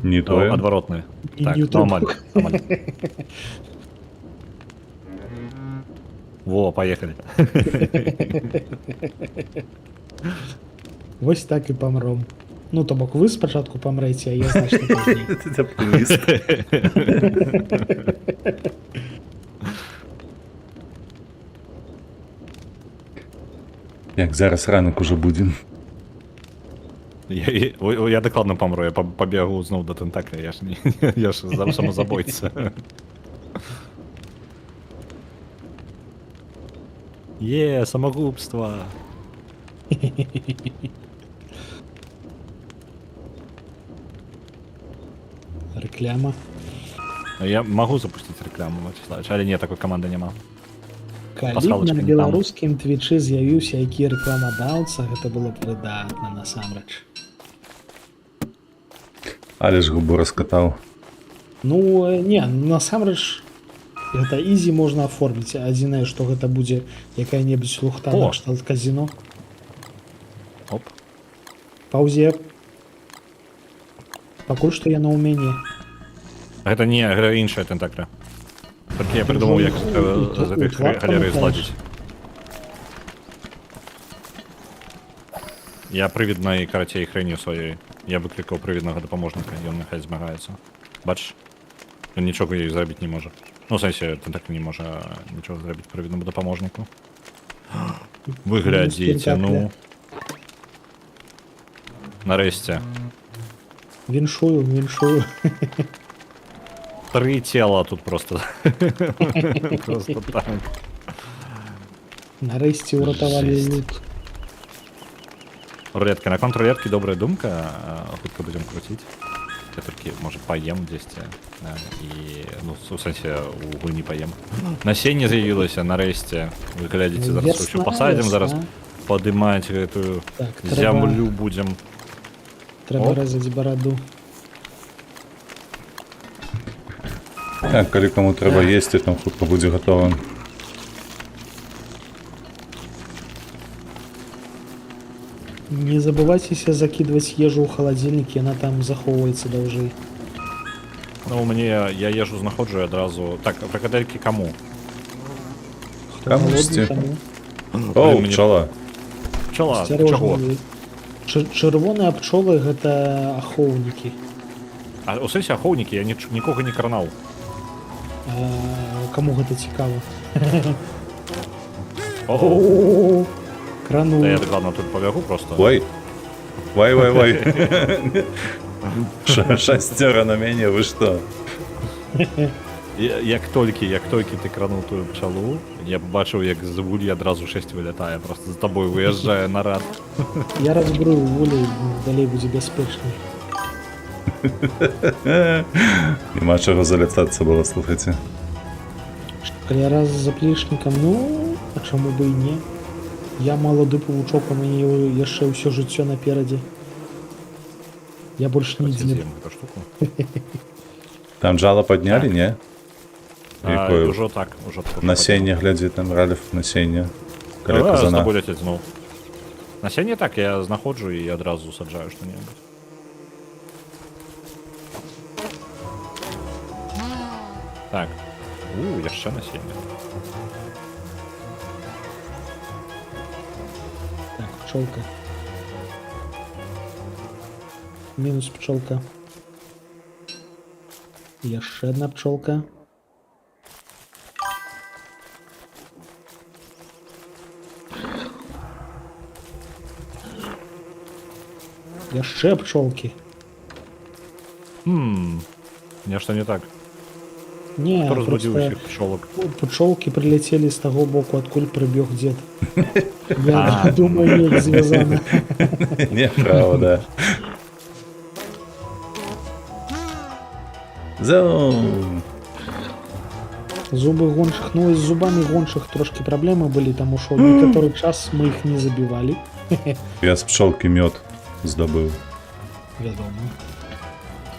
Не тое. Адваротны. І Так, YouTube. нормально. Во, поехали. Вось так і памром. Ну, то бок вы спачатку памрэце, а я значна пазней. Ты оптимист. Як зараз ранок уже будзе. Я дакладна памру, я пабегу зноў да тентакля, я ж не... Я ж самазабойца. Самогубство. Рэкляма. Я магу запусціць рэкламу, Вячеславович, але не, такой каманды няма. Калі б Пасхалачка на не там. беларускім твічы з'явіўся які рэкламадаўца, гэта было б выдатна насамрэч. Але ж губу раскатаў. Ну, не, насамрэч гэта ізі можна аформіць. Адзінае, што гэта будзе якая-небудзь лухта О! на кшталт казіно. Оп. Паўзе. Пакуль што яно ў мяне. Гэта не, гэта іншая тентакля. Толькі я придумаў, як з гэтай галеры зладзіць. Я прывіднай карацей хрэні сваёй. Я выклікаў прывіднага дапаможніка, ён няхай змагаецца. Бачыш? Ён нічога ёй зрабіць не можа. Ну, в сэнсе, тентакля не можа нічога зрабіць прывіднаму дапаможніку. Вы глядзіце, ну. Нарэшце. Віншую, віншую. 3 тела тут просто. Просто так. Нарэшце ўратавалі Жесть. лут. Рулетка. На контррулетке добрая думка. Хутка будем крутить. Я толькі, можа, паем дзесьці. І, ну, у сэнсе, у гульні паем. Насенне з'явілася, нарэшце. Вы глядзіце, зараз Вясна, ўсё пасадзім, вясна. зараз падымаць гэтую Так, зямлю будзем. Трэба Оп. рэзаць бараду. Так, калі каму трэба есці, там хутка будзе гатова. Не забывайцеся закидывать ежу ў халадзільнік, яна там захоўваецца даўжэй. Ну, мне, я ежу знаходжу і адразу... Так, прыкадалькі каму? Камусьці. Таму О, Блин, мне- пчала. Пчала, асцярожна. чаго? Чырвоныя пчолы гэта ахоўнікі. А у сэнсе ахоўнікі, я нікога не кранаў. Каму гэта цікава? Ого. Крану. Да я дакладна тут пабягу просто. Ой. Вай. Шасцёра на мяне, вы што? Як толькі ты крануў тую пчалу, я бачыў, як з вулі адразу 6 вылятае, просто за табой выязджае нарад. Я разбрую волей, далей будзе бяспечней. Нема чаго заляцацца было, слухайце. Калі раз з заплечнікам, ну, а чаму бы і не? Я малады павучок, у мяне яшчэ ўсё жыццё наперадзе. Я больш нідзе не... З'ем гэту штуку. Там жало паднялі, не? Якое? Ужо так, ужо так. Насенне, глядзі, там Ральф, насенне. З Каля казана. тобой ляцець зноў. Насенне так, я знаходжу і адразу саджаю што-небудзь. Так. Яшчэ насенне. Так, пчолка. Мінус пчолка. Яшчэ одна пчолка. Яшчэ пчолкі. Нешта не так. Не, Хто разбудзіў просто усіх пчолак? пчолкі прилетели з таго боку, адкуль прыбег дзед. Я думаю, неяк звязана. Неправда. Зоум. Зубы гоншых, ну і з зубамі гоншых трошки праблемы былі, таму што некаторы час мы іх не забівалі. Я з пчолкі мёд здабыў. Вядома.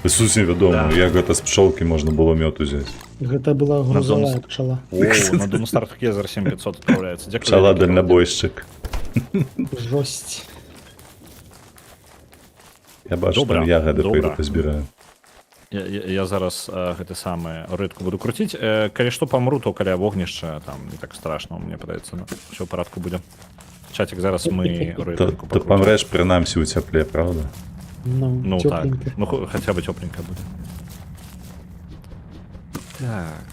Ісусі вядома, Да. як гэта з пчолкі можна было мёд узяць. Гэта была грузовая Донс- пчела. О, на Донстарт Кезер 7500 отправляется. Дякую, Пчела вялікі, дальнобойшчик. Жесть. Я бачу, Добра, там ягоди добра. пойду позбираю. Я зараз гэты самы рытку буду круціць. Калі што памру, то каля вогнішча там не так страшно, мне падаецца, ўсё ў парадку будзе. Чатик, зараз мы То, рытку то помреш принаймсі у цепле, правда? Ну так, тепленько. ну хотя бы тепленько буде. Так,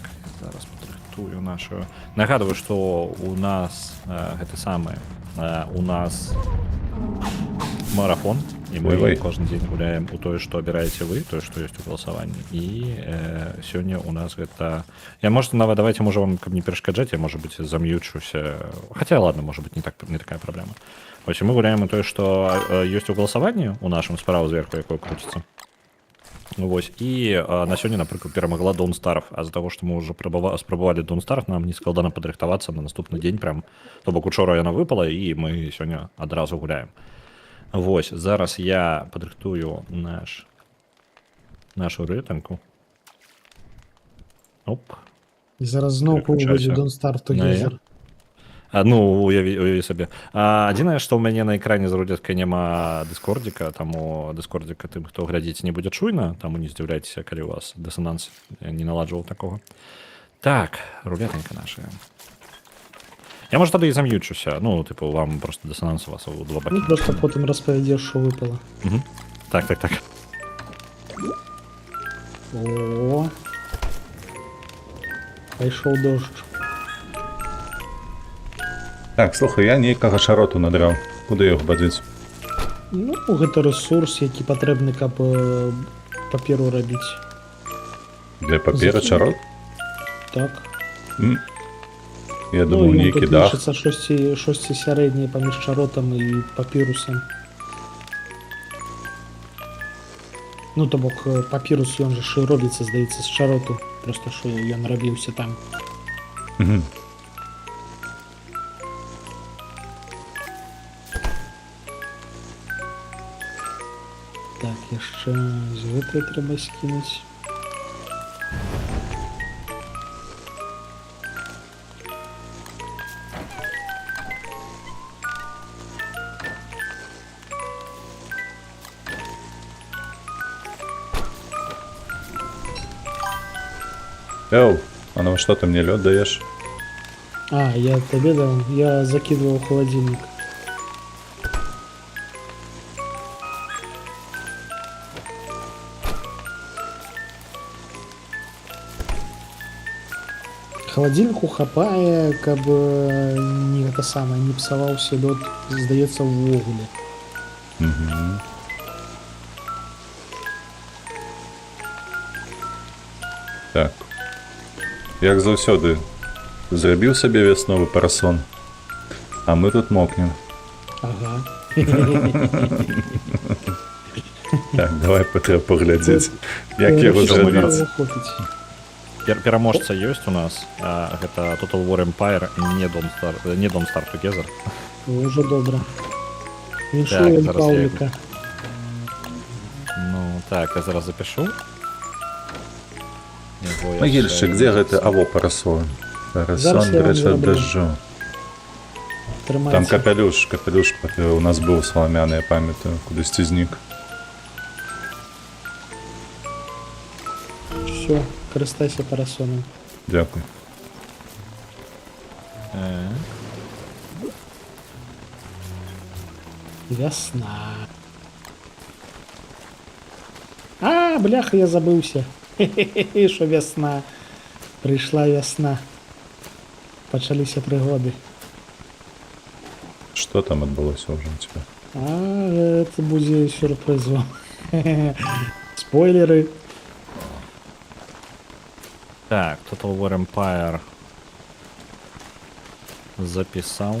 зараз потрактую нашу. Нагадую, што у нас гэты самы у нас марафон, і мы Ой-ой. кожны дзень гуляем у тое, што абіраеце вы, тое, што ёсць у галасаванні. І сёння у нас гэта. Я можа нават давайте можа вам каб не перашкаджаць, я можа быць зам'ючуся. Хаця ладно, можа быць не такая праблема. Вось мы гуляем у тое, што ёсць у галасаванні у нашым справа зверху, якое крутіцца. Вось і на сёння, напрыклад, перамагла Dawn Star, а з-за таго, што мы ўжо спрабавалі Dawn Star, нам не складана падрыхтавацца на наступны дзень прям. То бок учора яна выпала і мы сёння адразу гуляем. Вось, зараз я падрыхтую нашу рытанку. Оп. І зараз зноў Переключайся. будзе Don't Start Ну, Together. Ну, уяві сабе. Адзінае, што ў мяне на экране з рулеткай няма дыскордзіка, таму дыскордзіка тым, хто глядзіць, не будзе чуйна, таму не здзіўляйцеся, калі у вас дысананс не наладжваў такога. Так, рулетанька наша. Я, можа, тады і зам'ючуся. Ну, тыпу, вам просто дысананс у вас у два бакі. Ну, просто потым распавядзеш, што выпала. Так. О, пайшоў дождж. Так, слухай, я нейкага шароту надраў. Куды яго бадзіць? Ну, гэта рэсурс, які патрэбны, каб паперу рабіць. Для папера Закинь. чарот? Так. Я думаю, ён нейкі тут дах. лічыцца шосці сярэдняе паміж чаротам і папірусам. Ну, то бок папірус ён же ж і робіцца, здаецца, з чароту. Просто што ён рабіўся там. Мгм. Так, яшчэ з гэтай трэба скінуць. Эу, а ну что ты мне лед даешь? А, я табе даў, я закидываў у холодильник. Холодильнику хапае, каб не гэта самае, не псаваўся лёд, здаецца, увогуле. Угу. Так. Як заўсёды, зрабіў сабе вясновы парасон, а мы тут мокнем. Ага. Так, давай трэба паглядзець, як яго Що мы зрабіць. Хопіць. Пераможца ёсць у нас. Гэта Total War Empire, не Dawn Star Together. Уже добра. Так, Віншуем зараз я Паўліка. Ну, так, я зараз запишу. Магільчык, дзе гэты аво парасон? Зараз Парасон, я вам дарэчы, ад зраблю. дажджу. Там Трымайся. капелюш у нас быў саламяны, я памятаю, кудысьці знік. Все, карыстайся парасонам. Дзякуй. Вясна. А, бляха, я забыўся. Хе-хе-хе, що вясна. Прыйшла вясна. Пачаліся прыгоды. Што там адбылося ўжо у цябе? А, это будзе сюрпрызом. Спойлеры. Так, Total War Empire запісаў.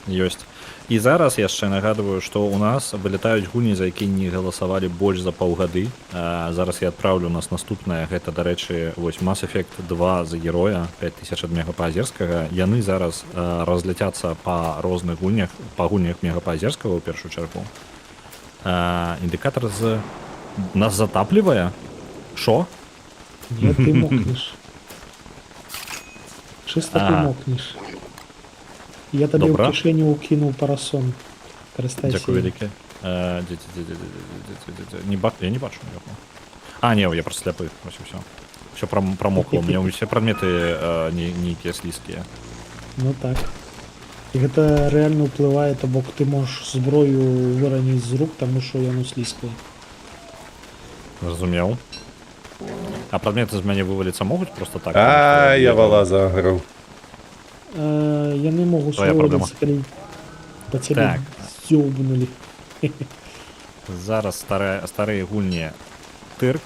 Ёсць. І зараз яшчэ нагадваю, што ў нас вылетаюць гульні, за якія не галасавалі больш за паўгады. Зараз я адпраўлю нас наступнае. Гэта, дарэчы, вось Mass Effect 2 за героя, 5000 ад мегапаазерскага. Яны зараз разляцяцца па розных гульнях, па гульнях мегапаазерскага ў першую чаргу. Індикатор з... Нас затаплює? Що? Ні, ти мокнеш. Чисто ти Ага. мокнеш. Я тобі Добре. в кишеню укинув парасон. Користайся. Дякую велике. Я не бачу його. А, ні, я просто сліпий. Ось і все. Все промокло. У мене всі предмети нейкі слизькі. Ну так. І гэта реально впливає, то бок ти можеш зброю виронити з рук, тому що яно слизьке. Зрозумів. А предмети з мене вивалитися можуть просто так? А, я вала заграв. Я не можу Твоя проблема. коли по тебе Так. зьобнули. Зараз старі гульні тирк.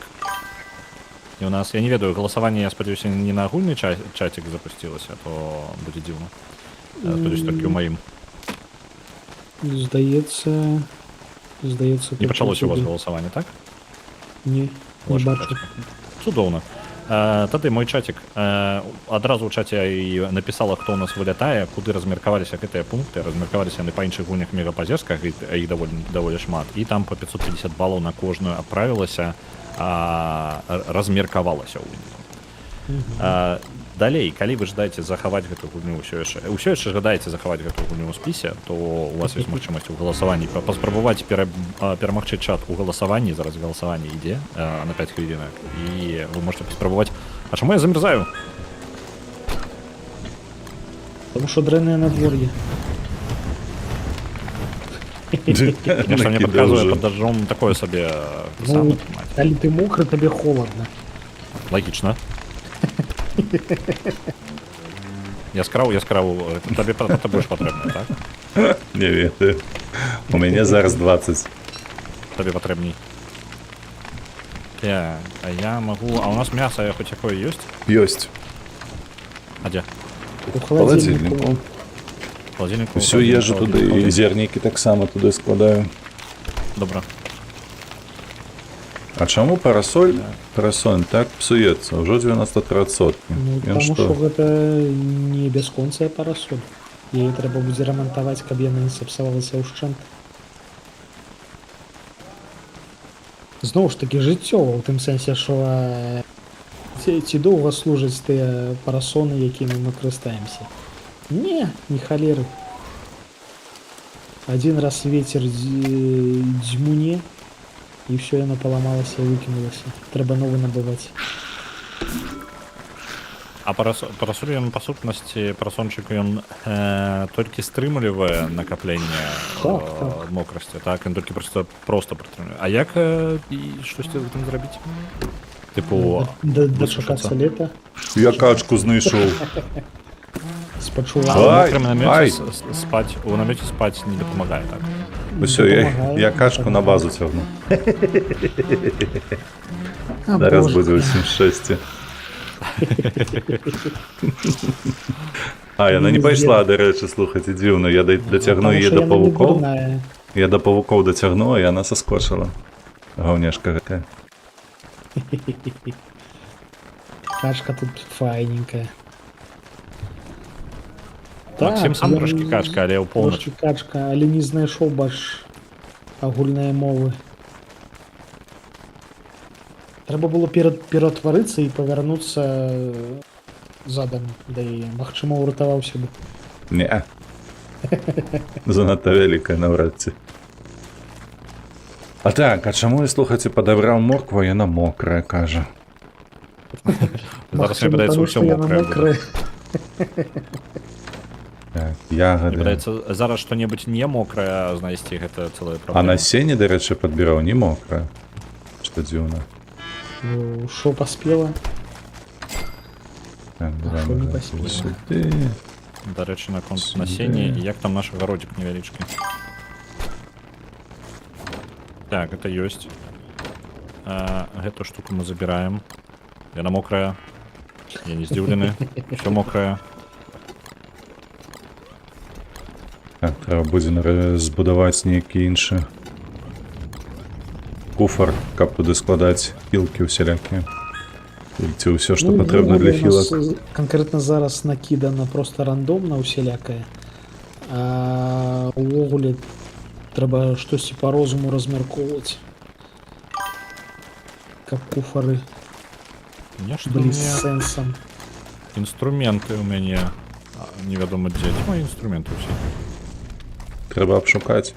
І у нас, я не ведаю, голосування, я сподіваюся, не на гульний чатик запустилося, то буде дивно. Я сподіваюся, тільки у моїм. Здається, Не тільки почалося у вас туди. голосування, так? Ні, не Ваш бачу. чатик. Чудовно. Тоді мой чатик. Одразу в чаті і написала, хто у нас вилітає, куди розміркувалися які пункти. Розміркувалися не по інших гульних мегапозерсках, їх доволі шмат. І там по 550 балів на кожну відправилося, розміркувалося у них. Далей, калі вы жадаеце захаваць гэту гульню ўсё яшчэ жадаеце захаваць гэту гульню ў спісе, то у вас ёсць магчымасць у галасаванні паспрабаваць перамагчы чат у галасаванні. Зараз галасаванне ідзе на 5 хвілінак, і вы можете паспрабаваць. А чаму я замерзаю? Тому що дрэннае надвор'е. Нешта мне падказвае пад дажджом такое сабе Ну, калі ти мокрий, тобі холодно. лагічна. Яскраў, табе больш патрэбна, так? Не ведаю. У мяне зараз 20. Табе патрэбней. А я магу... А у нас мяса хоць якое ёсць? Ёсць. А дзе? У Холодильнику. холодильнику. Холодильнику. Всю ежу туди, і зерніки таксама туди складаю. Добра. А чому парасоль так псуецца? Ўжо 90%. Ну, Ён тому що што? гэта не бясконцая парасоль. Яе трэба будзе рамантаваць, каб яна не сапсавалася ўшчэнт. Зноў ж такі жыццёва, у тым сэнсе, што ці доўга служаць тыя парасоны, якімі мы карыстаемся. Не халеры. Один раз ветер дзьмуне, і все яно паламалася і выкінулася. Трэба новы набываць. А парасоль ён па сутнасці, парасончык ён толькі стрымлівае накапленне Так. мокрасці, так? Ён толькі просто прытрымлівае. А як штосьці з гэтым зрабіць? Типу, Дачакацца лета. Я качку знайшов. Спачуваю. Ай, мокрым ай. намёце спаць, у намёце спаць не дапамагае, так? Усё, я качку на базу цягну. А, Зараз боже. будзе ўсім шчасце. А, яна не пайшла, дарэчы, слухайце, дзіўна. Я дацягну Таму яе што да яна не павукоў. дурная. Я да павукоў дацягну, а яна саскочыла. Гаўняшка гэтая. Качка тут файненькая. Максим сам я трошки качка, але ў поўнач. Трошки качка, але не знайшоў баш агульныя мовы. Трэба было ператварыцца і павярнуцца задам да яе. Магчыма, уратаваўся бы. Не. Занадта вялікая наўрад ці. А так, а чаму я, слухайце, падабраў моркву, яна мокрая, кажа. Зараз мне Магчыма, падаецца таму, ўсё што яна мокрае. мокрая. Так, Мне ягады. падаецца, зараз што-небудзь не мокрае знайсці, гэта цэлая А праблема. насенне, дарэчы, падбіраў не мокрае. Што дзіўна. Ну, шо паспела? Так, давай Што не мы паспела? сюды. Дарэчы, наконт Сюды. насення, і як там наш гародзік невялічкі. Так, это ёсць. Гэту штуку мы забіраем. Яна мокрая. Я не здзіўлены. Всё мокрае. Так, трэба будзе збудаваць нейкі іншы куфар, каб туды складаць хілкі усялякія. Ці ўсё, што патрэбна для хілак. Конкретно зараз накидана просто рандомна усялякая. А увогуле Трэба штосьці по розуму размяркоўваць. Каб куфары Нешта былі мне з сэнсам. інструменты ў мяне невядома дзе. Дзе мае інструменты ўсе? Трэба абшукаць.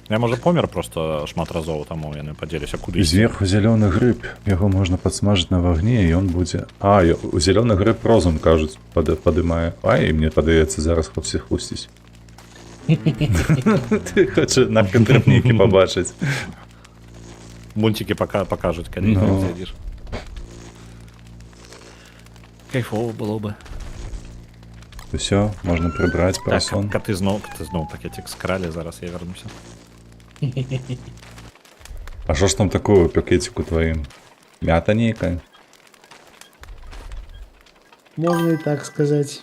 Я, можа, помер просто шмат разоў, таму яны падзеліся куды. Зверху зялёны грыб. Яго можна падсмажыць на вагне, і ён будзе... у зялёны грыб розум, кажуць, падымае. І мне падаецца, зараз хлопцы хлусціць. Ты хочаш на кантрапнікі пабачыць. Мультики покажут, калі Ну. зайдзеш. Кайфово было бы. Усё, можна прыбраць Так, парасон. каты зноў пакетик скралі, зараз я вернуся. А што ж там такое ў пакеціку тваім? Мята нейкая? Можна і так сказаць.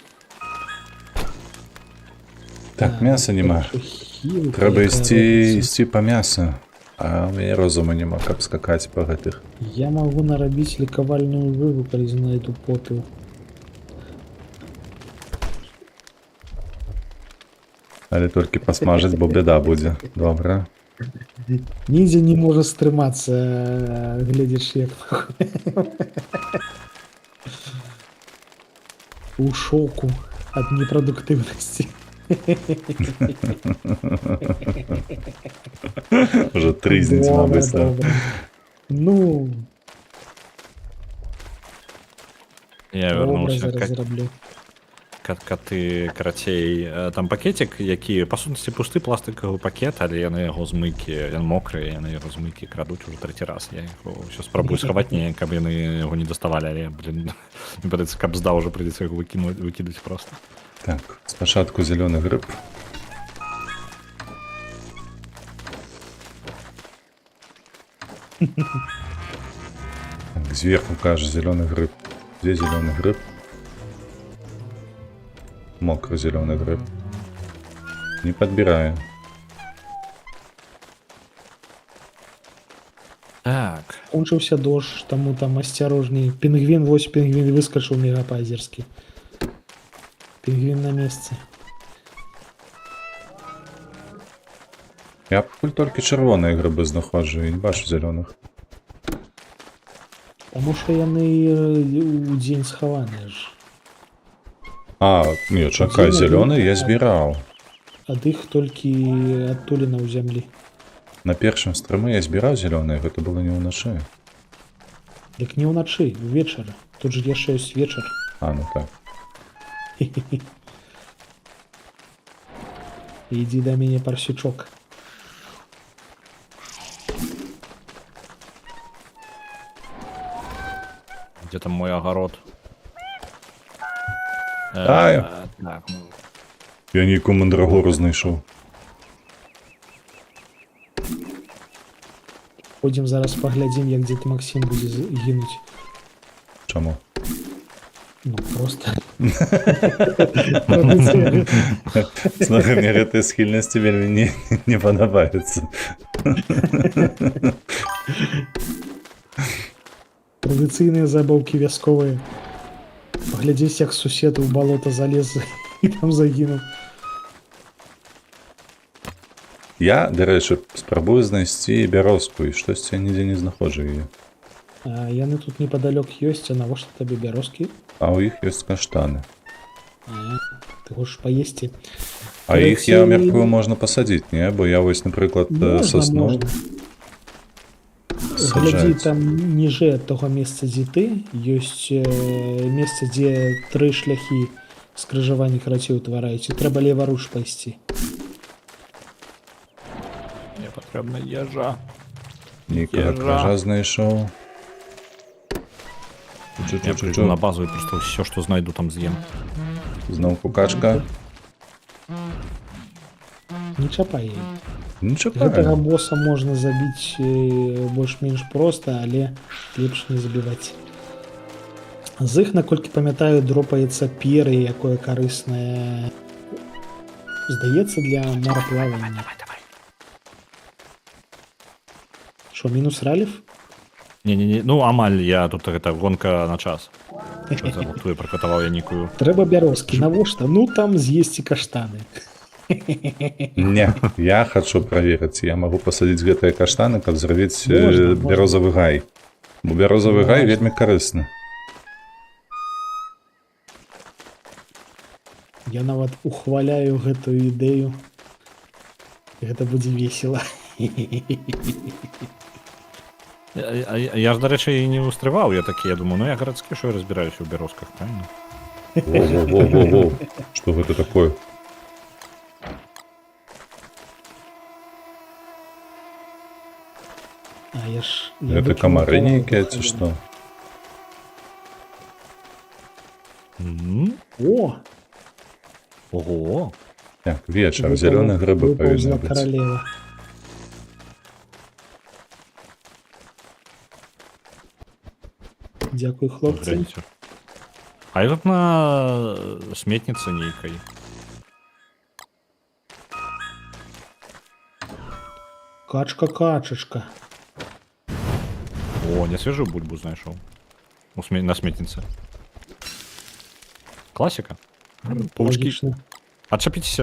Так, мяса няма. Трэба ісці па мяса. А ў мяне розума няма, каб скакаць па гэтых. Я магу нарабіць лекавальную выву, калі знайду попел. Але толькі пасмажыць, бо бяда будзе. Добра. Ніндзя не можа стрымацца, гледзяш як. У шоку ад непрадуктыўнасці. Уже трызнець, мабыць. Добра. Ну, Я добра, вернуўся. зараз зраблю. Каты, карацей, там пакетик, які, па сутнасці, пусты пластикавы пакет, але яны яго змыкі, ён мокры, яны яго змыкі крадуць уже трэці раз. Я яго ўсё спрабую схаваць, не, каб яны яго не даставалі, але, блин, мне падаецца, каб здаў, уже прыйдзецца яго выкідаць проста. Так, спачатку зялёны грыб. Так, зверху кажа зялёны грыб. Дзе зялёны грыб? Мокры зялёны грыб. Не падбірае. Так. Кончыўся дождж, таму там асцярожней. Пінгвін, вось пінгвін выскачыў мегапазерскі. Пінгвін на месцы. Я пакуль толькі чырвоныя грыбы знаходжу, і не бачу зялёных. Таму што яны ў дзень схаваныя ж. Не, чакай, зялёны я збіраў. Ад іх толькі адтуліна ў зямлі. На першым стрымы я збіраў зялёныя, гэта было не ўначы. Дык не ўначы, увечары. Тут ж яшчэ ёсць вечар. Ну так. Ідзі да мяне, парсючок. Где там мой огород? Ай. Так, ну, Я нейкую мандрагору знайшоў. Ходзім зараз паглядзім, як дзед Максім будзе гінуць. Чаму? Ну, просто. Слухай, мне гэтыя схільнасці вельмі не падабаюцца. Традыцыйныя забаўкі вясковыя. Паглядзець, як сусед у балота залез і там загінуў. Я, дарэчы, спрабую знайсці бярозку, і штосьці я нідзе не знаходжу яе. Яны тут непадалёк ёсць, а навошта табе бярозкі? А ў іх ёсць каштаны. Ты хочаш паесці? А іх, я мяркую, можна пасадзіць, не? Бо я вось, напрыклад, сасну Глядзі, саджаюць. там ніжэй ад таго месца, дзе ты, ёсць месца, дзе 3 шляхі скрыжавання карацей утвараюць, і трэба леваруч пайсці. мне патрэбна ежа. Нейкага Ежа. кража знайшоў. Я прыйду на базу і просто ўсё, што знайду, там з'ем. Зноў кукачка. Не чапай яе. Ну, Гэтага чапаю. боса можна забіць больш-менш проста, але лепш не забіваць. З іх, наколькі памятаю, дропаецца пер'е, якое карыснае. Здаецца, для мараплавання. Що, мінус ралів? Не, ну амаль я тут гэта гонка на час. Що це тую прокатаваў я нікую. Трэба бярозкі. Навошта? Ну, там з'есці каштаны. Не, я хочу праверыць, я магу пасадзіць гэтыя каштаны, каб зрабіць Можна, можна. бярозавы гай. Бо бярозавы гай Можна. вельмі карысны. Я нават ухваляю гэтую ідэю. Гэта будзе весела. Я ж, до речі, і не устрываў, я такі, я думаю, ну я гарадскі, що я разбіраюся ў бярозках, правильно? Во-во-во-во-во. Што гэта такое? А я ж... Гэта камары нейкія ці што? О! Ого! Так, вечар, зялёныя грыбы павінны быць. Каралева. Дзякуй, хлопцы. Гляньте. А я тут на сметнице нейкай. Качка-качечка. О, не свежую бульбу знайшов. На сметнице. Классика. Пушки. Логічно. Отшепитесь.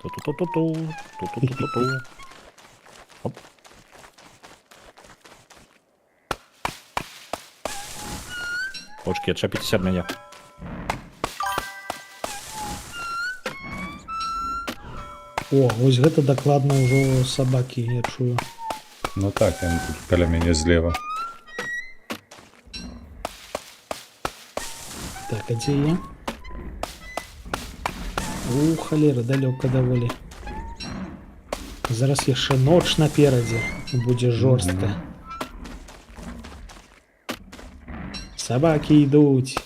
Ту-ту-ту-ту-ту. Ту-ту-ту-ту-ту. Оп. Пушки, отшепитесь от меня. О, вось гэта дакладна ўжо сабакі, я чую. Ну так, яны тут каля мяне злева. Так, а дзе я? У, халера, далёка даволі. Зараз яшчэ ноч наперадзе. Будзе жорстка. Сабакі ідуць.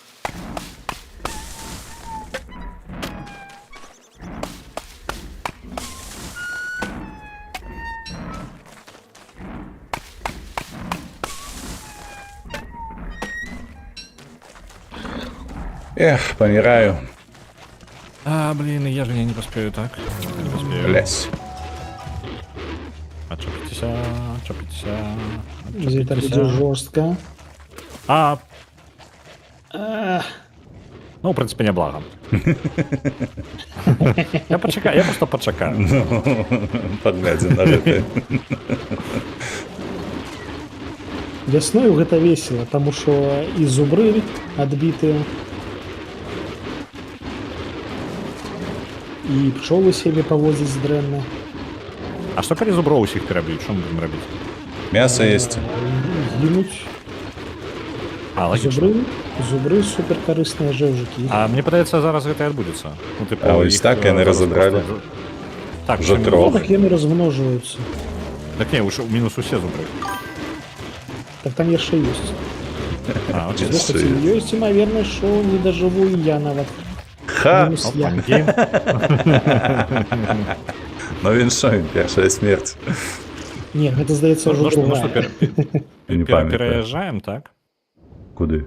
Эх, паміраю. А, блин, я же не поспею так. Не поспею. Лязь. Отшепитесь, отшепитесь, Гэта будзе жорстка. А, А, ну, в принципе, не благо. Я почекаю, я просто почекаю. Падглядзім на гэта. вясною гэта весела, таму што і зубры адбітыя. І пчолы сябе паводзяць дрэнна. А что коли зубров усіх пераб'ють? Що ми будемо робити? Мясо есть. Гінуць. А, логично. Зубры суперкарысныя жэўжыкі. А мне падаецца, зараз гэта і адбудзецца. Ну, типу, А ось їх, так яны зараз разадралі? просто- Так, Вже що трох. Так яны размножваюцца. Так не, уж мінус усе зубри. Так там яшчэ ёсць. А, окей. Yes. Слухайце, ёсць імавернасць, што не дажыву і я нават. Ха! Мінус я. Опаньки. Ну він що, він першая смерть. Не, гэта здаецца Ну ўжо что, другая. Я не памятаю. переезжаем, так? Куды?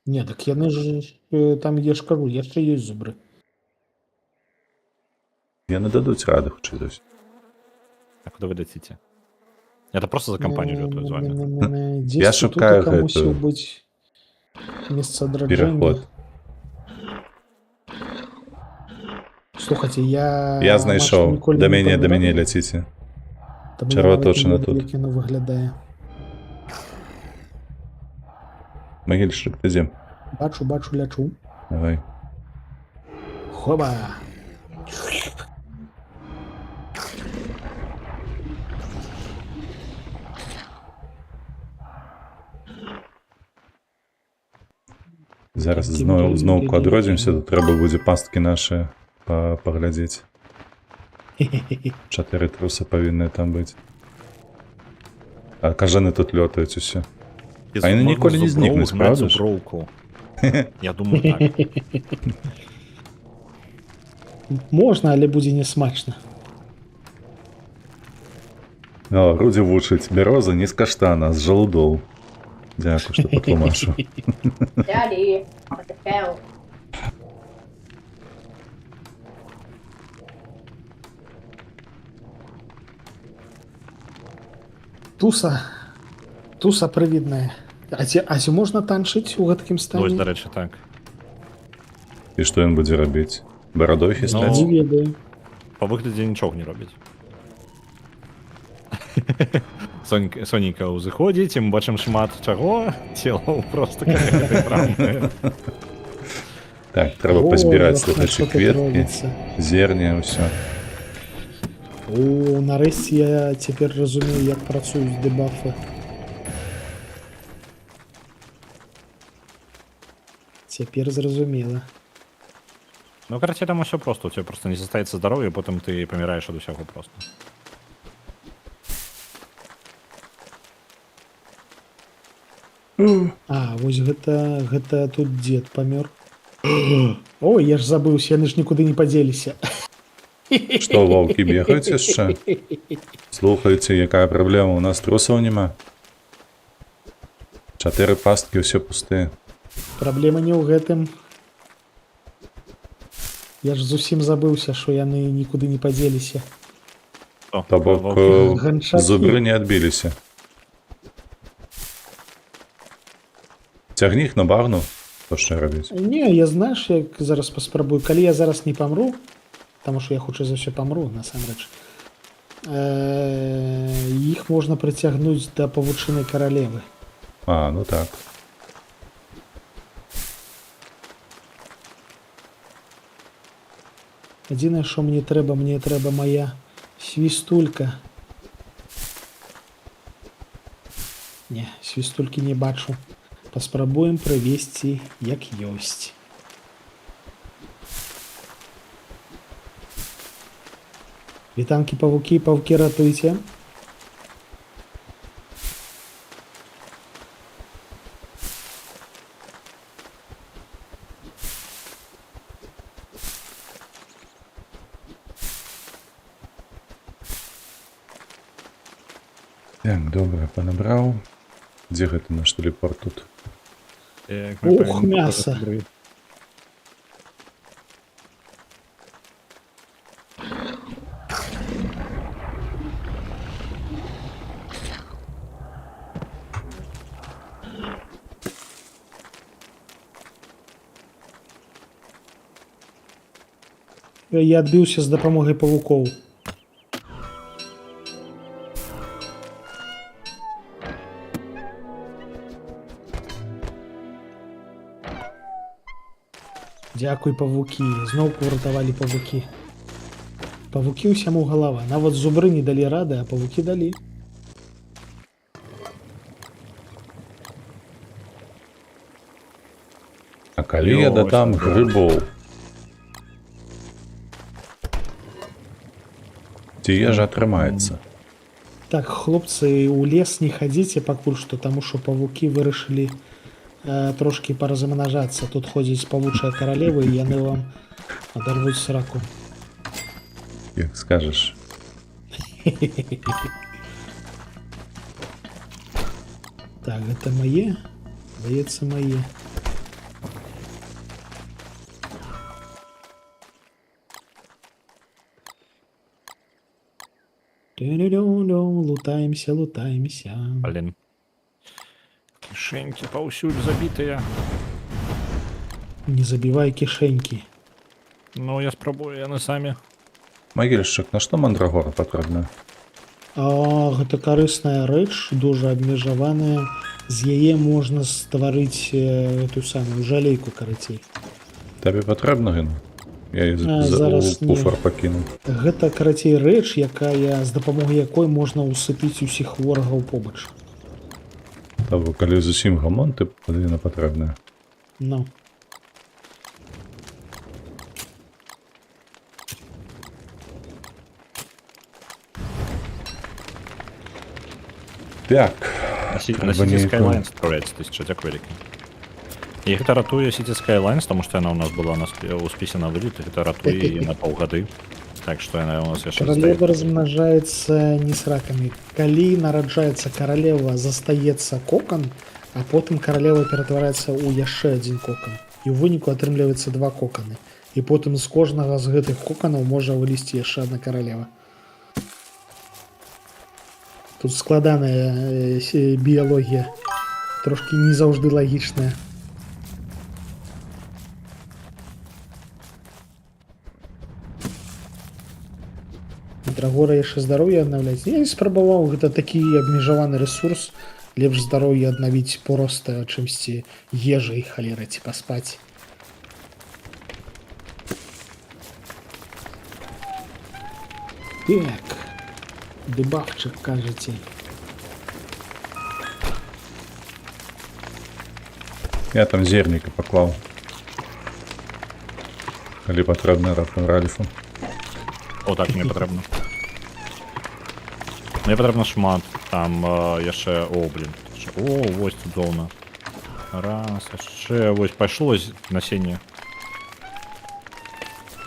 Не, так яны ж там я ж кажу, яшчэ ёсць зубры. Яны дадуць рады, хутчэй за ўсё. А куди ви летите? Это просто за компанию летаю з вами. Я шукаю тут мусіў гэтую. быць месца адраджэння. Пераход. Слухайте, я... Я знайшов. Да мяне ляціце. чарвоточина тут. Як яно выглядае. Магільшчык, ты дзе? Бачу, лячу. Давай. Хоба! Зараз зноўку адродзімся, тут трэба будзе пасткі нашы паглядзець. 4 труса павінны там быць. А кажаны тут лётаюць усе. А яны ніколі не знікнуць, правда ж? Я думаю, так. Можна, але будзе нясмачна. О, грудзі вучыць. Бяроза не з каштана, а з жалудоў. Дзякуй, што патлумачыў. Daddy, what the hell? Туса привидная. А ці можна танчыць у гэткім Ось, стане? дарэчы, так. І што ён будзе рабіць? Барадой Не хістаць? ведаю. Па выглядзе нічога не робіць. Сонейка ўзыходзіць, і мы бачым шмат чаго, целаў просто рамны. Так, трэба О, пазбіраць як слухачы тут кветкі, робіцца. зерне, ўсё. О, нарэшце я цяпер разумею, як працуюць дэбафы. Цяпер зразумела. Ну, карацей, там усё просто. У тебя просто не застаецца здароўя, потым ты паміраеш ад усяго просто. А, вось гэта тут дзед памёр. О, я ж забыўся, яны ж нікуды не падзеліся. Што, ваўкі бегаюць яшчэ? Слухайце, якая праблема? У нас трусаў няма. 4 пасткі, ўсе пустыя. Праблема не ў гэтым. Я ж зусім забыўся, што яны нікуды не падзеліся. То бок, Ганчакі. зубры не адбіліся. Цягні іх на багну, што ще рабіць? Не, я знаеш, як зараз паспрабую. Калі я зараз не памру, таму што я хутчэй за ўсё памру, насамрэч, іх можна прыцягнуць да павучынай каралевы. А, ну так. Адзінае, што мне трэба мая свістулька. Не, свістулькі не бачу. Паспрабуем прывесці як ёсць. Вітанкі, павукі, паўкі, ратуйце. Так, добра, панабраў. Дзе гэты наш тэлепорт тут? Ух, мяса. Я адбіўся з дапамогай павукоў. Дзякуй, павукі. Зноўку ўратавалі павукі. Павукі ўсяму галава. Нават зубры не далі рады, а павукі далі. А калі я дадам грыбоў? Ці ежа атрымаецца? Так, хлопцы, у лес не хадзіце пакуль што, таму што павукі вырашылі трошкі паразмнажацца. Тут ходзіць павучая каралева, і яны вам адарвуць сраку. Як скажаш. Так, гэта мае? Здаецца, мае. Лутаемся, лутаемся. Блін. Кішэнькі паўсюль забітыя. Не забівай кішэнькі. Ну, я спрабую, яны самі. Магільшчык, на што мандрагора патрэбна? Гэта карысная рэч, дужа абмежаваная. З яе можна стварыць ту самую жалейку, карацей. Табе патрэбна гын? Я зараз у куфар пакінуў. Гэта, карацей, рэч, якая з дапамогай якой можна ўсыпіць усіх ворагаў побач. Табу, калі зусім гамон, ты павінна патрэбная. Ну. Так. На Трэба City нейкую- Skylines справляецца 1000, дзякуй вялікі. І гэта ратуе City Skylines, таму што яна ў нас была у спісе на вылет, і гэта ратуе і на паўгады. Так што яна ў нас яшчэ Каралева размнажаецца не сракамі. Калі нараджаецца каралева, застаецца кокан, а потым каралева ператвараецца ў яшчэ адзін кокан. І ў выніку атрымліваецца 2 коканы. І потым з кожнага з гэтых коканаў можа вылезці яшчэ адна каралева. Тут складаная біялогія. трошки не заўжды лагічная. Драгора яшчэ здароўе аднаўляць. Я не спрабаваў, гэта такі абмежаваны рэсурс. Лепш здароўе аднавіць проста чымсьці ежай, халера, ці паспаць. Так, дебафчик, кажете. Я там зерніка паклаў. Калі патрэбна Ральфу. О, так, мне патрэбна. Мне патрэбна шмат. Там яшчэ... О, блин. О, вось цудоўна. Раз, яшчэ... Вось, пайшло насенне.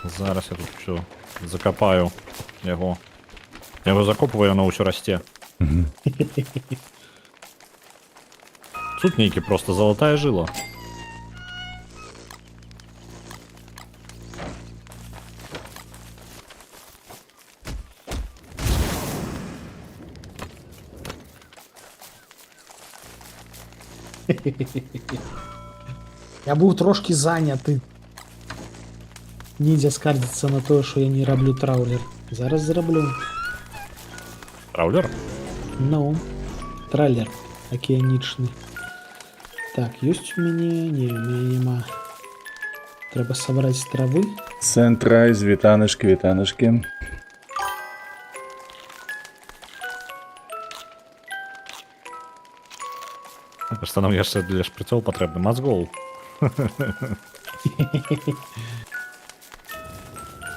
Зараз я тут всё закапаю яго. Я его закопываю, оно ўсё расце. Тут нейкі просто золотая жила. Я быў трошки заняты. Нельзя скардзіцца на тое, што я не раблю траулер. Зараз зраблю. Траулер? Ну, тралер океанічны. Так, ёсць у мяне? Не, у мяне няма. Трэба сабраць травы. Сентрайз, вітанышкі, вітанышкі. Што нам яшчэ для шпрыцоў патрэбны? Мазгоў.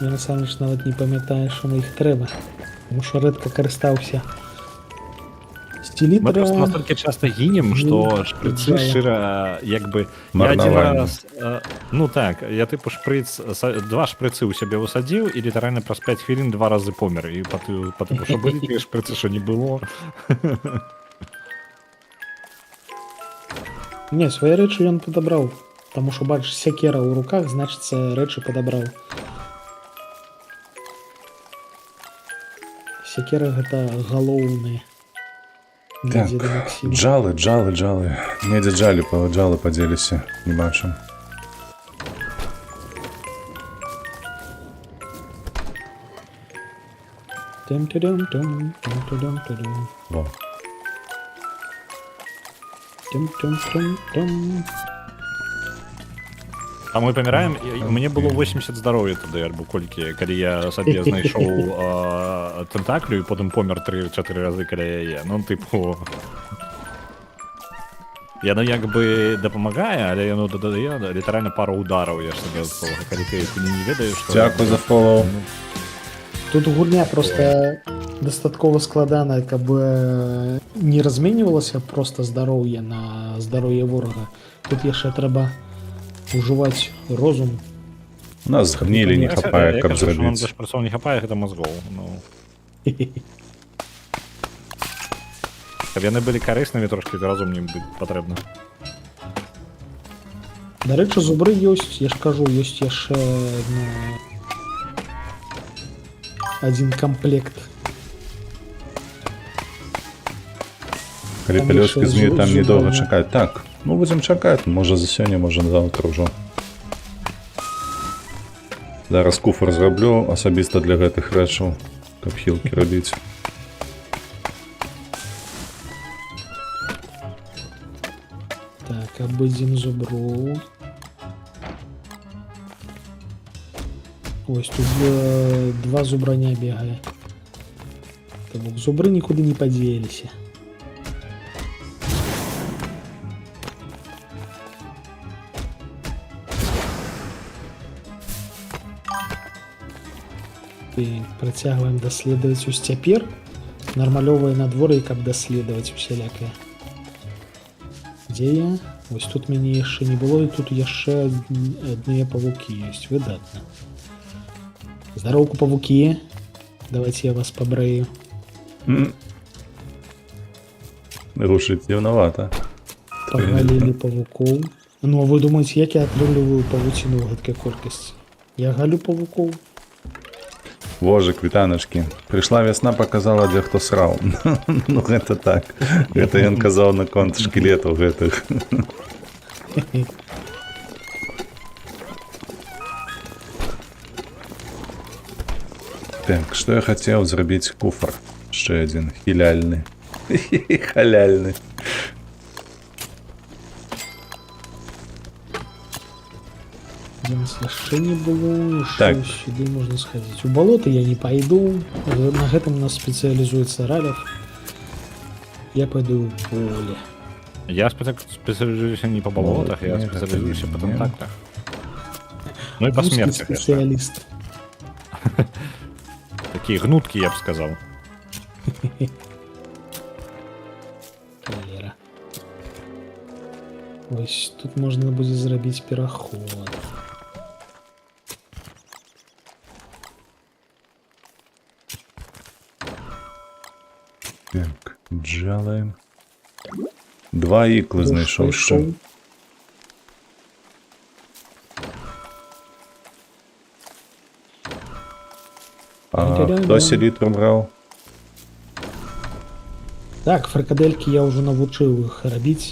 Я насамрэч нават не памятаю, што на іх трэба. Таму што рэдка карыстаўся. Мы просто Стилитра... настолько часто гинем, что шприцы жаль. широ, як бы... Я один Марнавальні. раз... Ну так, я типу шприц... Два шприцы у себе высадил, и литерально праз 5 хвилин 2 раза помер. И потому что были такие шприцы, что не было. Не, свае рэчы ён падабраў. Таму што, бачыш, сякера ў руках, значыцца, рэчы падабраў. Сякера гэта галоўнае. Так, Дзеда Максіма. джалы. Недзе джалы падзеліся, не бачу. Тым-тым-тым, тым-тым-тым, Во. тым-тым-тым-тым. А мы помираем, і мне было 80 здоров'я тоді, альбо колькі, калі я сабе знайшоў тентаклю, і потім помер 3-4 рази, калі яе. Ну, типу... Яно як би дапамагае, але яно дадае літаральна пару удараў яшчэ дадатковага, калі ты не ведаеш, што... Дзякуй за фоллоу. Тут гульня просто дастаткова складаная, каб не разменьвалася просто здароўе на здароўе ворага. Тут яшчэ трэба ужываць розум. У нас гнілі не хапае, каб Я кажу, що нам зрабіць. для шприцов не хапае, гэта мозгоў. Ну, каб яны былі карыснымі, трошки разумней быць патрэбна. Дарэчы, зубры ёсць, я ж кажу, ёсць яшчэ адзін камплект. Калі Там пялёсткі яшчэ змею там недоўга зубрання. чакаць. Так, ну будзем чакаць, можа за сёння, можа заўтра ўжо. Зараз куфар зраблю асабіста для гэтых рэчаў, каб хілкі рабіць. Так, абыдзем зуброў. Ось тут два зубраня бегае. Так, зубры нікуды не падзеліся. І працягваем даследаваць ось цяпер нармалёвае надвор'е, каб даследаваць усялякае. Дзе я? Вось тут мяне яшчэ не было, і тут яшчэ адныя павукі ёсць. Выдатна. Здароўку, павукі. Давайте я вас пабрэю. Рушыць дзіўнавата. Пагалілі павукоў. Ну, а вы думаеце, як я атрымліваю павуціну ў гэткай колькасці? Я галю павукоў. Боже, квітаначкі. Прыйшла вясна, показала, дзе хто сраў. Ну, гэта так. Гэта ён казаў наконт шкілетаў гэтых. Так, што я хацеў зрабіць куфар? Яшчэ адзін хіляльны. Халяльны. Где нас яшчэ не было, Так. так. Сюды можна сходить. У болота я не пойду. На гэтым у нас спецыялізуецца Ралев. Я пойду в поле. Я специализируюсь не по болотах, я Нет, специализируюсь это по не. контактах. Ну и по Узкий смерти, конечно. специалист. Такие гнутки, я бы сказал. Холера. Ось тут можна будзе зрабіць пераход. Так, джалаем. Два іклы знайшоў ще. А хто селітру браў? Так, фрикадельки я ўжо навучыў іх рабіць.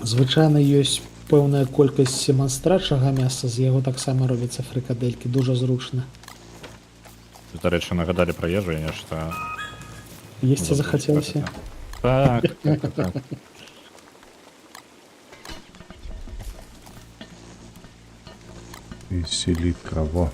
Звычайна ёсць пэўная колькасць монстрачага мяса, з яго таксама робяцца фрикадельки, дуже зручна. До речі, нагадали про ежу, я что... Есці захацелася. Так, так. І селітра, во.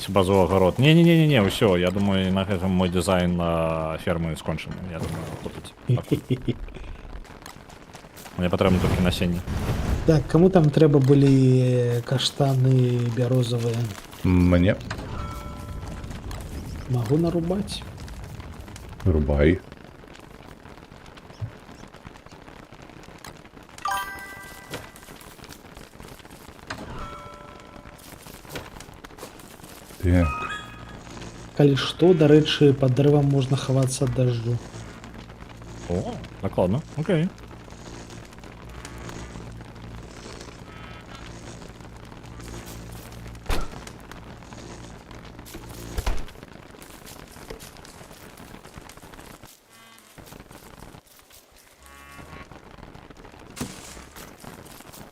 Базовый огород. Не-не-не-не, все, я думаю, на этом мой дизайн на фермы скончены. Я думаю, купить. Мне потрібно тільки насіння. Так, кому там трэба былі каштаны бярозавыя? Мне. Магу нарубаць. Рубай. Так. Калі што, дарэчы, пад дрэвам можна хавацца ад дажджу. О, накладно, окей.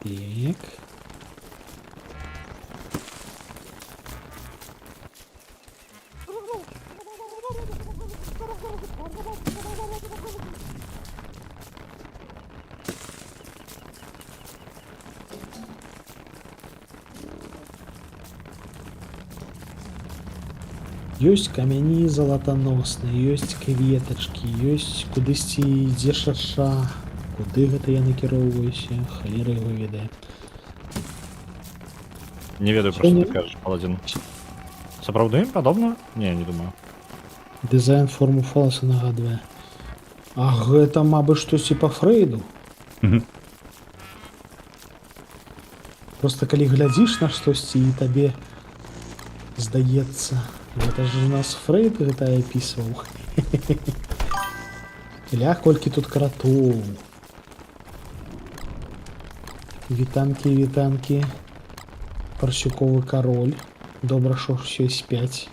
Так. Ёсць камяні залатаносныя, ёсць кветачкі, ёсць кудысьці ідзе шаша. Куды гэта я накіроўваюся? Халера яго ведае. Не ведаю, про Сёння- что ты кажешь, паладин. Сапраўды? Падобна? Не думаю. Дызайн форму фаласа нагадвае. А гэта, мабыць, штосьці па Фрэйду. Мгм. Просто калі глядзіш на штосьці і табе здаецца, гэта ж у нас Фрэйд гэта апісваў. Ля, колькі тут кратоў. Вітанкі, вітанкі. Парсюковы кароль. Добра, што ўсё спяць.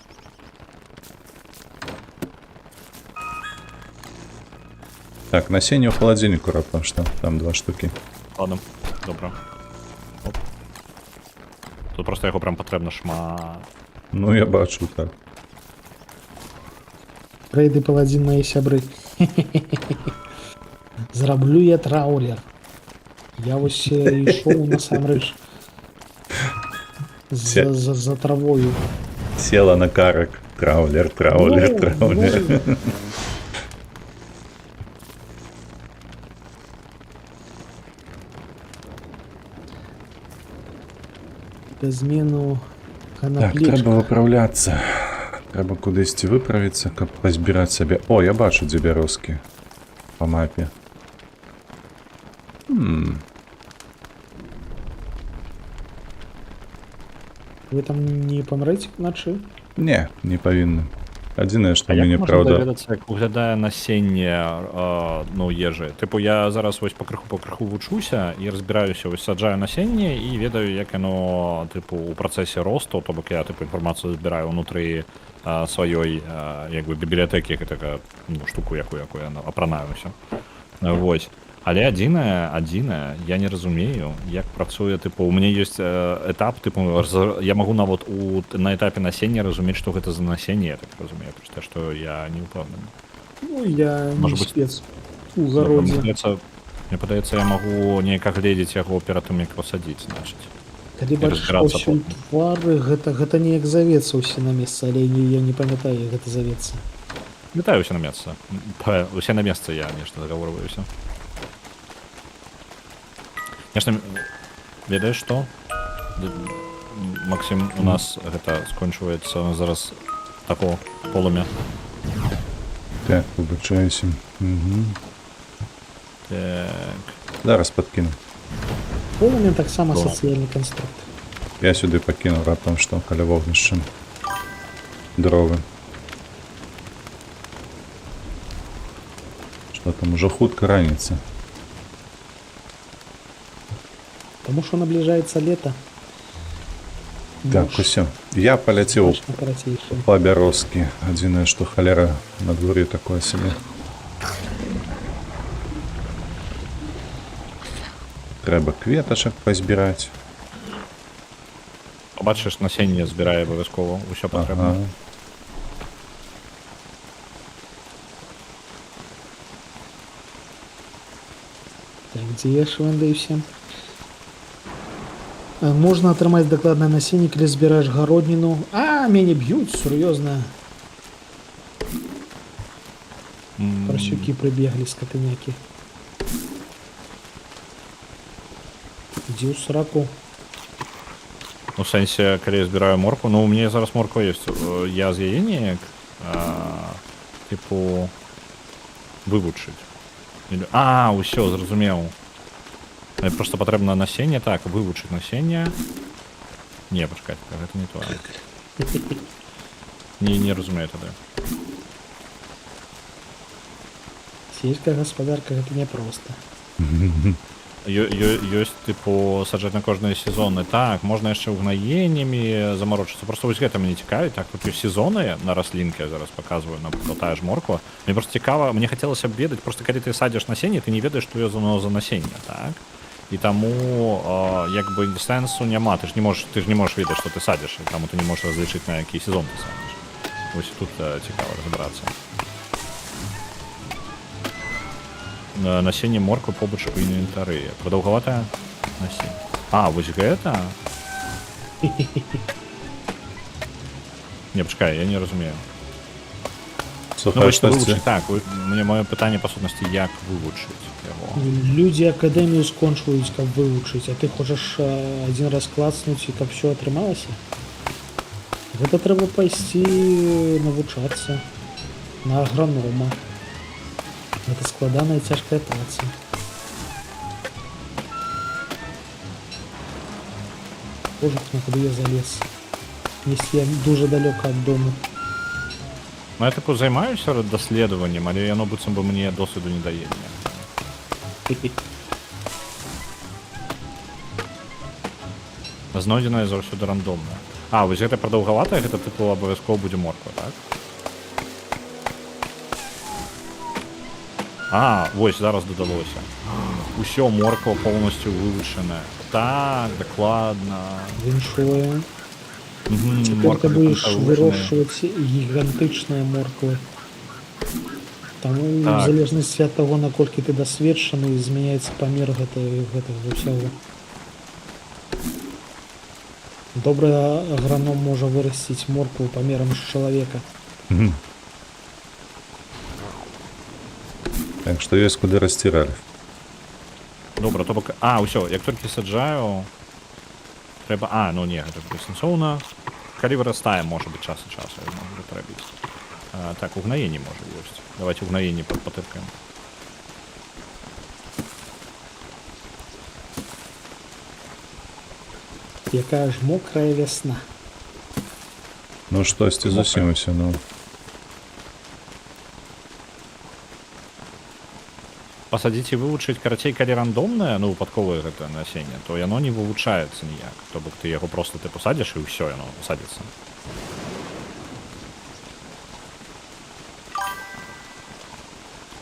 Так, насіння ў халадзільніку раптам што? Там 2 штукі. Ладно, добре. Оп. Тут просто його прям потрібно шмат. Ну, я бачу, так. Фрэйд і паладзін мае сябры. Зраблю я траулер. Я вось ішоў насамрэч за травою. Села на карак. Траулер, траулер, Ну, траулер. ну. Без змену Так, канаплічка. трэба выпраўляцца. Трэба кудысьці выправіцца, каб пазбіраць сабе. О, я бачу, дзе бярозкі. Па мапе. Вы там не памрэце к начы? Не, не павінны. Адзінае, што А як мяне, можна праўда, даведацца, як выглядае насенне ну, ежы? Тыпу я зараз вось пакрыху вучуся і разбіраюся, вось саджаю насенне і ведаю, як яно тыпу у працэсе росту, то бок я тыпу інфармацыю збіраю ўнутры сваёй як бы бібліятэкі гэтага ну, штуку, якую я апранаюся. Вось. Але адзінае, я не разумею, як працуе, тыпу, у мяне ёсць этап, тыпу, я магу нават на этапе насення разумець, што гэта за насенне, я так разумею, проста, што я не ўпэўнены. Ну, я не Может быть, спец у гародзе. Мне падаецца, я магу неяк агледзець яго перад тым, як садзіць, значыць. Калі бачыш разбірацца паўсюль твары, гэта неяк завецца ўсе на месцы, але я не памятаю, як гэта завецца. Вітаю ўсе на месца. Усе на месца я нешта загаворваюся. Нешта, ведаеш што? Максім, у нас гэта скончваецца зараз тако полымя. так, выбачаюся. Так. Зараз падкіну. Полымя таксама Добра. сацыяльны канструкт. Я сюды пакіну раптам, што каля вогнішча. Дровы. Што там ужо хутка раніца. Таму што набліжаецца лета. Так, усё. Я паляцеў Значна карацейшае. па бярозкі. Адзінае, што халера на дворе такое сабе. Трэба кветачак пазбіраць. Бачыш, насенне збірае абавязкова, усё патрэбна. Ага. Так, дзе я швендаюся? Можна атрымаць дакладнае насенне, калі збіраеш гародніну. Мяне б'юць, сур'ёзна. Парсюкі прыбеглі, скатынякі. Ідзі ў сраку. У сэнсе, калі я збіраю морку, ну, у мяне зараз морква ёсць. Я з яе неяк, типу, вывучыць. Усё, зразумеў. Просто патрэбна насенне, так, вывучыць насенне. Не, пачакай, гэта не тое. Не разумею тады. Сельская гаспадарка гэта няпроста. Ёсць, тыпу, саджаць на кожныя сезоны. Так, можна яшчэ ўгнаеннямі замарочыцца. Просто вось гэта мяне цікавіць. Так, тут ёсць сезоны на раслінкі, я зараз паказваю, напрыклад, тая ж морква. Мне просто цікава, мне хацелася б ведаць, просто калі ты садзіш насенне, ты не ведаеш, што яно за насенне, так? І таму, як бы, сэнсу няма. Ты ж не можаш ведаць, што ты садзіш, і таму ты не можаш разлічыць, на які сезон ты садзіш. Вось тут цікава разбірацца. Насенне морквы побач у інвентары. Прадаўгаватае насенне. Вось гэта? Не, пачакай, я не разумею. Сухая штосьці. Так, мне маё пытанне па сутнасці, як вывучыць яго. Людзі акадэмію скончваюць, каб вывучыць, а ты хочаш адзін раз клацнуць і каб все атрымалася? Гэта трэба пайсці навучацца на агранома. Гэта складаная і цяжкая праца. Божухна, куды я залез. Несці я дуже далёка ад дому. Ну, я тыпу займаюся даследаваннем, але яно быццам бы мне досведу не дае. Знойдзенае заўсёды рандомна. Вось гэта прадаўгаватае, гэта тыпу абавязкова будзе морква, так? Вось, зараз дадалося. Усё, морква поўнасцю вывучаная. Так, дакладна. Віншуе. Цяпер ты будеш вырошчваць гігантычныя морквы. Таму в залежнасці ад таго, наколькі ты дасведчаны, змяняецца памер гэтага ўсяго. Добры аграном можа вырасціць моркву памерам з чалавека. Так што ёсць куды расціралі. Добра, то бок... ўсё, як толькі саджаю, трэба... ну не, гэта бессэнсоўна. Калі вырастае, можа быць, час і часу, я могу гэта рабіць. Так, угнаенне можа ёсць. Давайте угнаенне патыркаем. Якая ж мокрая вясна. Ну штосьці зусім усё, ну. пасадзіць і вывучыць, карацей, калі рандомнае, ну, выпадковае гэта насенне, то яно не вывучаецца ніяк. То бок ты яго просто ты посадзіш і ўсё, яно садзіцца.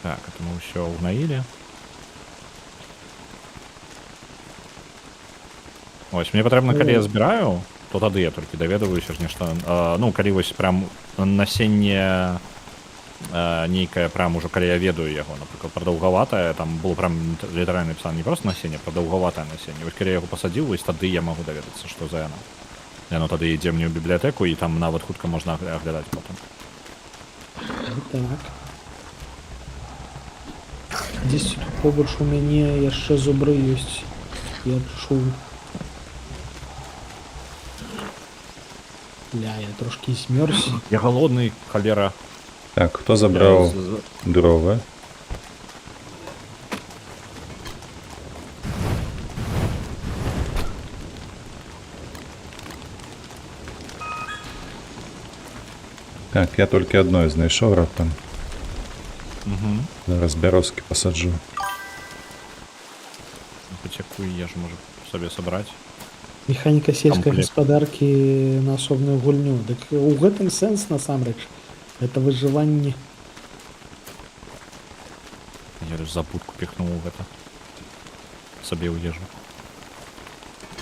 Так, это мы ўсё угнаілі. Ось, мне патрэбна, калі я збіраю, то тады я толькі даведваюся ж нешта. Ну, калі вось прям насенне нейкае прям ужо, калі я ведаю яго, напрыклад, прадаўгаватае, там было прям літаральна напісана не проста насенне, прадаўгаватае насенне. Вось калі я яго пасадзіў, вось тады я магу даведацца, што за яно. Яно тады ідзе мне ў бібліятэку, і там нават хутка можна аглядаць потым. Так. Здесь побач у мяне яшчэ зубры ёсць. Я чуў. Ля, я трошки змёрз. Я голодный, холера. Так, хто забрав дрова? Так, я тільки одної знайшов раптом. Угу. Зараз бярозки посаджу. Хоч яку я ж можу собі собрать. Механіка сельскай Комплект. гаспадаркі на асобную гульню. Дык у гэтым сэнс насамрэч. Это выжыванне. Я лишь запутку пихнул в это. Собі уїжджу.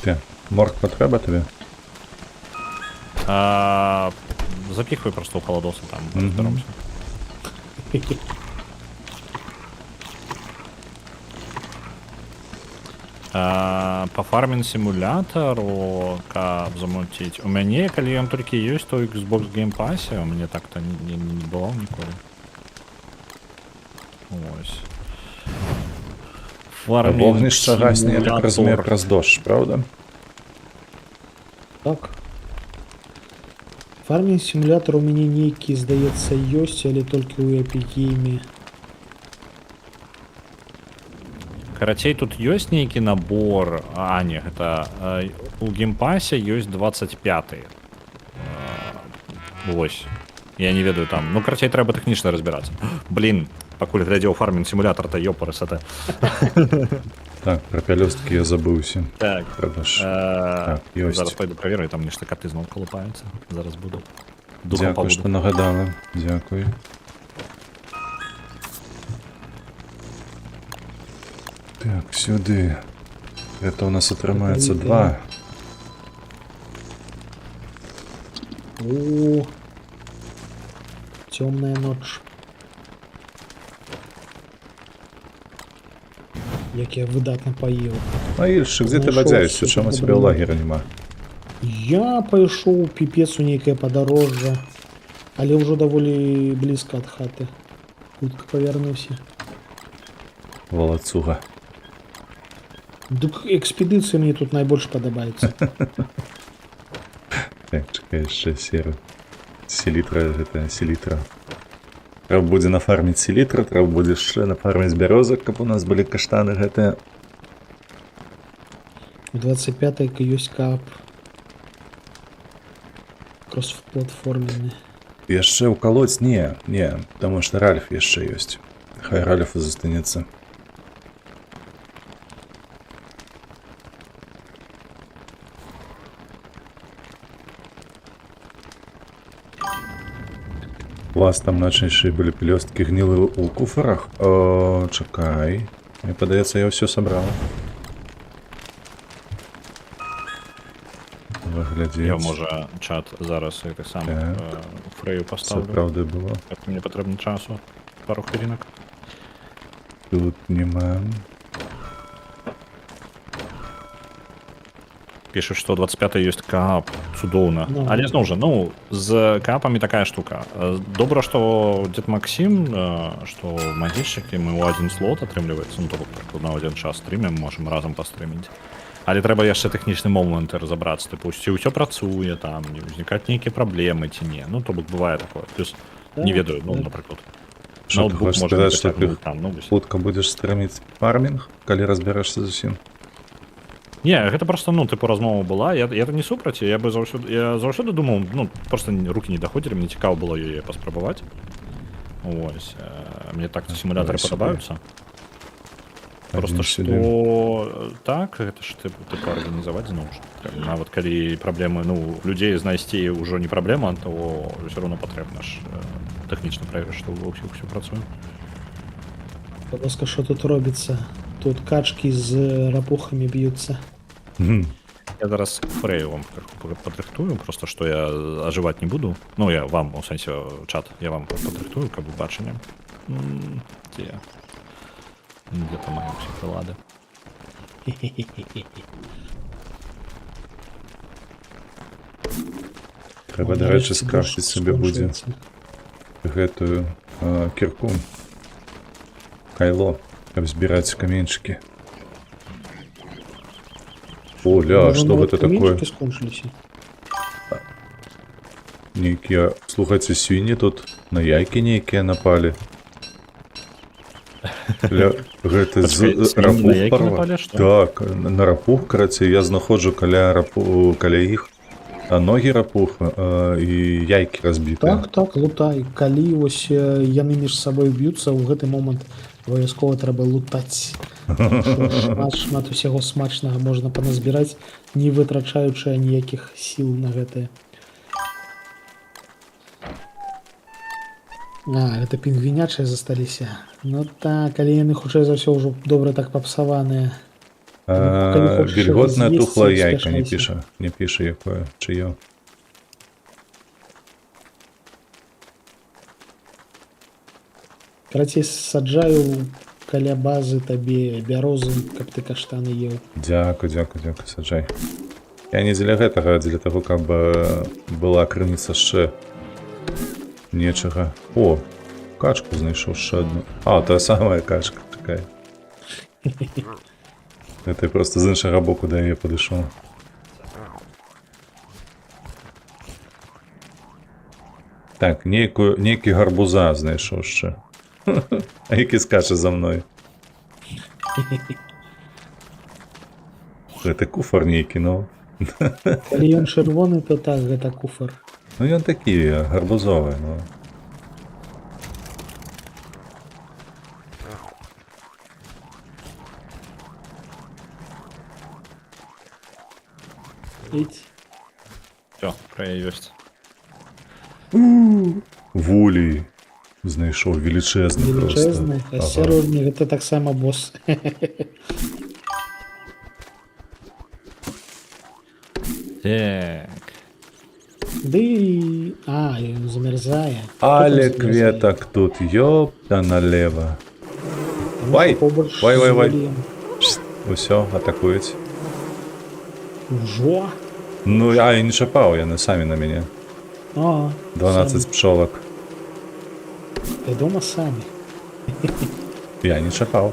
Ти, морг потреба тобі? Запихивай просто у холодоса, там Мгм. разберемся. По фармінг симулятору, каб замутить. У мяне, калі ён толькі ёсць, то Xbox Game Pass, у мяне так-то не бывал ніколі. Ось. Вогнище гасне, я так розумію, якраз дощ, правда? Так. Фармінг симулятор у мяне нейкі, здаецца, ёсць, але толькі ў Epic Game. Карацей, тут ёсць нейкі набор, не, гэта у геймпасе ёсць 25-й. Вось. Я не ведаю там. Ну, карацей, трэба тэхнічна разбірацца. Блін, пакуль глядзеў фармінг симулятор-то ёпарас это. Так, про пялёсткі я забыўся. Так. Трэба ж. Так, ёсць. Зараз пойду праверю, там нешта каты зноў колупаюцца. Зараз буду. Дякую, што нагадала. Дякую. Так, сюди. Это у нас атрымаецца 2. О, темная ночь. Як я выдатна поел. Маільшчик, дзе ты Знайшоў бадзяешся, супер чаму цябе ў добрый. лагера няма? Я пайшоў піпец у нейкае падарожжа, але ўжо даволі блізка ад хаты. Хутка павярнуўся. Валацуга. Дык экспедыцыя мне тут найбольш падабаецца. Так, чакай яшчэ серу. Селітра, гэта селітра. Трэба будзе нафарміць селітра, трэба будзе яшчэ нафарміць бярозак, каб у нас былі каштаны гэтыя. У 25-й ёсць кап. Кросс-платформенны. Яшчэ ўкалоць? Не, таму што Ральф яшчэ ёсць. Хай Ральфу застанецца. У вас там начнейшие были пелёсткі гнілы ў куфарах? О, чакай. Мне падаецца, я ўсё сабраў. Выглядзець. Я, можа, чат зараз гэты самы Так. фрэю Це паставлю. правда было. Так, мне патрэбна часу. Пару хвілінак. Тут нема. Пішуць, што 25 ёсць каап. Цудоўна. Ну. Але зноў жа, ну, з каапамі такая штука. Добра, што дзед Максім, што магільшчыкі мы ў адзін слот атрымліваецца, ну, то бок на адзін час стрымем, можам разам пастрыміць. Але трэба яшчэ тэхнічны момант разабрацца, тыпу, ці ўсё працуе, там, не ўзнікаюць нейкія праблемы ці не. Ну, то бок бывае такое. Плюс, не ведаю, ну, напрыклад. Што ты хочаш сказаць, што ты там, ну, вось. хутка будзеш стрыміць фармінг, калі разбярэшся зусім? Не, гэта просто, ну, тыпу, размова была, я не супраць, я заўсёды думаў, ну, просто рукі не даходзілі, мне цікава было яе паспрабаваць. Ось, мне так сімулятары давай сюды. падабаюцца. Просто Адзін што сюды. так, гэта ж тыпу арганізаваць зноў ж. Нават калі праблемы, ну, людзей знайсці ўжо не праблема, то ўсё роўно патрэбна ж тэхнічна праверыць, што ва ўсіх усё працуе. Ласка, що тут робиться? Тут качки з рапухами б'ються. Мгм. Я зараз фрею вам падрыхтую, просто што я ажываць не буду. Ну, я вам, у сэнсе, чат, я вам падрыхтую, каб вы бачылі. Дзе? Где-то мае ўсе прылады. Трэба, дарэчы, скрафціць сабе будзе гэтую кірку. Кайло, каб збіраць каменьчыкі. О, ля, што гэта такое? Скончыліся. Нейкія, слухайце, свінні тут на яйкі нейкія напалі. Ля, гэта Пачакай, з свінні на рапух яйкі парва. напалі, што? Так, на рапух, карацей, я знаходжу каля іх ногі рапуха і яйкі разбітыя. Так, лутай. Калі вось яны між сабой б'юцца, у гэты момант абавязкова трэба лутаць. Шмат усяго смачнага можна паназбіраць, не вытрачаючы ніякіх сіл на гэтае. Гэта пінгвінячыя засталіся. Ну так, калі яны хутчэй за ўсё ўжо добра так папсаваныя. Калі хочаш Вільготнае з'есці, тухлае яйка спяшайся. не піша якое, чыё. Карацей, саджаю каля базы табе бярозы, каб ты каштаны еў. Дзякуй, саджай. Я не дзеля гэтага, а дзеля таго, каб была крыніца яшчэ нечага. О, качку знайшоў яшчэ адну. А, тая самая качка такая. Это я просто з іншага боку да яе падышоў. Так, нейкі гарбуза знайшоў яшчэ. А які скача за мной. Гэта куфар нейкі, ну. Калі ён чырвоны, то так, гэта куфар. Ну ён такі гарбузовы, ну. Ідь. Всё, фрея ёсць. Вулі знайшоў велічэзны просто. Велічэзны, асяродні, гэта таксама босс. Так. Ды... ён замярзае. Але кветак тут, ёпта налево. Вай! Вай. Усё, атакуюць. Ужо? Ну, я не чапаў, яны самі на мяне. 12 пчолак. Ты дома самі. Я не чапаў.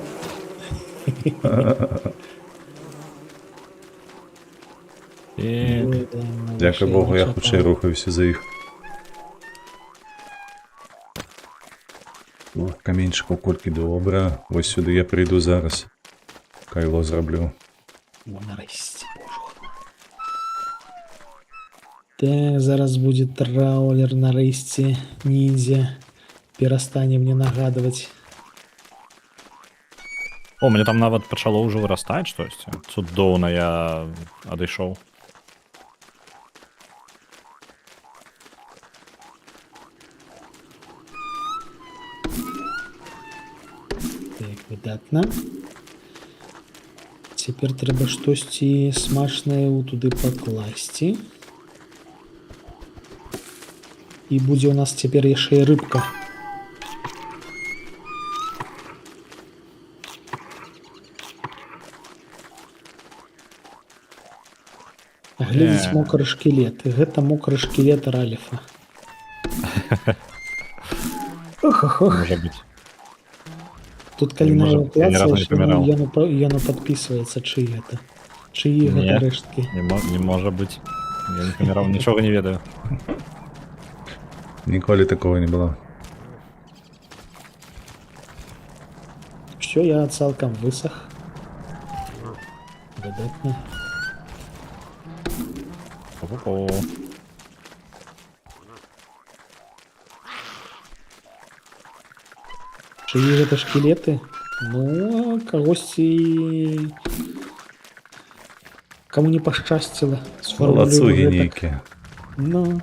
Дзякуй Богу, я хутчэй рухаюся за іх. О, каменьчыкаў колькі добра. Вось сюды я прыйду зараз. Кайло зраблю. О, нарэшце, божухна. Так, зараз будзе траулер нарэшце. Ніндзя перастане мне нагадваць. О, мне там нават пачало ўжо вырастаць штосьці. Цудоўна я адышоў. Так, выдатна. Цяпер трэба штосьці смачнае туды пакласці. І будзе у нас цяпер яшчэ і рыбка. Глядзіць мокры шкілет. Гэта мокры шкілет Ральфа. Можа быць. Тут калі Не на можа, яго я ні разу не клацаеш, паміраў. яно падпісваецца, чый гэта. Чыі Не. гэта рэшткі. Не можа быць. Я не паміраў, нічога не ведаю. Ніколі такого не было. Що я цалкам высах. Выдатна. О-о-о. Чыі гэта шкілеты? Ну, кагосьці... Каму не пашчасціла. Малацугі гэтак. нейкі. Ну,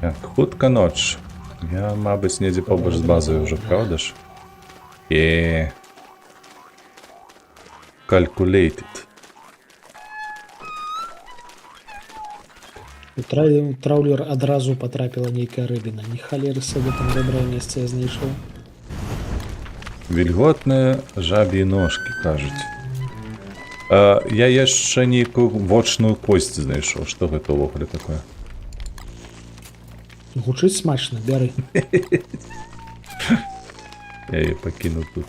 Так, хутка ноч. Я, мабыць, недзе побач з базай уже, правда ж? Calculated. траулер адразу потрапіла нейкая рыбіна. Не халеры сабе там добрае месца я знайшоў. Вільготныя жабі ножкі, кажуць. Я яшчэ нейкую вочную косць знайшоў. Што гэта ўвогуле такое? Гучыць смачна, бяры. Я яе пакіну тут.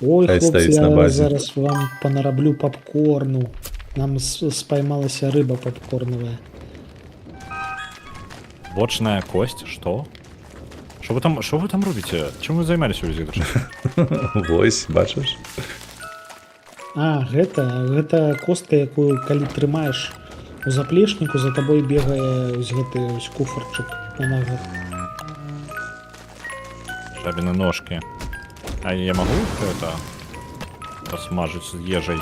Ой, Хай хлопцы, стаіць на я базе. зараз вам панараблю попкорну. Нам спаймалася рыба попкорновая. Бочная кость, что? Что вы там робите? Чем вы займались увесь этот час? Вось, бачыш? А, гэта костка, якую калі трымаеш у заплечніку, за табой бегае ось гэты ось куфарчык на ногах. Жабины ножки. А я могу их это посмажить с ежей?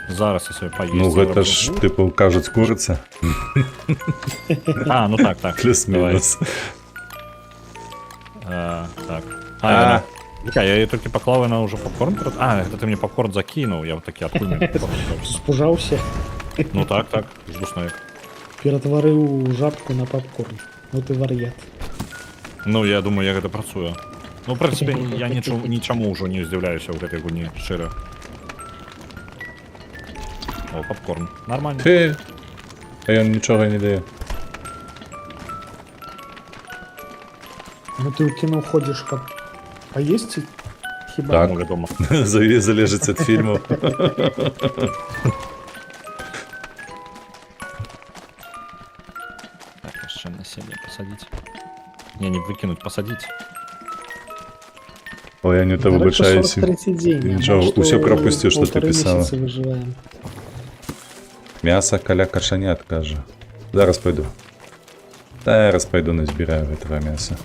Зараз я себе поесть. Ну гэта ж, типу, кажуць, курыца. А, ну так. Плюс-мінус. Так. Я ее только поклал, она уже попкорн. А, это ты мне попкорн закинул. Я вот такие, откуда мне попкорн взялся? Спужаўся, Ну так, жду снэк. ператварыў жабку на попкорн. Ну ты вар'ят. Ну, я думаю, я гэта працую. Ну, в принципе, я нічаму ўжо не здзіўляюся ў гэтай гуні, шчыра. О, попкорн. Нормально. А ён нічога не дае. Ну ты ў кіно ходзіш поесці? Хіба? Так. Ну, вядома. Залежыць ад фільмаў. Так, яшчэ на сябе пасадзіць. Не выкінуць, пасадзіць. Ой, Анюта, выбачаюся. Нічого, усё прапусціў, што ты пісала. Мяса каля кашанят, кажа. Зараз пойду. Зараз пойду назбіраю гэтага мяса.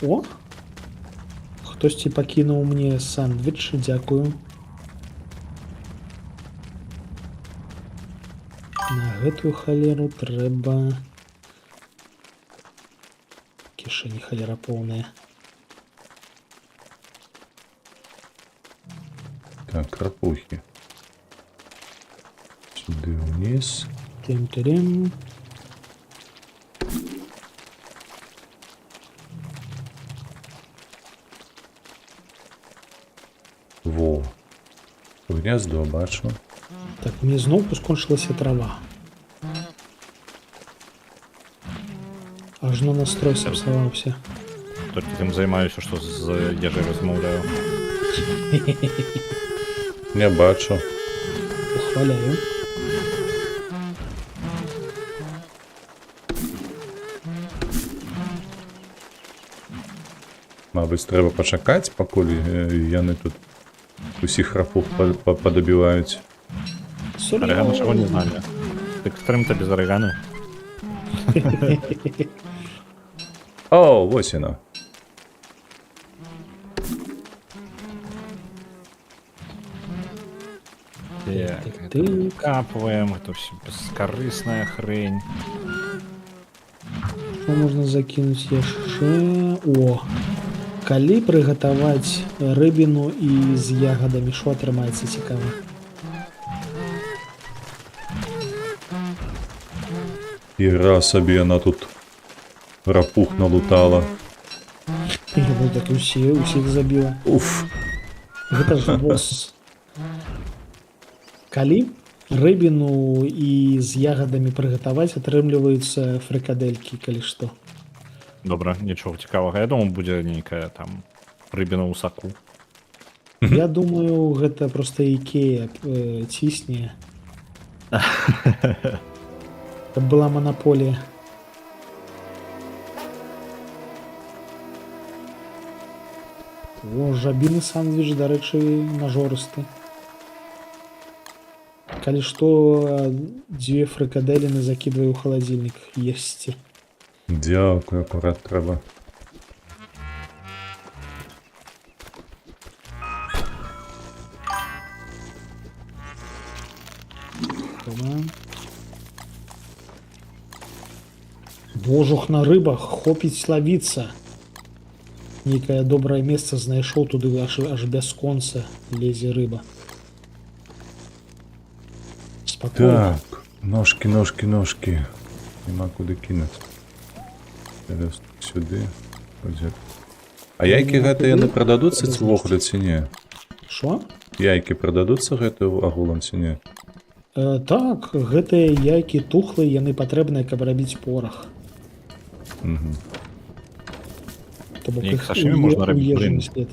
О! Хтосьці пакінуў мне сандвіч, дзякую. На гэтую халеру трэба... Кішэні халера поўная. Так, крапухи. Сюды вниз. Тем-терем. Во. Гнездо бачу. Так, мне зноўку скончылася трава. Ажно настрой сапсаваўся. Толькі тым займаюся, што з ежай размаўляю. Не бачу. Ухваляю. Мабыць, трэба пачакаць, пакуль яны тут усіх рапух падабіваюць. Арыгану чаго не зналі. Дык стрым-то без арыгану. О, вось яно. Ты Капваем, это все бескарысная хрень. Што можна закінуць яшчэ? О! Калі прыгатаваць рыбіну і з ягадамі, што атрымаецца цікава? Іра сабе яна тут рапух налутала. Ну так і усіх забіла. Уф. Гэта ж босс. Калі рыбіну і з ягадамі прыгатаваць, атрымліваюцца фрыкадэлькі, калі што. Добра, нічого цікавага. Я думаю, будзе нейкая там рыбіна ў саку. Я думаю, гэта проста Ікея цісне. Каб была манаполія. О, жабіны сандвіч, дарэчы, нажорысты. Калі што, дзве фрыкадэліны закідваю ў халадзільнік есці. Дякую, акурат трэба. Божух на рыбах, хопіць лавіцца. Нейкае добрае месца знайшоў, туды аж бясконца лезе рыба. Спакойна. Так, ножки, ножки, ножки. Нема куды кінуць. Зараз сюды. А яйкі гэтыя яны прададуцца ці ўвогуле ці не? Што? Яйкі прададуцца гэтыя агулам ці не? Так, гэтыя яйкі тухлыя, яны патрэбныя, каб рабіць порах. То бок Неяк іх сашымі у можна рабіць, ежу блін. не след.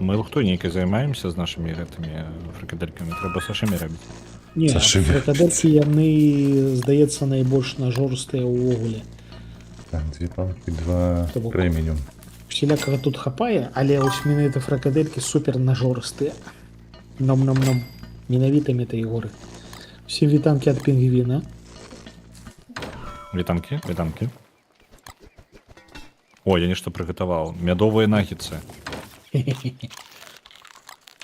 Мы лухтой нейкай займаемся з нашымі гэтымі фрыкадэлькамі. Трэба сашымі рабіць. Не, Сашымі. фрыкадэлькі яны, здаецца, найбольш нажорстыя ўвогуле. Так, 2 палкі, 2 То бок. прэміум. Усілякага тут хапае, але вось менавіта фрыкадэлькі супер нажорстыя. Ном-ном-ном. Менавіта метаігоры. Усім вітанкі ад пінгвіна. Вітанкі, вітанкі. О, я нешта прыгатаваў. Мядовыя наггетсы.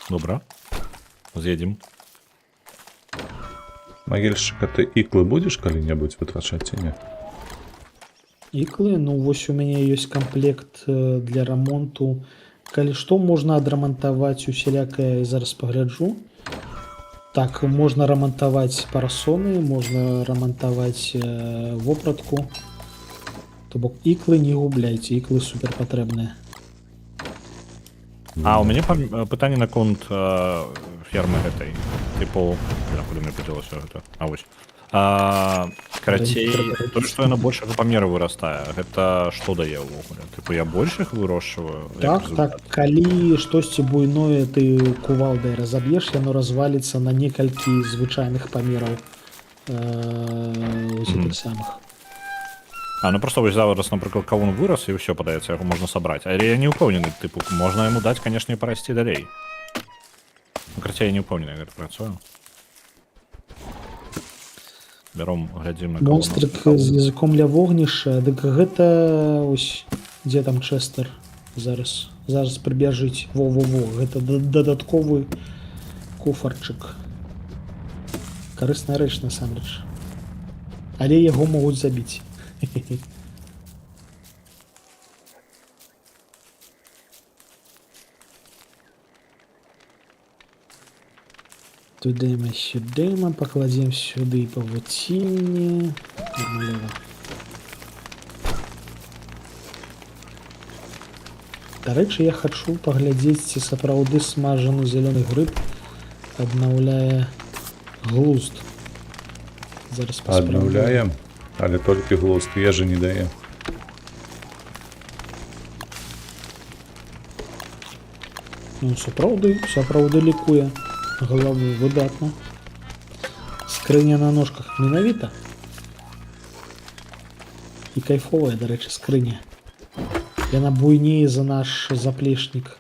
Добра. З'едзем. Магільшчык, а ты іклы будзеш калі-небудзь вытрачаць ці не? Іклы, ну вось у мяне ёсць камплект для рамонту. Калі што, можна адрамантаваць усялякае, зараз пагляджу. Так, можна рамантаваць парасоны, можна рамантаваць вопратку. То бок іклы не губляйце, іклы супер патрэбныя. А, у мяне пытанне наконт фермы гэтай. Тыпу, куды мне падзелася гэта? А вось. Карацей, тое, што яна большага памеру вырастае, гэта што дае ўвогуле? Тыпу, я больш іх вырошчваю? Так, так, калі штосьці буйное ты кувалдай разаб'еш, яно разваліцца на некалькі звычайных памераў гэтых самых. А, ну просто вось зараз, напрыклад, кавун вырас і ўсё, падаецца, яго можна сабраць. Але я не ўпэўнены, тыпу, можна яму даць, канешне, і парасці далей. Ну, карацей, я не ўпэўнены, як гэта працуе. Бяром, глядзім на кавуна. Монстрик з языком ля вогнішча, дык гэта ось, дзе там Чэстер зараз. Зараз прыбяжыць. Во-во-во, гэта дадатковы куфарчык. Карысная рэч, насамрэч. Але яго могуць забіць. Туды мы, сюды мы, пакладзем сюды павуцінне. Нормалева. Дарэчы, я хачу паглядзець, ці сапраўды смажаны зялёны грыб аднаўляе глузд. Зараз паспрабуем. Аднаўляем, але толькі глузд ежы не дае. Ну, сапраўды лікуе галаву, выдатна. Скрыня на ножках менавіта. І кайфовая, дарэчы, скрыня. Яна буйнее за наш заплечнік.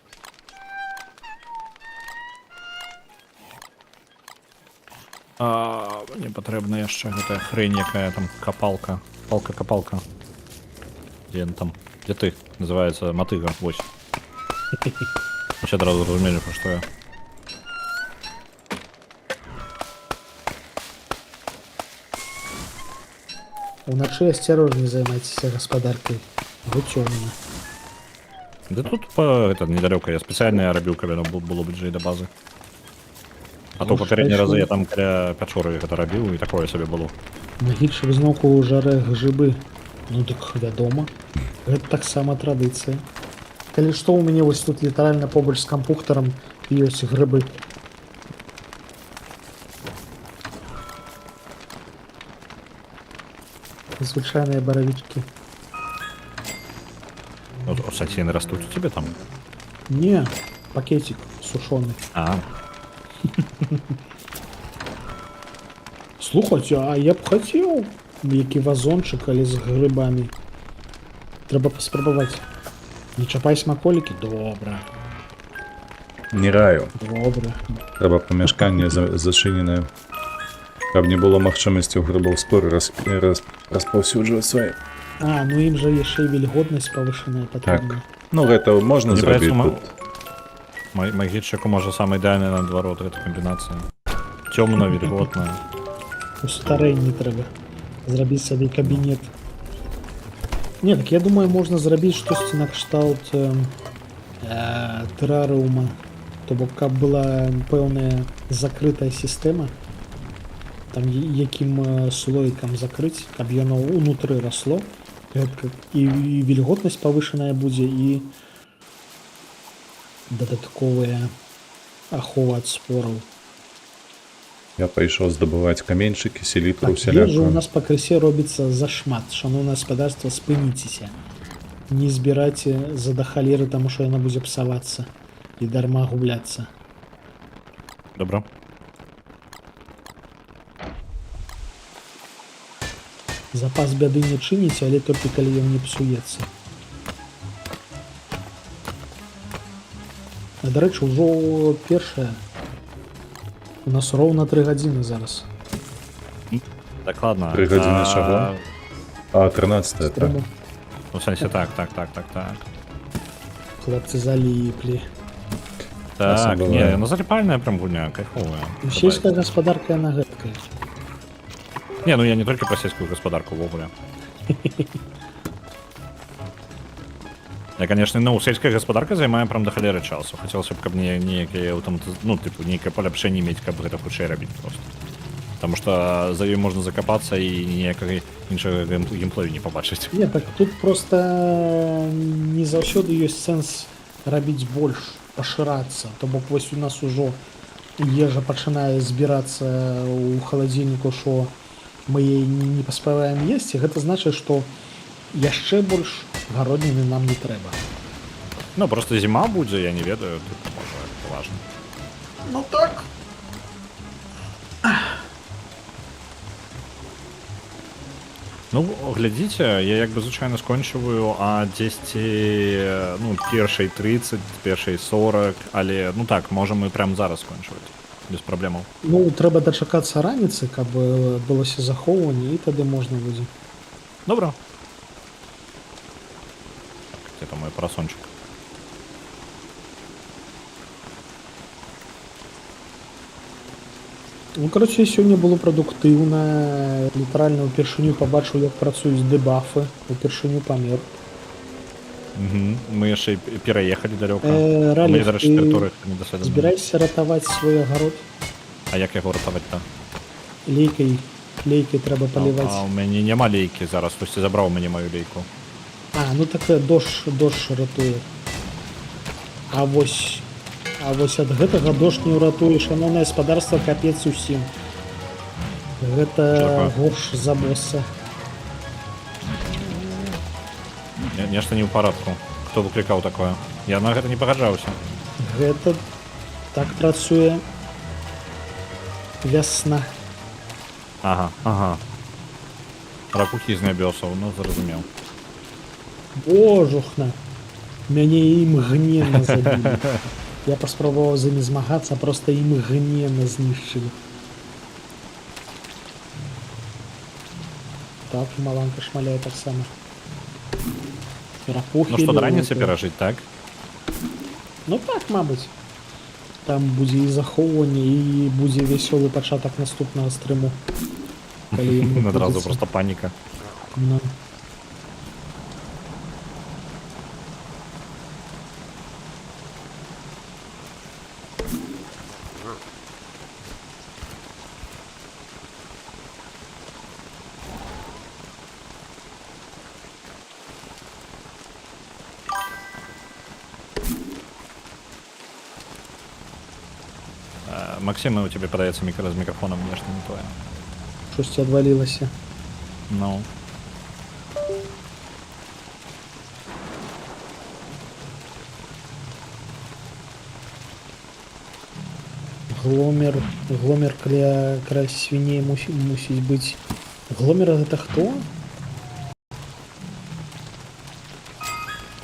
Мне патрэбна яшчэ гэтая хрень, якая там капалка. Палка-капалка. Дзе ён там? Дзе ты? Называецца матыга, вось. Усе адразу зразумелі, пра што я. Уначы асцярожней займайцеся гаспадаркай. Бо цёмна. Да тут это недалёка, я спецыяльна рабіў, каб яно было бліжэй да базы. А то папярэдні разы я там каля пячоры гэта рабіў, і такое сабе было. Магічык зноўку жарэ грыбы. Ну дык вядома. Гэта таксама традыцыя. Калі што, у мяне вось тут літаральна побач з кампухтарам ёсць грыбы. Звычайныя баравічкі. У саційны растуць у цябе там? Не, пакетик сушоны. Слухайце, а я б хацеў які вазончык, але з грыбамі. Трэба паспрабаваць. Не чапай смаколікі? Добра. Не раю. Добре. Трэба памяшканне зачыненае. Каб не было магчымасці ў грыбоў споры распаўсюджваць свае. А, ну ім жа яшчэ і вільготнасць павышаная патрэбна. Ну гэта можна Мне зрабіць кажется, тут. Магіччыку можа самая ідэальная наадварот гэта камбінацыя. Цёмна, вільготная. У старэнні трэба зрабіць сабе кабінет. Не, так я думаю, можна зрабіць штосьці накшталт тэрарыума. То бок, каб была пэўная закрытая сістэма, там якім слойкам закрыць, каб яно ўнутры расло, і вільготнасць павышаная будзе, і дадатковая ахова ад спораў. Я пайшоў здабываць каменьчыкі, селітру, Так, ежа у усялякую. нас пакрысе робіцца зашмат. Шаноўнае гаспадарства, спыніцеся. Не збірайце за да халеры, таму што яна будзе псавацца і дарма губляцца. Добра. Запас бяды не чыніце, але толькі калі ён не псуецца. А, дарэчы, ўжо першае. У нас роўна 3 гадзіны зараз. Дакладна. 3 гадзіны чаго? А, 13 так. Стрыму. У сэнсе так. Хлопцы заліплі. Так, Асабліва. не, яна заліпальная прям гульня, кайфовая. Сельская гаспадарка яна гэткая. Не, ну я не толькі пра сельскую гаспадарку ўвогуле. Я, конечно, ну, сельская гаспадарка займае прям да халеры часу. Хацелася б, каб неякія ну, типу, нейкае паляпшэнне мець, каб гэта хутчэй рабіць просто. Потому что за ёй можна закапацца і ніякага іншага геймплею не пабачыць. Не, так тут просто не заўсёды ёсць сэнс рабіць больш, пашырацца. То бок вось у нас ужо ежа пачынае збірацца ў халадзільніку, што мы яе не паспяваем есці. Гэта значыць, што яшчэ больш гародніны нам не трэба. Ну, просто зіма будзе, я не ведаю, тут можа гэта важна. Ну так. Ну, глядзіце, я як бы звычайна скончываю а 10, ну, першай 30, першай 40, але, ну так, можам мы прям зараз скончваць, без праблемаў. Ну, трэба дачакацца раніцы, каб адбылося захоўванне, і тады можна будзе. Добра. Так, где там мой парасончик? Ну, короче, сёння было прадуктыўна. Літаральна ўпершыню пабачыў, як працуюць дэбафы, ўпершыню памер. Мы яшчэ пераехалі далёка. Ралік, Мы зараз ты тэрыторыях не даследаваны. збірайся ратаваць свой агарод. А як яго ратаваць-то? Лейкай трэба А паліваць. у мяне няма лейкі зараз, хтосьці забраў мяне маю лейку. А, ну так дождж ратуе. А вось ад гэтага дождж не ўратуе. Шаноўнае гаспадарства, капец усім. Гэта такое? горш за босса. Нешта не ў парадку. Хто выклікаў такое? Я на гэта не пагаджаўся. Гэта так працуе вясна. Ага. Ракухі з нябёсаў, ну зразумеў. Божухна. Мяне імгненна забілі. Я паспрабаваў з імі змагацца, проста імгненна знішчылі. Так, і маланка шмаляе таксама. Рапухі. Ну што, да раніцы лёгкія. перажыць, так? Ну так, мабыць. Там будзе і захоўванне, і будзе вясёлы пачатак наступнага стрыму. Калі яму Адразу прыйдзецца. просто паніка. Ну. Максим, у тебе падаецца з мікрафонам нешта не тое. Штосьці адвалілася. Ну. Гломер каля свіней мусіць быць. Гломер гэта хто?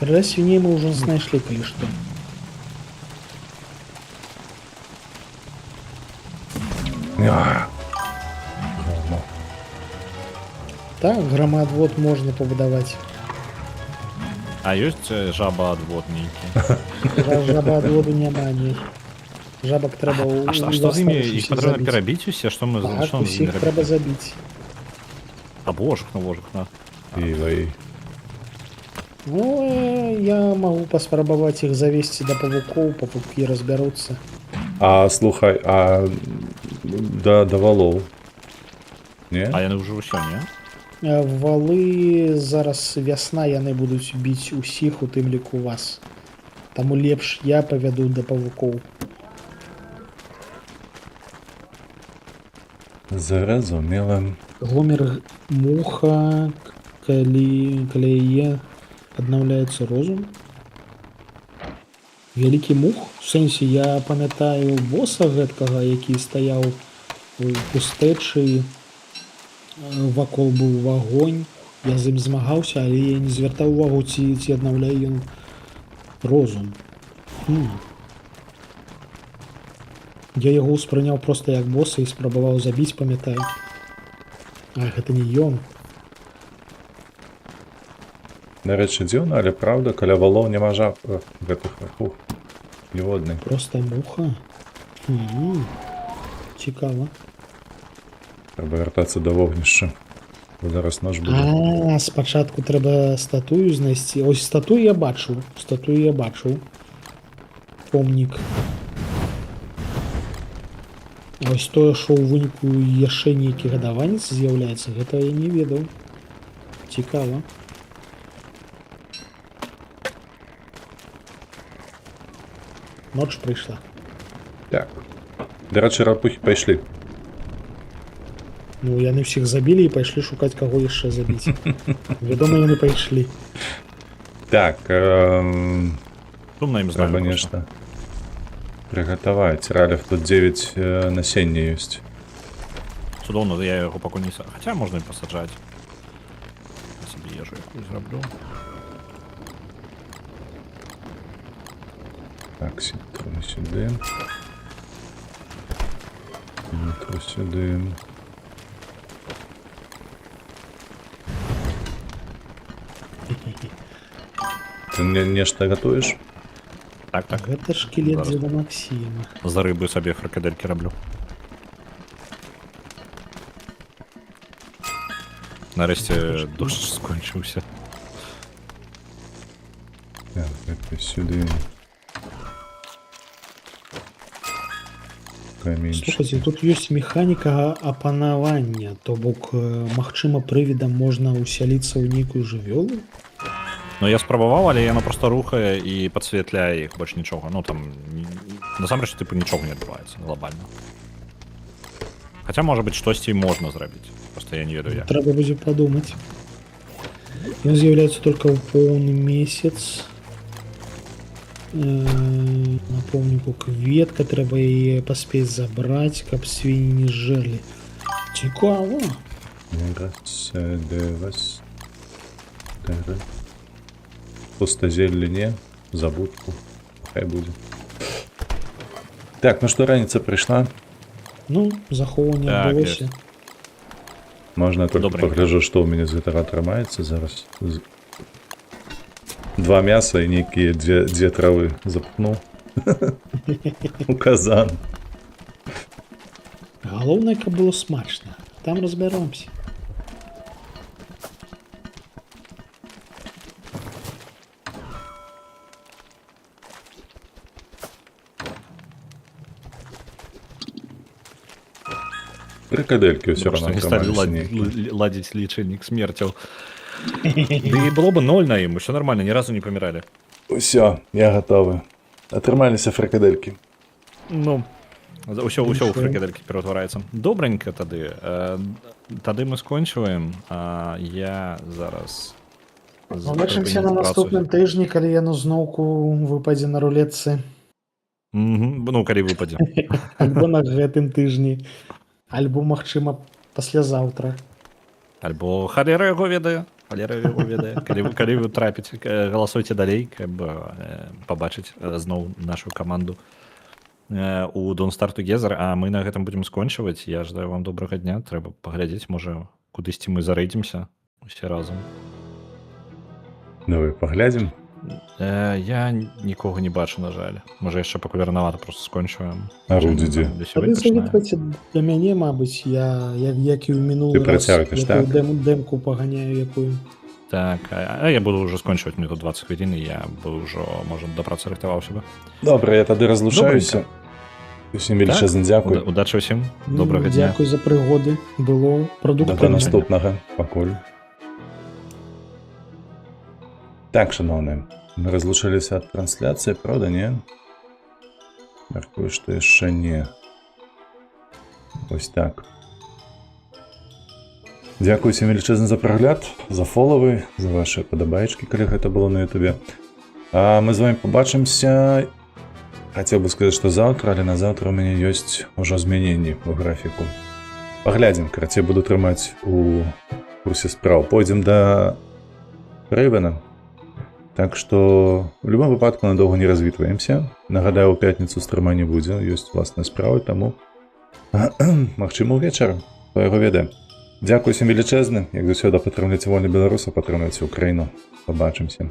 Каля свіней мы ўжо знайшлі, калі што. А. Ну, Так, громоотвод можна побудаваць. А ёсць жаба-адвод нейкі? Жабаотводу няма ні. Жабак трэба А што з імі? Іх усіх патрэбна забіць. перабіць усе? Што мы Так, што мы з імі усіх трэба робім? забіць. А вожух на. Івай. Ну, я магу паспрабаваць іх завесці да павукоў, павукі разбяруцца. А слухай, а да валоў? Не? А яны ўжо ўсё, не? Валы зараз вясна, яны будуць біць усіх, у тым ліку вас. Таму лепш я павяду да павукоў. Зразумела. Гломер муха, калі яе аднаўляецца розум. Вялікі мух, у сэнсе я памятаю боса гэткага, які стаяў у пустэчы, вакол быў вагонь, я з ім змагаўся, але я не звяртаў увагу, ці аднаўляе ён розум. Я яго ўспрыняў проста як боса і спрабаваў забіць, памятаю. А гэта не ён. Нарэчы, дзіўна, але праўда, каля валоў няма жаб гэтых рахух. Ніводнай. Проста муха. Цікава. Трэба вяртацца да вогнішча. Бо зараз нож будзе. А, спачатку трэба статую знайсці. Ось статую я бачыў. Помнік. А ось тое, што ў выніку яшчэ нейкі гадаванец з'яўляецца, гэта я не ведаў. Цікава. Ноч прыйшла. Так. Дарэчы, рапухі пайшлі. Ну, яны ўсіх забілі і пайшлі шукаць, каго яшчэ забіць. Вядома, яны пайшлі. Так, Сумна ім трэба знаю. нешта прыгатаваць. Ралев тут 9 насення ёсць. Цудоўна, я яго пакуль не сам. Хаця можна і пасаджаць. Я сабе ежу якую зраблю. Так, сітро сюди. Сітро сюди. Ты мне нешта гатуеш? Так. Гэта шкілет Зараз. дзеда Максіма. За рыбы сабе фрикаделькі раблю. Нарэшце дождж скончыўся. Так, гэта сюди. Каменьчик. Слухайте, тут ёсць механіка апанавання, то бок, магчыма, прывідам можна усяліцца ў нейкую жывёлу. Ну я спрабаваў, але яно проста рухае і падсвятляе іх, больш нічога. Ну там насамрэч тыпу нічога не адбываецца глобальна. Хаця можа быць штосьці і можна зрабіць. Просто я не ведаю як. Трэба будзе падумаць. Ён з'яўляецца толькі ў поўны месяц. На помніку кветка, трэба яе паспець забраць, каб свінні не жерлі. Цікава. Раз, два, три. Пустазелле не, забудку. Хай будзе. Так, ну што, раніца прыйшла. Ну, захоўванне Так, адбылося. Можна толькі Добренько. пагляджу, што ў мяне з гэтага атрымаецца зараз. 2 мяса і нейкія дзве травы запхну. У казан. Галоўнае, каб было смачна. Там разбяромся. Прыкадэлькі ўсё Потому што роўно не сталі атрымаліся нейкія. ладзіць лічыльнік смерцяў. Ды было бы 0 на ім, усё нормально, ні разу не паміралі. Усё, я гатовы. Атрымаліся фрыкадэлькі. Ну, ўсё ў Хорошо. фрикаделькі ператвараецца. Добренька тады. Тады мы скончваем, а я зараз... Побачымся на наступным тыжні, калі яно зноўку выпадзе на рулетцы. Ну, калі выпадзе. Альбо на гэтым тыжні. Альбо, магчыма, паслязаўтра. Альбо халера яго ведае. Калі вы трапіце, галасуйце далей, каб пабачыць зноў нашу каманду. у Don't Start Together, а мы на гэтым будзем скончваць. Я жадаю вам добрага дня, трэба паглядзець, можа кудысьці мы зарэйдзімся усе разам. Давай паглядзім. Я нікога не бачу, на жаль. Можа яшчэ пакуль ранавата просто скончваем. А Руді дзе? Вы завітвайце да мяне, мабыць, я як і ў мінулы Ты працягваеш, так? дэмку паганяю якую. Так, а я буду ўжо скончваць, мне тут 20 хвілін, і я бы ўжо, можа, да працы рыхтаваўся бы. Добра, я тады разлучаюся. Усім велічэзна дзякуй. Удачы ўсім, добрага дня. Дзякуй за прыгоды, было Да прадуктыўна. наступнага, пакуль. Так, шановныя, мы разлучыліся ад трансляцыі, правда, не? Мяркую, што яшчэ не. Вось так. Дзякуй усім велічэзна за прагляд, за фолавы, за ваши падабайчыкі, калі гэта было на ютубе. А мы з вами побачымся. Хацеў бы сказаць, што заўтра, але на заўтра у мяне ёсць ужо змяненні ў графіку. Паглядзім, карацей буду трымаць у курсе спраў. Пойдзем да Рэйвена. Так што у любым выпадку надоўга не развітваемся. Нагадаю, у пятніцу стрыма не будзе, ёсць уласныя справы, таму магчыма ўвечары, хто яго ведае. Дзякуй усім велічэзны, як заўсёды падтрымлівайце вольны беларусаў, падтрымлівайце Украіну. Пабачымся.